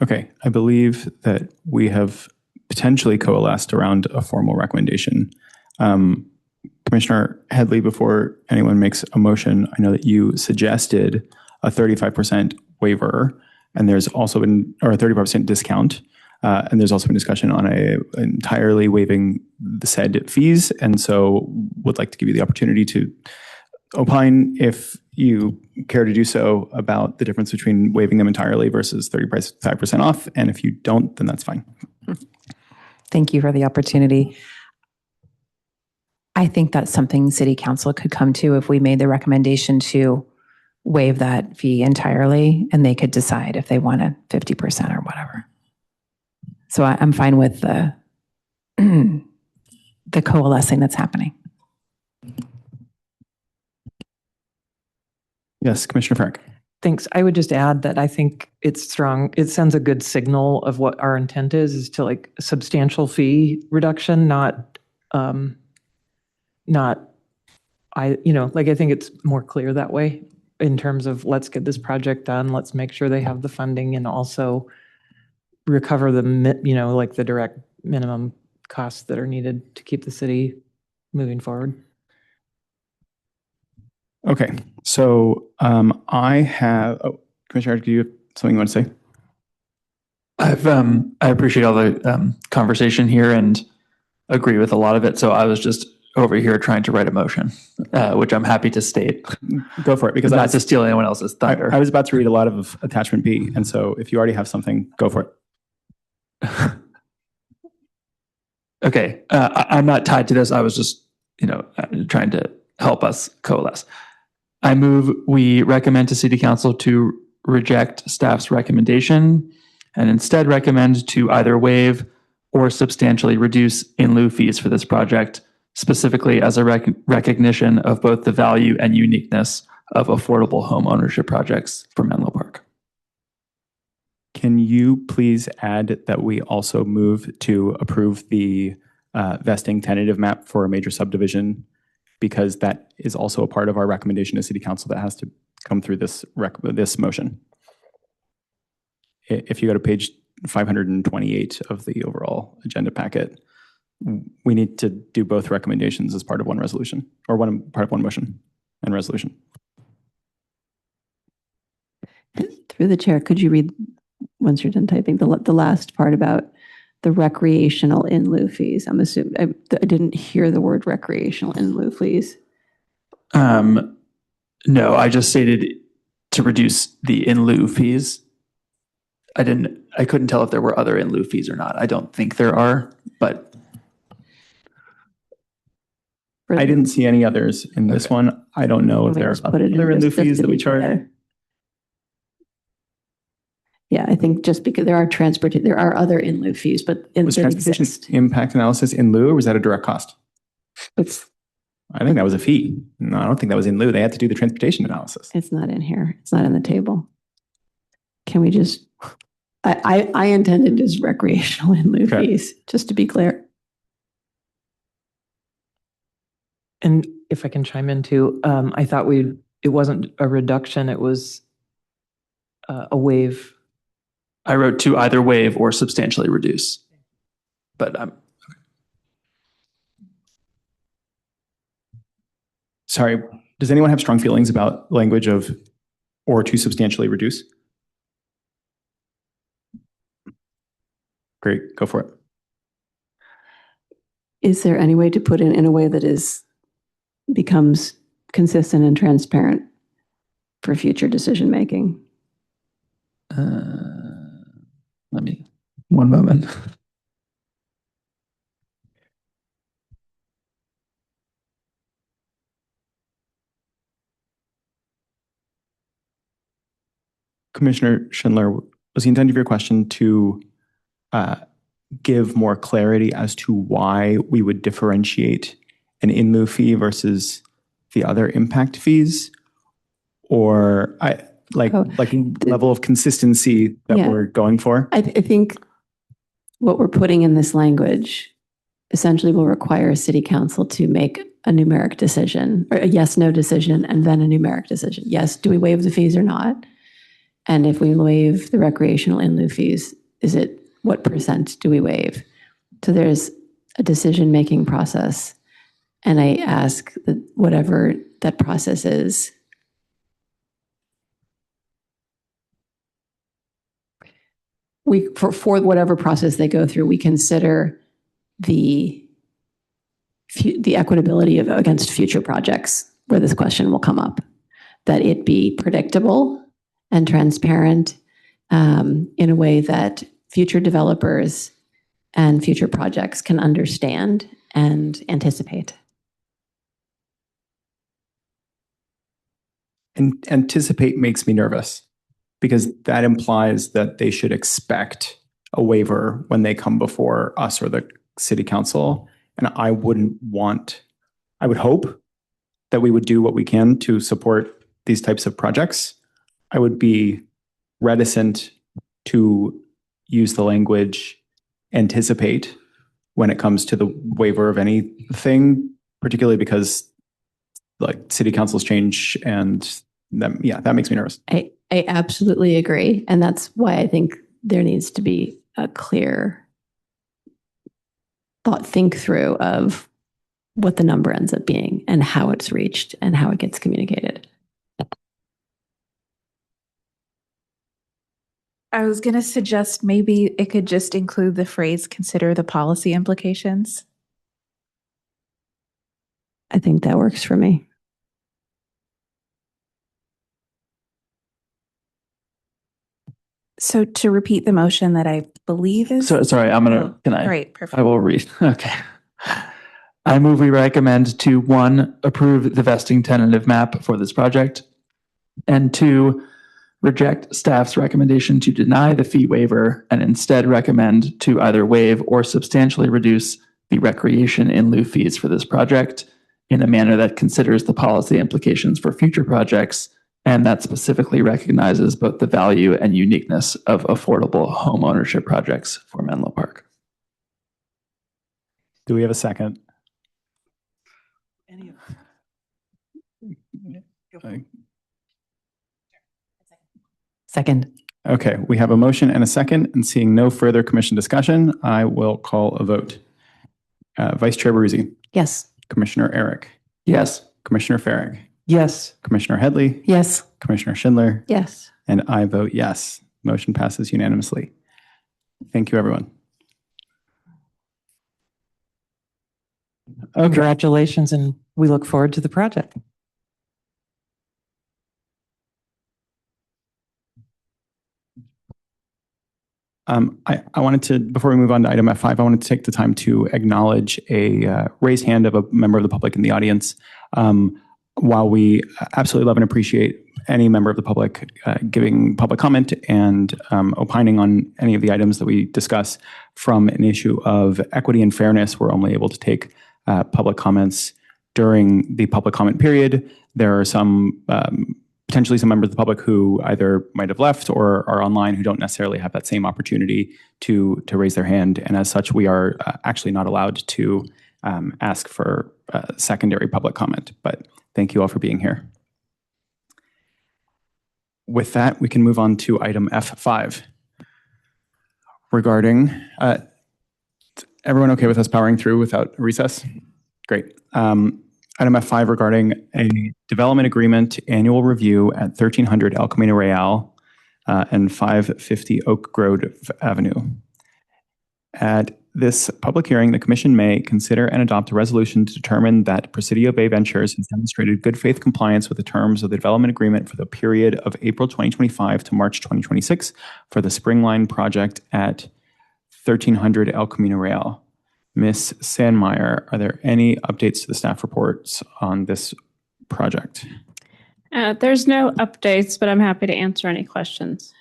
Speaker 1: Okay, I believe that we have potentially coalesced around a formal recommendation. Commissioner Headley, before anyone makes a motion, I know that you suggested a 35% waiver, and there's also been, or a 35% discount, and there's also been discussion on entirely waiving the said fees, and so would like to give you the opportunity to opine, if you care to do so, about the difference between waiving them entirely versus 35% off, and if you don't, then that's fine.
Speaker 8: Thank you for the opportunity. I think that's something City Council could come to if we made the recommendation to waive that fee entirely, and they could decide if they want a 50% or whatever. So I'm fine with the the coalescing that's happening.
Speaker 1: Yes, Commissioner Farrick.
Speaker 6: Thanks. I would just add that I think it's strong. It sends a good signal of what our intent is to like substantial fee reduction, not I think it's more clear that way in terms of let's get this project done. Let's make sure they have the funding and also recover the, like the direct minimum costs that are needed to keep the city moving forward.
Speaker 1: Okay, so I have, Commissioner, do you have something you want to say?
Speaker 7: I appreciate all the conversation here and agree with a lot of it. So I was just over here trying to write a motion, which I'm happy to state.
Speaker 1: Go for it, because
Speaker 7: not to steal anyone else's thunder.
Speaker 1: I was about to read a lot of attachment B, and so if you already have something, go for it.
Speaker 7: Okay, I'm not tied to this. I was just, trying to help us coalesce. I move we recommend to City Council to reject staff's recommendation and instead recommend to either waive or substantially reduce in lieu fees for this project, specifically as a recognition of both the value and uniqueness of affordable home ownership projects for Menlo Park.
Speaker 1: Can you please add that we also move to approve the vesting tentative map for a major subdivision, because that is also a part of our recommendation to City Council that has to come through this motion. If you go to page 528 of the overall agenda packet, we need to do both recommendations as part of one resolution, or part of one motion and resolution.
Speaker 2: Through the chair, could you read, once you're done typing, the last part about the recreational in lieu fees? I'm assuming I didn't hear the word recreational in lieu fees.
Speaker 7: No, I just stated to reduce the in lieu fees. I couldn't tell if there were other in lieu fees or not. I don't think there are, but
Speaker 1: I didn't see any others in this one. I don't know if there are other in lieu fees that we charge.
Speaker 2: Yeah, I think just because there are other in lieu fees, but
Speaker 1: Was transportation impact analysis in lieu, or was that a direct cost? I think that was a fee. No, I don't think that was in lieu. They had to do the transportation analysis.
Speaker 2: It's not in here. It's not in the table. Can we just, I intended as recreational in lieu fees, just to be clear.
Speaker 6: And if I can chime in too, I thought it wasn't a reduction, it was a waive.
Speaker 7: I wrote to either waive or substantially reduce, but
Speaker 1: Sorry, does anyone have strong feelings about language of or to substantially reduce? Great, go for it.
Speaker 2: Is there any way to put it in a way that becomes consistent and transparent for future decision making?
Speaker 7: One moment.
Speaker 1: Commissioner Schindler, was the intent of your question to give more clarity as to why we would differentiate an in lieu fee versus the other impact fees? Or level of consistency that
Speaker 2: Yeah.
Speaker 1: we're going for?
Speaker 2: I think what we're putting in this language essentially will require a city council to make a numeric decision, or a yes/no decision, and then a numeric decision. Yes, do we waive the fees or not? And if we waive the recreational in lieu fees, what percent do we waive? So there's a decision-making process, and I ask that whatever that process is, for whatever process they go through, we consider the equitability against future projects where this question will come up, that it be predictable and transparent in a way that future developers and future projects can understand and anticipate.
Speaker 1: And anticipate makes me nervous because that implies that they should expect a waiver when they come before us or the city council. And I would hope that we would do what we can to support these types of projects. I would be reticent to use the language anticipate when it comes to the waiver of anything, particularly because city councils change and that makes me nervous.
Speaker 2: I absolutely agree. And that's why I think there needs to be a clear think through of what the number ends up being and how it's reached and how it gets communicated.
Speaker 21: I was going to suggest maybe it could just include the phrase, consider the policy implications.
Speaker 2: I think that works for me.
Speaker 21: So to repeat the motion that I believe is.
Speaker 7: So sorry,
Speaker 21: Great, perfect.
Speaker 7: I will read. Okay. I move we recommend to 1, approve the vesting tentative map for this project, and 2, reject staff's recommendation to deny the fee waiver and instead recommend to either waive or substantially reduce the recreation in lieu fees for this project in a manner that considers the policy implications for future projects and that specifically recognizes both the value and uniqueness of affordable home ownership projects for Menlo Park.
Speaker 1: Do we have a second?
Speaker 2: Second.
Speaker 1: Okay, we have a motion and a second, and seeing no further commission discussion, I will call a vote. Vice Chair Baruzzi.
Speaker 2: Yes.
Speaker 1: Commissioner Eric.
Speaker 7: Yes.
Speaker 1: Commissioner Farrig.
Speaker 6: Yes.
Speaker 1: Commissioner Headley.
Speaker 2: Yes.
Speaker 1: Commissioner Schindler.
Speaker 2: Yes.
Speaker 1: And I vote yes. Motion passes unanimously. Thank you, everyone. Okay.
Speaker 6: Congratulations, and we look forward to the project.
Speaker 1: I wanted to, before we move on to item F5, I wanted to take the time to acknowledge a raised hand of a member of the public in the audience. While we absolutely love and appreciate any member of the public giving public comment and opining on any of the items that we discuss, from an issue of equity and fairness, we're only able to take public comments during the public comment period. There are potentially some members of the public who either might have left or are online who don't necessarily have that same opportunity to raise their hand. And as such, we are actually not allowed to ask for secondary public comment. But thank you all for being here. With that, we can move on to item F5 regarding, everyone okay with us powering through without a recess? Great. Item F5 regarding a development agreement annual review at 1300 El Camino Real and 550 Oak Grove Avenue. At this public hearing, the Commission may consider and adopt a resolution to determine that Presidio Bay Ventures has demonstrated good faith compliance with the terms of the development agreement for the period of April 2025 to March 2026 for the Springline project at 1300 El Camino Real. Ms. Sandmeyer, are there any updates to the staff reports on this project?
Speaker 3: There's no updates, but I'm happy to answer any questions.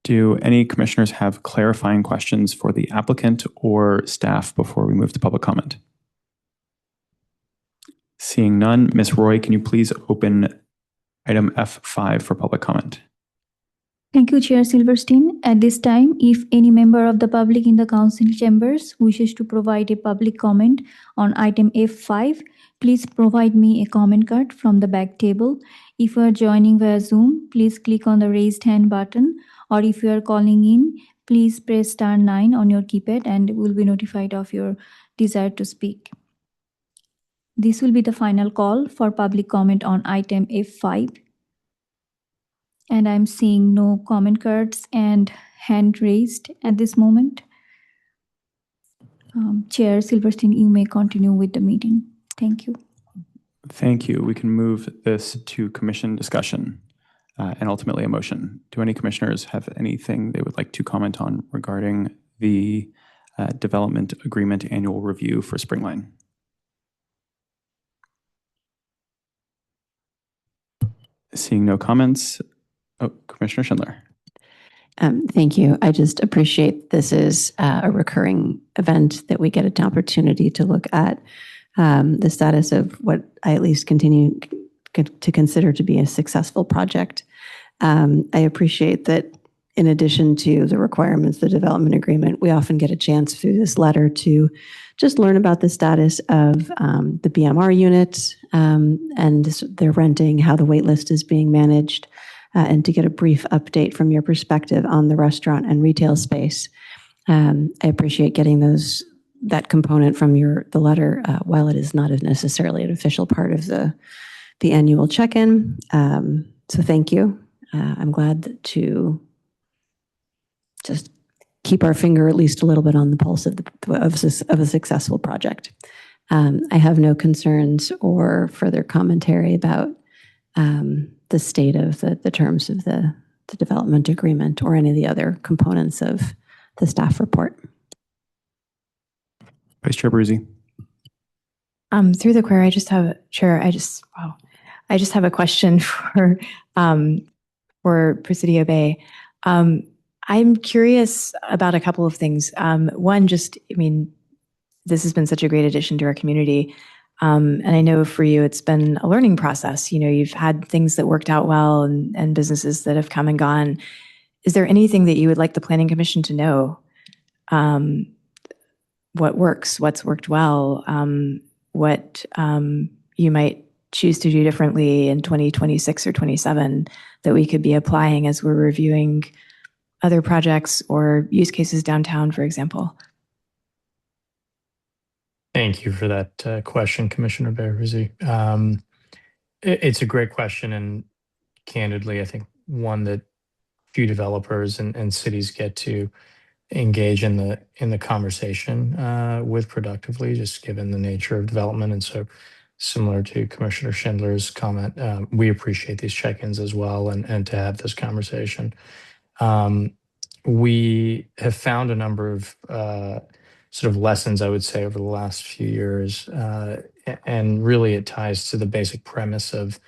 Speaker 1: Do any commissioners have clarifying questions for the applicant or staff before we move to public comment? Seeing none, Ms. Roy, can you please open item F5 for public comment?
Speaker 4: Thank you, Chair Silverstein. At this time, if any member of the public in the council chambers wishes to provide a public comment on item F5, please provide me a comment card from the back table. If you are joining via Zoom, please click on the raised hand button, or if you are calling in, please press *9 on your keypad and will be notified of your desire to speak. This will be the final call for public comment on item F5. And I'm seeing no comment cards and hand raised at this moment. Chair Silverstein, you may continue with the meeting. Thank you.
Speaker 1: Thank you. We can move this to commission discussion and ultimately a motion. Do any commissioners have anything they would like to comment on regarding the development agreement annual review for Springline? Seeing no comments, Commissioner Schindler.
Speaker 2: Thank you. I just appreciate this is a recurring event that we get an opportunity to look at the status of what I at least continue to consider to be a successful project. I appreciate that in addition to the requirements, the development agreement, we often get a chance through this letter to just learn about the status of the BMR unit and their renting, how the wait list is being managed, and to get a brief update from your perspective on the restaurant and retail space. I appreciate getting that component from the letter, while it is not necessarily an official part of the annual check-in. So thank you. I'm glad to just keep our finger at least a little bit on the pulse of a successful project. I have no concerns or further commentary about the state of the terms of the development agreement or any of the other components of the staff report.
Speaker 1: Vice Chair Bruzzi.
Speaker 19: Through the chair, I just have a question for Presidio Bay. I'm curious about a couple of things. One, this has been such a great addition to our community. And I know for you, it's been a learning process. You've had things that worked out well and businesses that have come and gone. Is there anything that you would like the Planning Commission to know? What works, what's worked well, what you might choose to do differently in 2026 or 27 that we could be applying as we're reviewing other projects or use cases downtown, for example?
Speaker 20: Thank you for that question, Commissioner Bear-Ruzzi. It's a great question, and candidly, I think one that few developers and cities get to engage in the conversation with productively, just given the nature of development. And so, similar to Commissioner Schindler's comment, we appreciate these check-ins as well, and to have this conversation. We have found a number of sort of lessons, I would say, over the last few years. And really it ties to the basic premise of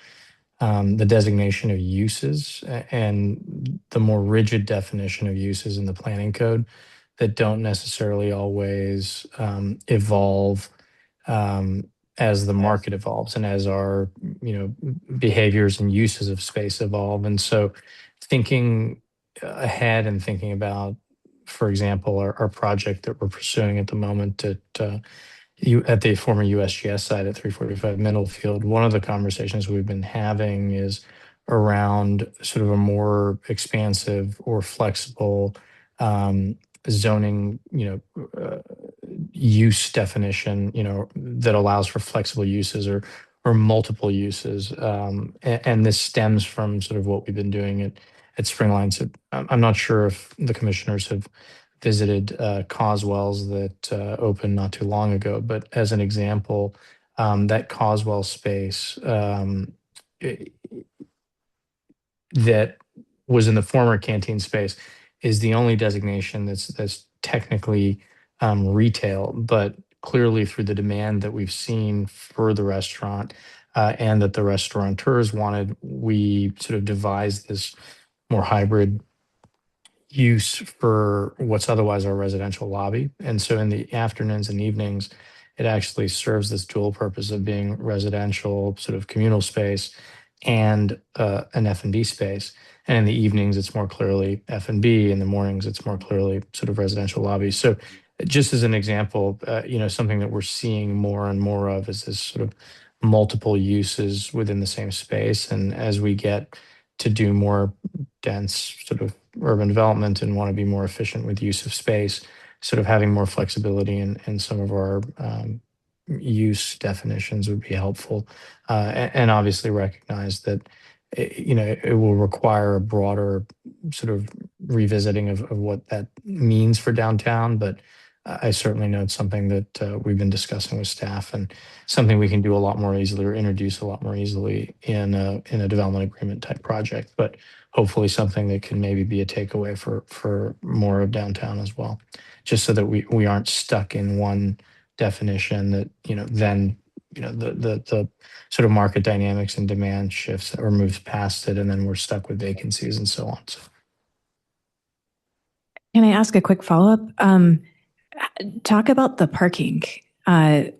Speaker 20: the designation of uses and the more rigid definition of uses in the planning code that don't necessarily always evolve as the market evolves and as our behaviors and uses of space evolve. And so thinking ahead and thinking about, for example, our project that we're pursuing at the moment at the former USGS site at 345 Middlefield, one of the conversations we've been having is around sort of a more expansive or flexible zoning, use definition, that allows for flexible uses or multiple uses. And this stems from sort of what we've been doing at Springline. So I'm not sure if the commissioners have
Speaker 9: visited Coswells that opened not too long ago. But as an example, that Coswell space that was in the former canteen space is the only designation that's technically retail, but clearly through the demand that we've seen for the restaurant and that the restaurateurs wanted, we sort of devised this more hybrid use for what's otherwise our residential lobby. And so in the afternoons and evenings, it actually serves this dual purpose of being residential, sort of communal space, and an F&B space. And in the evenings, it's more clearly F&B. In the mornings, it's more clearly sort of residential lobbies. So just as an example, something that we're seeing more and more of is this sort of multiple uses within the same space. And as we get to do more dense sort of urban development and want to be more efficient with use of space, sort of having more flexibility in some of our use definitions would be helpful. And obviously recognize that it will require a broader sort of revisiting of what that means for downtown. But I certainly know it's something that we've been discussing with staff and something we can do a lot more easily or introduce a lot more easily in a development agreement type project. But hopefully something that can maybe be a takeaway for more of downtown as well, just so that we aren't stuck in one definition that then the sort of market dynamics and demand shifts or moves past it, and then we're stuck with vacancies and so on. So.
Speaker 19: Can I ask a quick follow-up? Talk about the parking.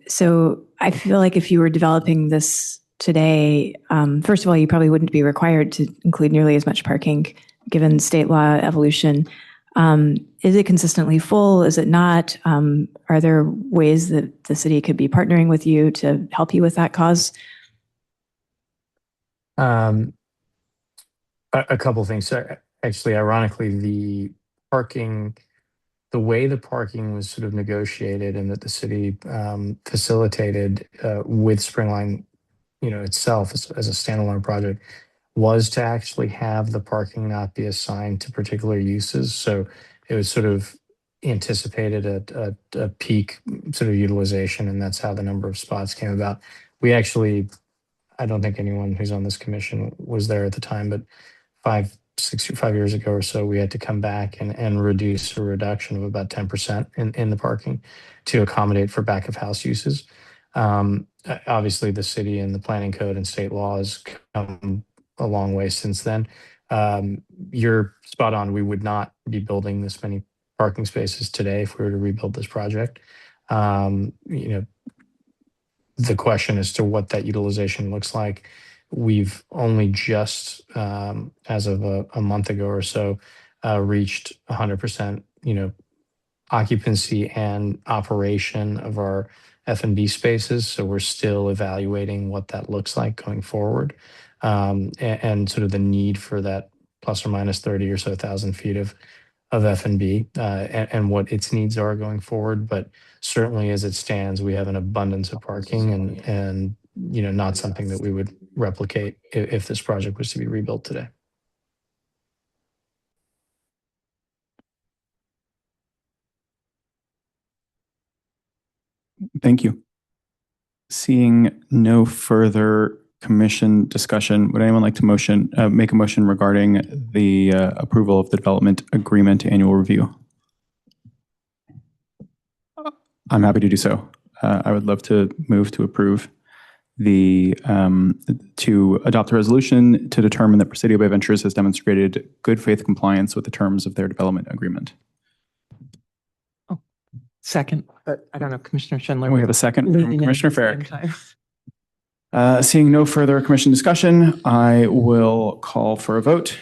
Speaker 19: So I feel like if you were developing this today, first of all, you probably wouldn't be required to include nearly as much parking given state law evolution. Is it consistently full? Is it not? Are there ways that the city could be partnering with you to help you with that cause?
Speaker 9: A couple of things. So actually, ironically, the way the parking was sort of negotiated and that the city facilitated with Springline, itself as a standalone project, was to actually have the parking not be assigned to particular uses. So it was sort of anticipated at a peak sort of utilization, and that's how the number of spots came about. We actually, I don't think anyone who's on this commission was there at the time, but 5 years ago or so, we had to come back and reduce a reduction of about 10% in the parking to accommodate for back of house uses. Obviously, the city and the planning code and state laws come a long way since then. You're spot on. We would not be building this many parking spaces today if we were to rebuild this project. The question as to what that utilization looks like, we've only just, as of a month ago or so, reached 100%, occupancy and operation of our F&B spaces. So we're still evaluating what that looks like going forward. And sort of the need for that plus or minus 30 or so thousand feet of F&B and what its needs are going forward. But certainly as it stands, we have an abundance of parking and not something that we would replicate if this project was to be rebuilt today.
Speaker 1: Thank you. Seeing no further commission discussion, would anyone like to make a motion regarding the approval of the development agreement annual review? I'm happy to do so. I would love to move to approve to adopt a resolution to determine that Presidio Bay Ventures has demonstrated good faith compliance with the terms of their development agreement.
Speaker 6: Second, I don't know, Commissioner Schindler.
Speaker 1: We have a second from Commissioner Farrick. Seeing no further commission discussion, I will call for a vote.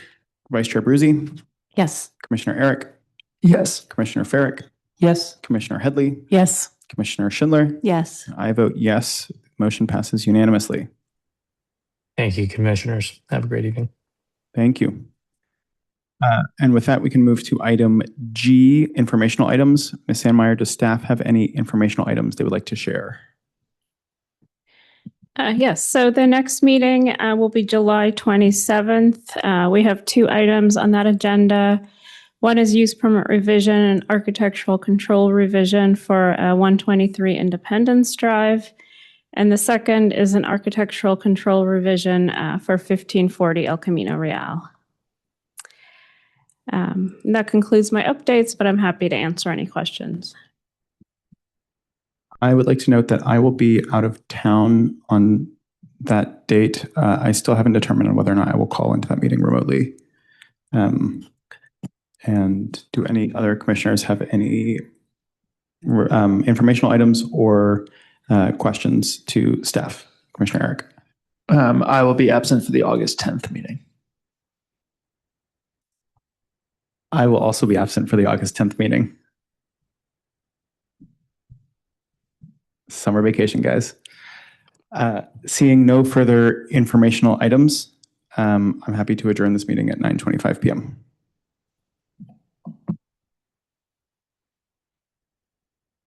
Speaker 1: Vice Chair Bruzzi?
Speaker 19: Yes.
Speaker 1: Commissioner Eric?
Speaker 6: Yes.
Speaker 1: Commissioner Farrick?
Speaker 6: Yes.
Speaker 1: Commissioner Headley?
Speaker 19: Yes.
Speaker 1: Commissioner Schindler?
Speaker 2: Yes.
Speaker 1: I vote yes. Motion passes unanimously.
Speaker 9: Thank you, commissioners. Have a great evening.
Speaker 1: Thank you. And with that, we can move to item G, informational items. Ms. Sandmeyer, does staff have any informational items they would like to share?
Speaker 3: Yes, so the next meeting will be July 27th. We have 2 items on that agenda. One is use permit revision and architectural control revision for 123 Independence Drive. And the second is an architectural control revision for 1540 El Camino Real. That concludes my updates, but I'm happy to answer any questions.
Speaker 1: I would like to note that I will be out of town on that date. I still haven't determined on whether or not I will call into that meeting remotely. And do any other commissioners have any informational items or questions to staff? Commissioner Eric.
Speaker 7: I will be absent for the August 10th meeting.
Speaker 1: I will also be absent for the August 10th meeting. Summer vacation, guys. Seeing no further informational items, I'm happy to adjourn this meeting at 9:25 p.m.